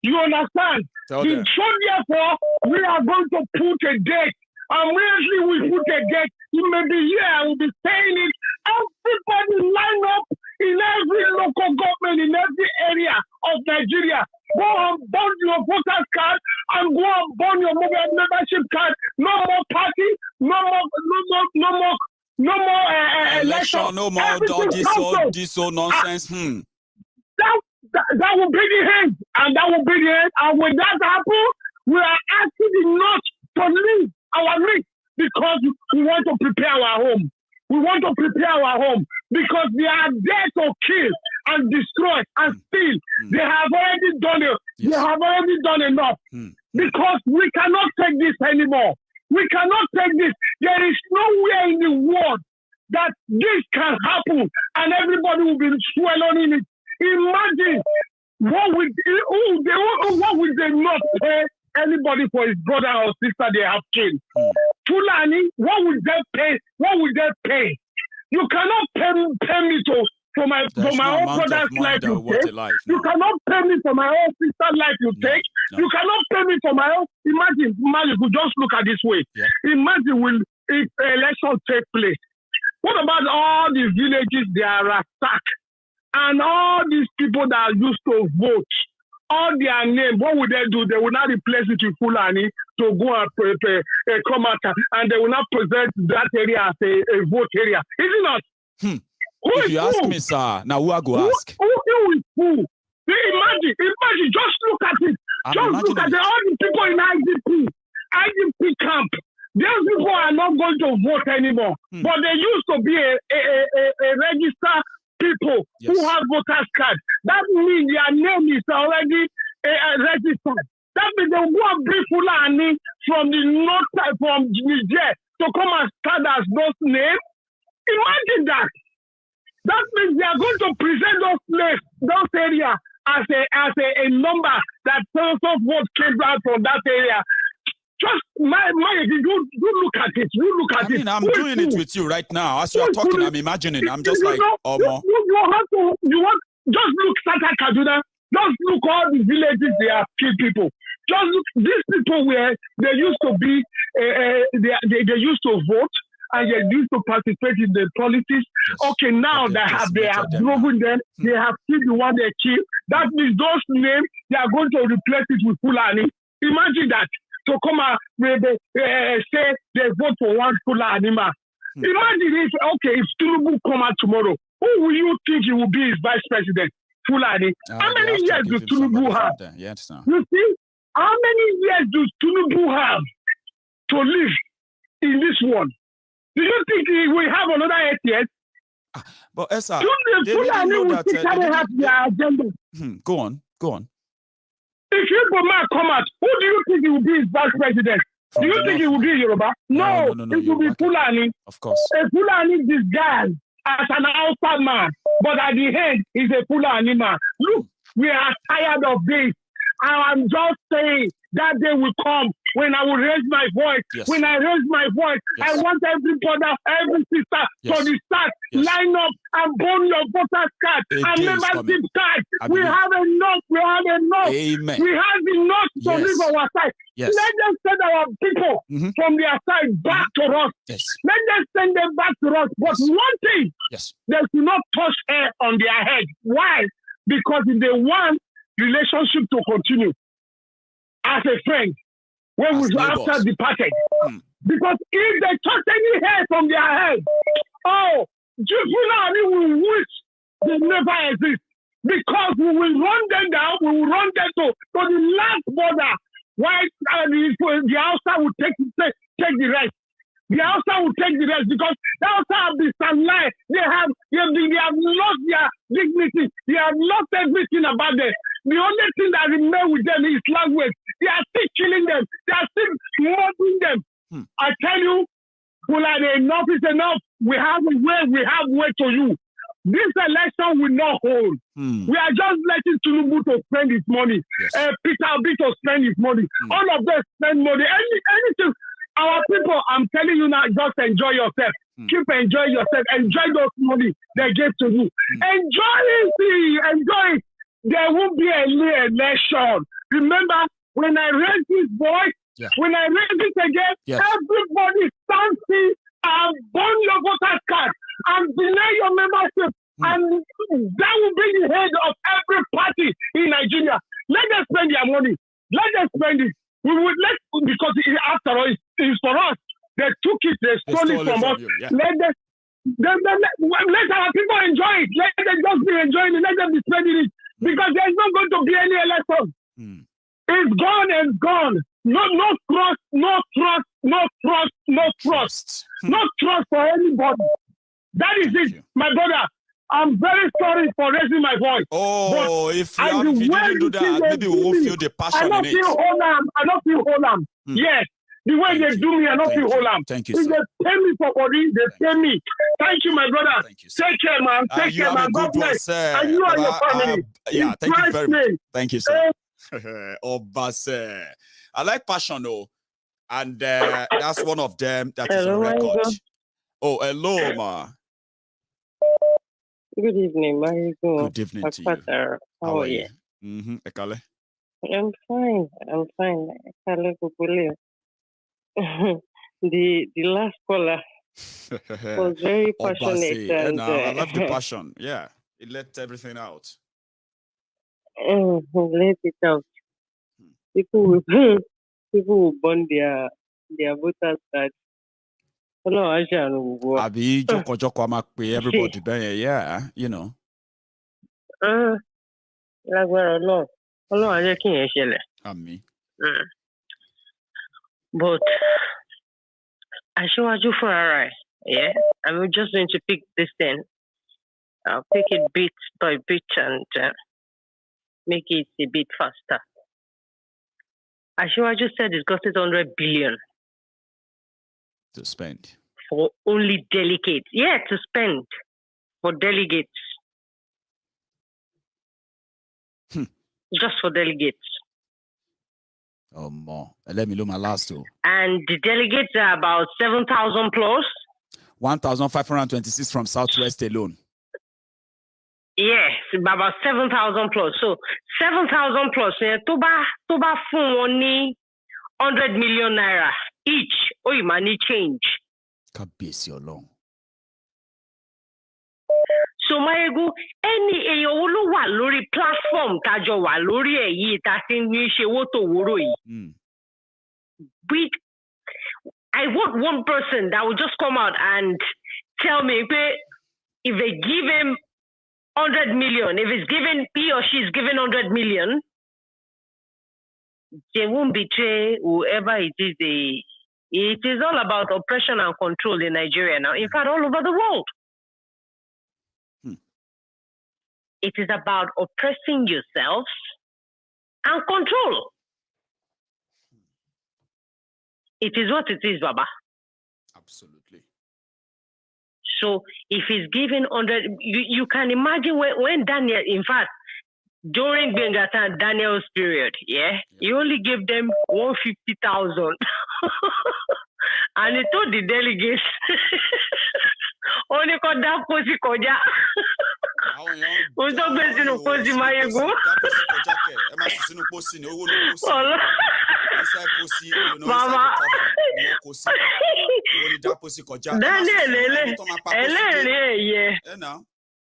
You understand? So therefore, we are going to put a date. And immediately we put a date, it may be here, I will be saying it Everybody line up in every local government, in every area of Nigeria. Go and burn your voters card and go and burn your mobile membership card. No more party, no more election. No more all this nonsense. That will be the end, and that will be the end. And when that happens, we are asking the North to leave our midst because we want to prepare our home. We want to prepare our home because they are there to kill and destroy and steal. They have already done it. Yes. They have already done enough because we cannot take this anymore. We cannot take this. There is nowhere in the world that this can happen and everybody will be swallowing in it. Imagine what would they not pay anybody for his brother or sister they have killed? Fulani, what would they pay? What would they pay? You cannot pay me for my own brother's life you take. You cannot pay me for my own sister's life you take. You cannot pay me for my own. Imagine, just look at this way. Imagine if election take place. What about all the villages they are attacked? And all these people that used to vote, all their name, what would they do? They will not replace it with Fulani to go and come out, and they will not present that area as a vote area. Is it not? If you ask me, sir, now who I go ask? Who is who? Imagine, just look at it. Just look at all the people in IDP camp. Those people are not going to vote anymore. But they used to be a registered people who have voters card. That means their name is already registered. That means they will go and bring Fulani from the north, from Niger, to come and start as those names. Imagine that. That means they are going to present those slaves, those areas, as a number that so vote came out from that area. Just you look at it. You look at it. I'm doing it with you right now. As you are talking, I'm imagining. I'm just like, you want just look Santa Kaduna. Just look all the villages they have killed people. Just look, these people they used to be, they used to vote and they used to participate in the politics. Okay, now they have driven them. They have killed the one they killed. That means those names they are going to replace it with Fulani. Imagine that. To come and say they vote for one Fulani man. Imagine if Tinubu come out tomorrow, who will you think he will be his vice president? Fulani. How many years does Tinubu have? You see, how many years does Tinubu have to live in this one? Do you think he will have another 8 years? But Esa, Fulani will still have their agenda. Go on. If Yoruba come out, who do you think he will be his vice president? Do you think he will be Yoruba? No, it will be Fulani. Of course. A Fulani disguised as an outside man, but at the end, he's a Fulani man. Look, we are tired of this. I'm just saying that day will come when I will raise my voice. Yes. When I raise my voice, I want every brother, every sister to start, line up and burn your voters card and membership card. We have enough. Amen. We have enough to leave our side. Let them send our people from their side back to us. Let them send them back to us. But one thing, they do not touch hair on their head. Why? Because if they want relationship to continue as a friend when we after departed. Because if they touch any hair from their head, Fulani will wish they never exist. Because we will run them down, we will run them to the last border. While the outside will take the rest. The outside will take the rest because the outside have been sunlight. They have lost their dignity. They have lost everything about them. The only thing that remains with them is language. They are still killing them. They are still murdering them. I tell you, Fulani, enough is enough. We have way to you. This election will not hold. We are just letting Tinubu to spend his money. Peter Obi to spend his money. All of them spend money. Anything. Our people, I'm telling you now, just enjoy yourself. Keep enjoying yourself. Enjoy those money they gave to you. Enjoy it. There won't be any election. Remember, when I raise this voice, when I raise it again, everybody stands still and burn your voters card. and deny your membership. And that will be the head of every party in Nigeria. Let them spend their money. Let them spend it. We would because after all, it's for us. They took it, they stole it from us. Yeah. Let our people enjoy it. Let them just be enjoying it. Let them be spending it. Because there's not going to be any election. It's gone and gone. No trust for anybody. That is it, my brother. I'm very sorry for raising my voice. Oh, if you didn't do that, maybe we won't feel the passion in it. I don't feel hold. Yes. The way they do me, I don't feel hold. Thank you, if sir. they pay me for body, they pay me. Thank you, my brother. Thank you, take care, man. Take care, man. God bless. And you and your family. Yeah, thank you very much. Thank you, sir. Obase. I like passion, though. And that's one of them that is on record. Oh, hello, ma. Good evening, Maiyegun. Good evening to you. How are you? Ekale. I'm fine. Ekale Kukule. The last caller was very passionate. And, I love the passion. Yeah, it let everything out. Let it out. People will burn their voters card. Abi joko everybody yeah, you know. But Ashwaju for alright, yeah. I'm just going to pick this thing. I'll pick it bit by bit and make it a bit faster. Ashwaju said it's got 100 billion to spend for only delegates. Yeah, to spend for delegates. Just for delegates. Oh, more. Let me look my last two. And the delegates are about 7,000 plus. 1,526 from Southwest alone. Yes, about 7,000 plus. So 7,000 plus. Toba fun only 100 million naira each. Oh, you money change. Kabisi alone. So Maiyegun, any èèyàn wà lórí platform tájọ wà lórí èyí tá ti ń ṣe woto woro yìí. I want one person that will just come out and tell me if they give him 100 million, if he or she is given 100 million, they won't betray whoever it is. It is all about oppression and control in Nigeria now. In fact, all over the world. It is about oppressing yourselves and control. It is what it is, Baba. Absolutely. So if he's given 100, you can imagine when Daniel, in fact, during Bengata Daniel's period, he only gave them 150,000. And he told the delegates, only got that pussy koja. Mama.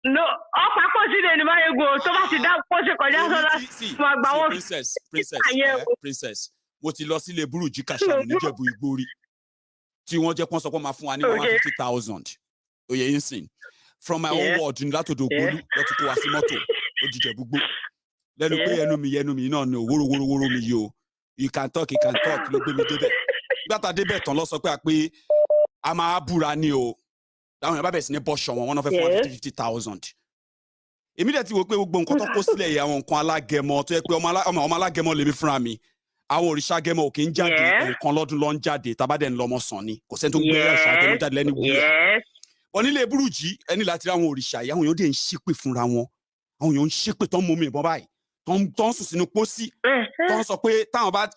No, princess. What he lost in the Buruji Kashan, Nijabu Iguri. Tí wọ́n jẹ́ pọ́n sọ pé máa fún wa ní 150,000. Oye insane. From my own word, ní láti odò gbólú, lọ́tí kó wa sí mọ́tò, ó jìjẹ́ gbogbo. Lẹ́nu pé ẹnu mi náà ni wóró mi yìí o. You can talk, ló gbé mi débẹ̀. Gbàtà débẹ̀ tán lọ sọ pé a máa búra ni o. Láwọn èèyàn bá bẹ̀rẹ̀ sí ní bọ́ṣọ̀ wọn náà fẹ́ fún 150,000. Èmi dẹ̀ ti wò pé gbogbo nǹkan tó kó sílẹ̀ yìí àwọn nǹkan alágẹmọ tó yẹ pé ọmọ alágẹmọ lèmi fúnra mi. Àwọn òrìṣà gẹmọ òkè ń jáde nǹkan lọ́dún ló ń jáde tábàdẹ̀ ń lọ́mọ sàn ni kò sẹ́ni tó gbé òrìṣà gẹmọ jáde lẹ́ni wúyà. Wọ́n nílé burújí ẹni láti rí àwọn òrìṣà yìí àwọn èèyàn dẹ̀ ń ṣépè fúnra wọn àwọn èèyàn ń ṣépè tó ń mú mi ìbọn báyìí tó ń sùn sínú pósí tó ń sọ pé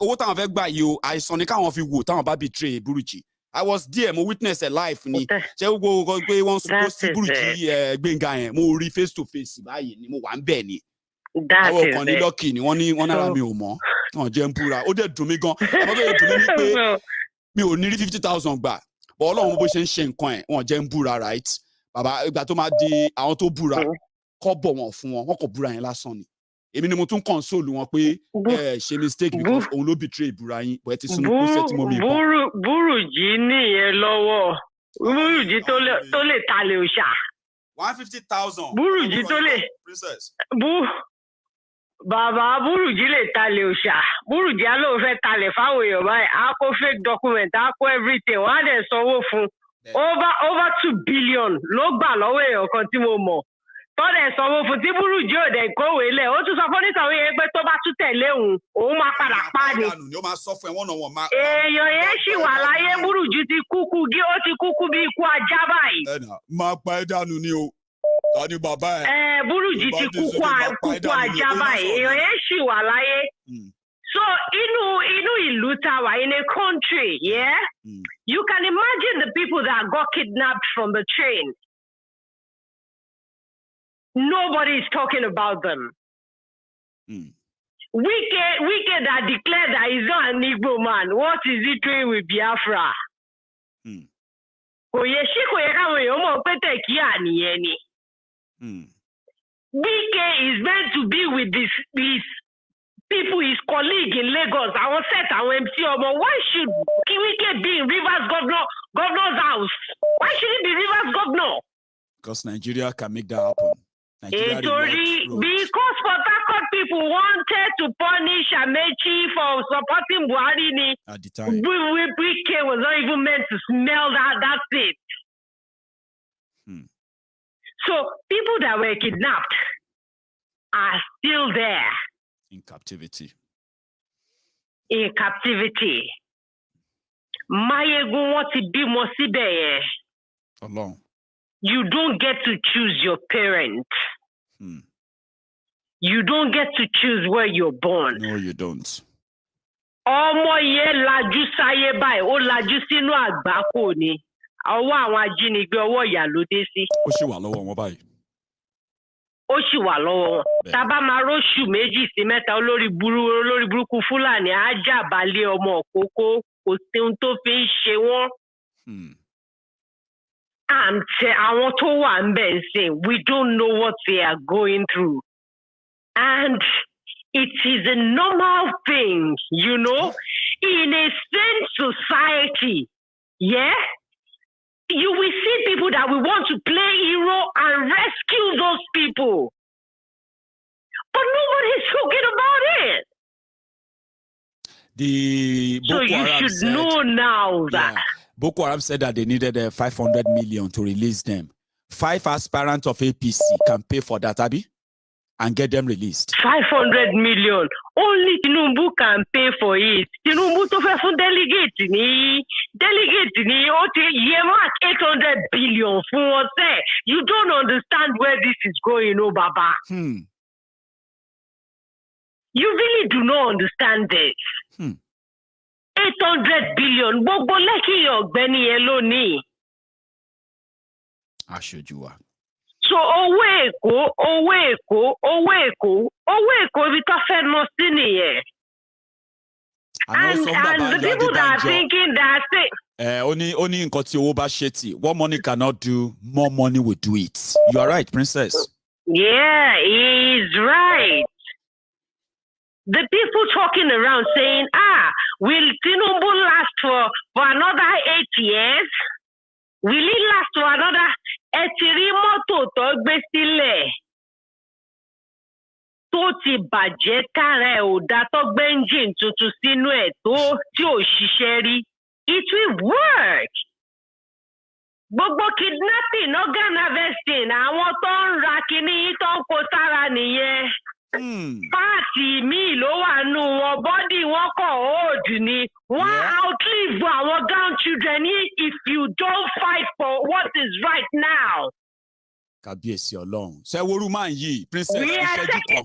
owó táwọn fẹ́ gbà yìí o àìsàn ni káwọn fi wò táwọn bá betray burújí. I was there mo witness a life ni ṣé gbogbo pé wọ́n sùn pósí burújí Gbénga yẹn mo rí face to face báyìí ni mo wà ń bẹ̀ ni. Àwọn kan ní lọ́kì ni wọ́n nára mi ò mọ́ wọ́n jẹ́ ń búra ó dẹ̀ dùn mí gan àmọ́ tó yẹ dùn mí ní pé mi ò ní rí 50,000 gbà bọ́ Ọlọ́run bó ṣe ń ṣe nǹkan ẹ̀ wọ́n jẹ́ ń búra right Baba, ìgbà tó máa di àwọn tó búra, kọ́ bọ̀ wọ́n fún wọn, wọ́n kò búra yẹn lásán ni. Èmi ni mo tún console wọn pé ṣe mistake because òun ló betray ìbúra yín, but ẹ ti sunu kó sẹ́tí mọ́ mi ìbọn. Búrùjí nìyẹn lọ́wọ́. Búrùjí tó lè talẹ̀ òòṣà. 150,000. Búrùjí tó lè. Princess. Bàbá Búrùjí lè talẹ̀ òòṣà. Búrùjí á lóun fẹ́ talẹ̀ fáwọn èèyàn báyìí. Á kó fake document, á kó everything. Wọ́n á dẹ̀ sanwó fún. Over 2 billion ló gbà lọ́wọ́ èèyàn kan tí mo mọ̀. Tọ́lẹ̀ sanwó fún tí Búrùjí ò dẹ̀ kówé lẹ̀. Ó tún sọ fún onítàwé yẹn pé tó bá tún tẹ̀lé òun máa padà pa ni. Ó máa sọ fún ẹ wọ́n náà wọ́n máa. Èèyàn yẹn ṣì wà láyé. Búrùjí ti kúkú ó ti kúkú bí ikú ajá báyìí. Máa pa ẹ́ dànù ni o. Tani bàbá ẹ. Búrùjí ti kúkú ajá báyìí. Èèyàn yẹn ṣì wà láyé. So inú ìlú tá wà in a country, yeah? You can imagine the people that got kidnapped from the train. Nobody is talking about them. Wike that declared that he's not an Igbo man. What is he doing with Biafra? Wike is meant to be with these people, his colleague in Lagos. I was set our MC Omo. Why should Wike be in Rivers governor's house? Why should he be Rivers governor? Because Nigeria can make that happen. Because Port Harcourt people wanted to punish Amechi for supporting Buhari at the time. Wike was not even meant to smell that. That's it. So people that were kidnapped are still there. In captivity. Maiyegun want to be more síbẹ̀ alone. You don't get to choose your parents. You don't get to choose where you're born. No, you don't. Ọmọ yẹn lajú sáyé báyìí, ó lajú sínú àgbákò ni. Ọwọ́ àwọn ajínigbé ọwọ́ ìyà ló dé sí. Ó ṣì wà lọ́wọ́ wọn báyìí. Ó ṣì wà lọ́wọ́ wọn. Tá bá máa róṣù méjì sí mẹ́ta olórí burúkú Fúlàní á jà balẹ̀ ọmọ òkókó, kò sí ohun tó fi ń ṣe wọ́n. Àwọn tó wà ń bẹ̀ ń sìn, we don't know what they are going through. And it is a normal thing, you know, in a sane society, yeah? You will see people that we want to play hero and rescue those people. But nobody is talking about it. So you should know now that. Boko Haram said that they needed 500 million to release them. 5 aspirants of APC can pay for that, Abi, and get them released. 500 million. Only Tinubu can pay for it. Tinubu to fẹ́ fún delegate ni ó ti yẹ mark 800 billion fún wọn sẹ́. You don't understand where this is going, oh Baba. You really do not understand this. 800 billion. Gbogbo lẹ́kì ọ̀gbẹ́ni yẹn lónìí. Aṣojú wa. So owó Èkó ibi tó fẹ́ lọ sí nìyẹn. And the people that are thinking that only nǹkan tí owó bá ṣe tì, what money cannot do, more money will do it. You are right, Princess. Yeah, he's right. The people talking around saying, will Tinubu last for another 8 years? Will it last for another? Ẹtìrí mọ́tò tó gbé sílẹ̀ tó ti bàjẹ́ kára ẹ̀ ò dá tó gbé engine tuntun sínú ẹ̀ tó tí ò ṣiṣẹ́ rí. It will work. Gbogbo kidnapping, organ harvesting, àwọn tó ń ra kíní tó ń kó sára nìyẹn. Páàtì míì ló wà nù wọn, bọ́dì wọn kọ̀ hold ni. Wọ́n outlive àwọn grandchildren if you don't fight for what is right now. Kábíyèsí Ọlọ́run. Ṣé worú máa ń yí Princess ìṣẹ́jú kan?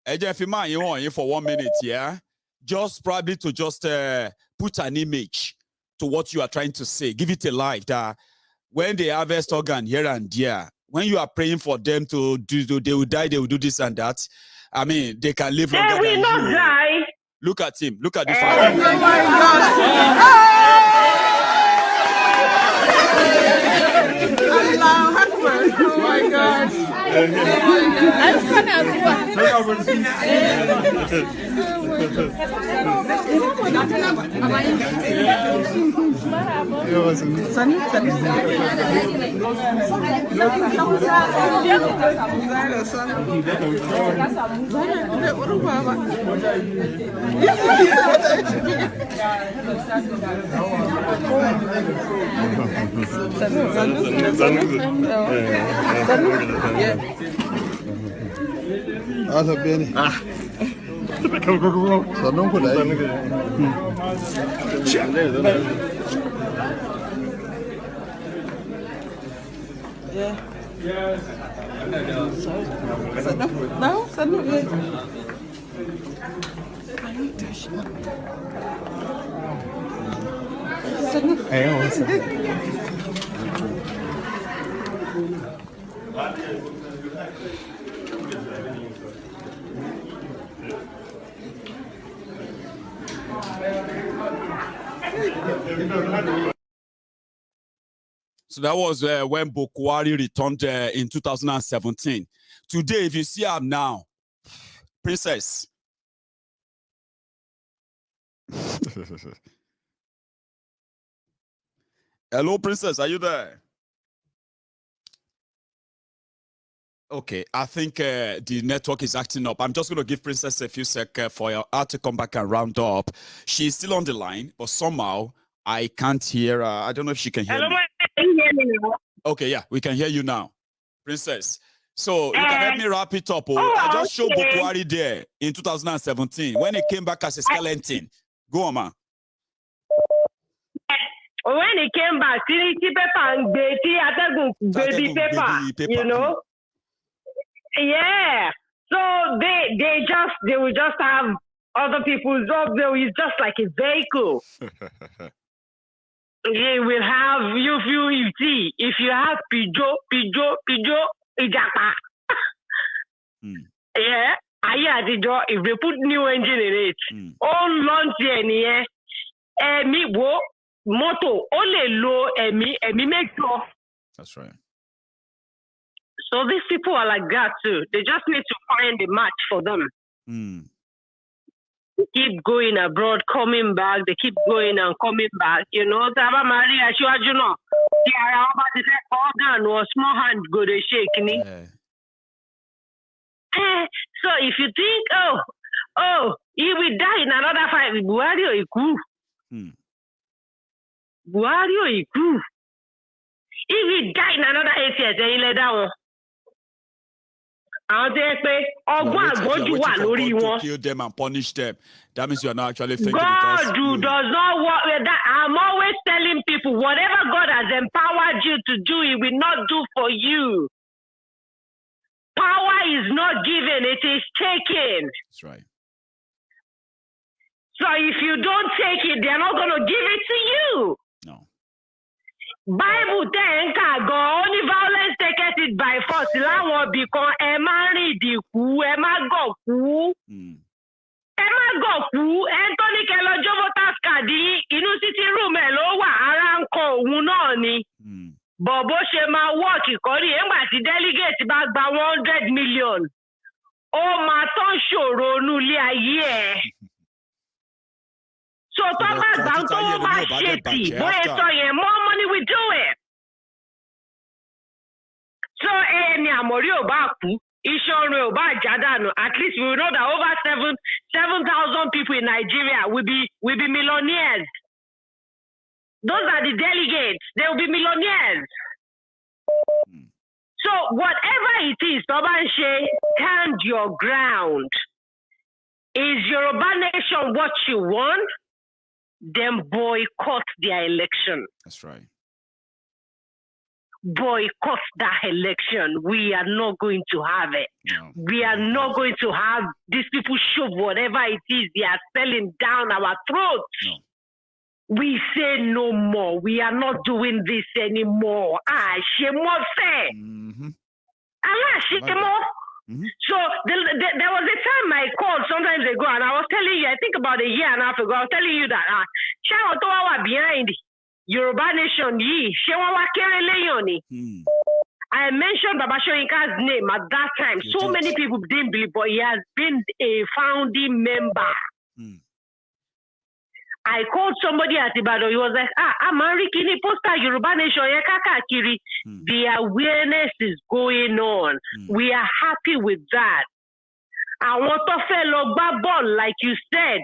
Ẹ jẹ́ fi máa yín wọ̀nyí for 1 minute, yeah? Just probably to put an image to what you are trying to say. Give it a life that when they harvest organ here and there, when you are praying for them to do, they will die, they will do this and that. I mean, they can live longer than you. They will not die. Look at him. Look at this one. So that was when Buhari returned in 2017. Today, if you see her now, Princess. Hello, Princess, are you there? Okay, I think the network is acting up. I'm just going to give Princess a few seconds for her to come back and round up. She's still on the line, but somehow I can't hear her. I don't know if she can hear me. Okay, yeah, we can hear you now. Princess. So you can help me wrap it up. I just showed Buhari there in 2017 when he came back as a skeleton. Go on, man. When he came back, paper, you know? Yeah. So they will just have other people's jobs. They will just like a vehicle. They will have if you have Pijo, Ijapa. Yeah. If they put new engine in it, on launch here, moto, only low, make sure. That's right. So these people are like that too. They just need to find a match for them. They keep going abroad, coming back. They keep going and coming back. You know, Taba Maria, you know, or small hand go to shake me. So if you think, he will die in another 5, Buhari or Iku. Buhari or Iku. If he die in another 8 years, then he let down. To kill them and punish them. That means you are not actually thinking. God does not work with that. I'm always telling people, whatever God has empowered you to do, He will not do for you. Power is not given, it is taken. That's right. So if you don't take it, they're not going to give it to you. No. Bible then only violence taketh it by force. Because Anthony Kelojo voters card city room Bobo Shema work delegate back by 100 million. Oh my ton shoro nuli aye. So talk about more money we do it. So at least we know that over 7,000 people in Nigeria will be millionaires. Those are the delegates. They will be millionaires. So whatever it is, Tobanshe, stand your ground. Is Yoruba nation what you want? Then boycott their election. That's right. Boycott that election. We are not going to have it. No. We are not going to have these people shove whatever it is they are selling down our throats. No. We say no more. We are not doing this anymore. Shemo fair. Shemo. So there was a time I called sometimes ago and I was telling you, I think about a year and a half ago, I was telling you that behind Yoruba nation I mentioned Baba Soyinka's name at that time. So many people didn't believe, but he has been a founding member. I called somebody at Ibadan. He was like, I'm Kini poster Yoruba Nation. The awareness is going on. We are happy with that. I want to fellow ball, like you said.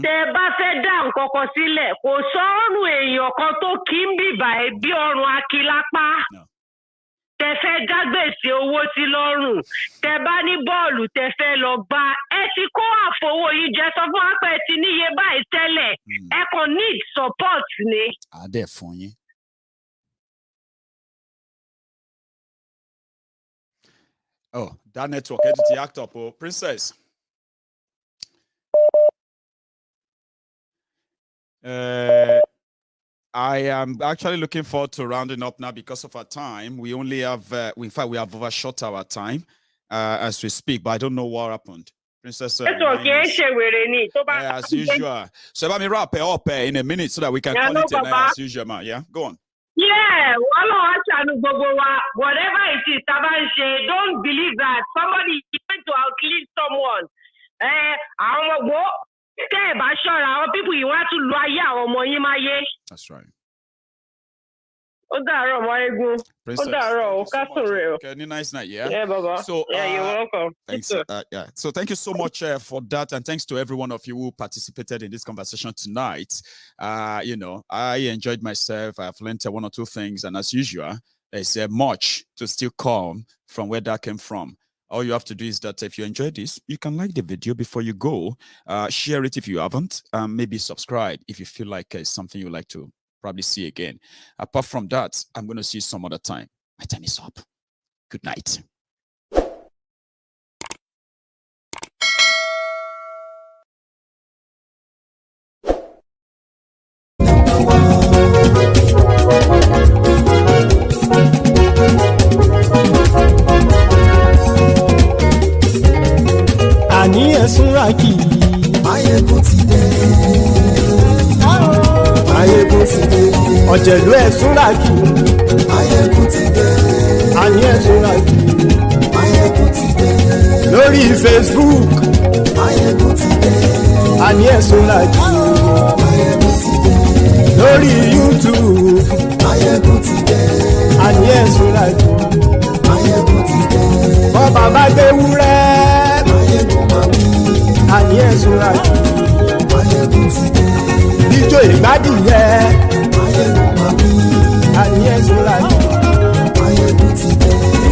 Tẹ́ bá fẹ́ dá nǹkan kan sílẹ̀, kò sọ́run èèyàn kan tó kí ń bìbà ẹ̀ bí ọrùn Akílápá. Tẹ́ fẹ́ dágbèsè owó sí lọ́rùn. Tẹ́ bá ní bọ́ọ̀lù tẹ́ fẹ́ lọ gbá. Ẹ ti kó àfowó yìí jẹ sọ fún wa pé ẹ ti níye báyìí tẹ́lẹ̀. Ẹ kàn need support ni. Adé fún yín. Oh, that network entity act up, oh, Princess. I am actually looking forward to rounding up now because of our time. We only have, in fact, we have overshot our time as we speak, but I don't know what happened. Princess, as usual. So let me wrap it up in a minute so that we can call it a night as usual, man. Yeah, go on. Yeah, whatever it is, don't believe that somebody is going to outlive someone. People you want to lawyer. That's right. Okay, nice night, yeah. Yeah, Baba. So, you're welcome. Thanks. Yeah. So, thank you so much for that, and thanks to every one of you who participated in this conversation tonight. You know, I enjoyed myself. I've learned one or two things, and as usual, there's much to still come from where that came from. All you have to do is that if you enjoyed this, you can like the video before you go, share it if you haven't, maybe subscribe if you feel like it's something you'd like to probably see again. Apart from that, I'm going to see you some other time. My time is up. Good night. Àní ẹ̀sùnra kì í. Maiyegun ti dé. Maiyegun ti dé. Ọ̀jẹ̀lú ẹ̀sùnra kì í. Maiyegun ti dé. Àní ẹ̀sùnra kì í. Maiyegun ti dé. Lórí Facebook. Maiyegun ti dé. Àní ẹ̀sùnra kì í. Maiyegun ti dé. Lórí YouTube. Maiyegun ti dé. Àní ẹ̀sùnra kì í. Maiyegun ti dé. Bọ́ bàbá gbé wúrẹ́. Àní ẹ̀sùn àjò ìjọ ìgbádùn yẹ àní ẹ̀sùn àjò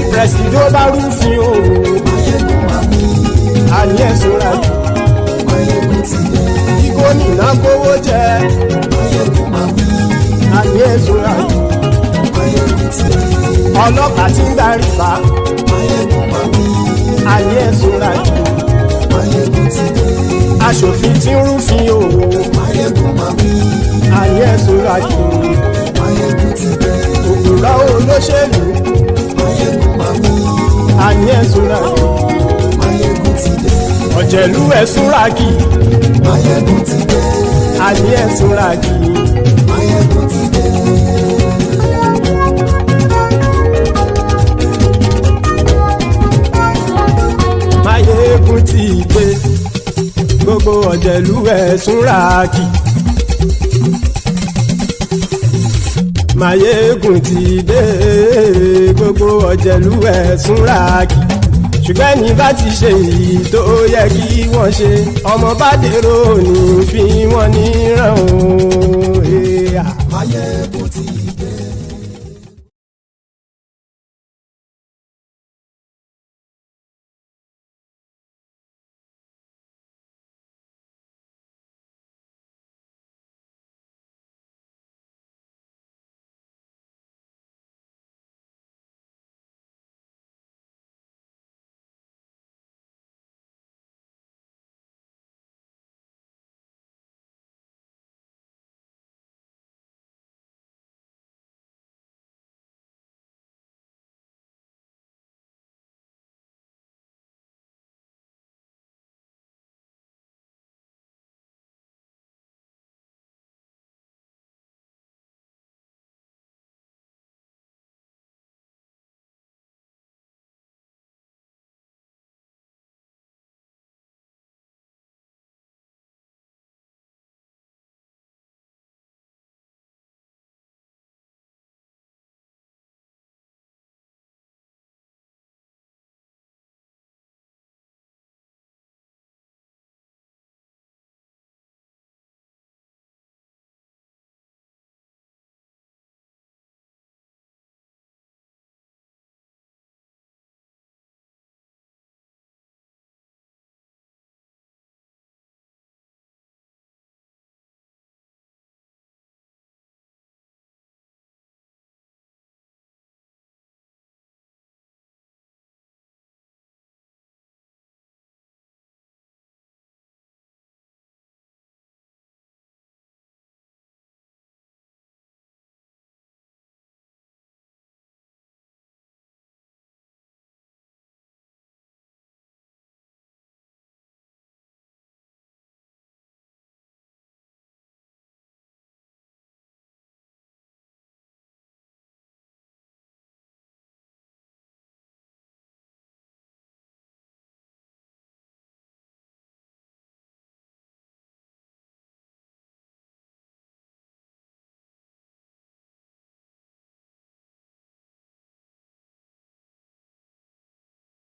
ìpẹ̀sìdó bá rúfin o àní ẹ̀sùn àjò ìgòmìnà kówó jẹ àní ẹ̀sùn àjò ọlọ́pàá tí ń darí bá àní ẹ̀sùn àjò aṣòfin tí ń rúfin o àní ẹ̀sùn àjò òkúra olóṣèlú àní ẹ̀sùn àjò ọ̀jẹ̀lú ẹ̀sùn ràgì àní ẹ̀sùn ràgì. Maiyegun ti dé gbogbo ọ̀jẹ̀lú ẹ̀sùn ràgì. Maiyegun ti dé gbogbo ọ̀jẹ̀lú ẹ̀sùn ràgì. Ṣùgbọ́n ní bá ti ṣe èyí tó yẹ kí wọ́n ṣe ọmọ bá dèrò ní fi wọ́n níran o. Maiyegun ti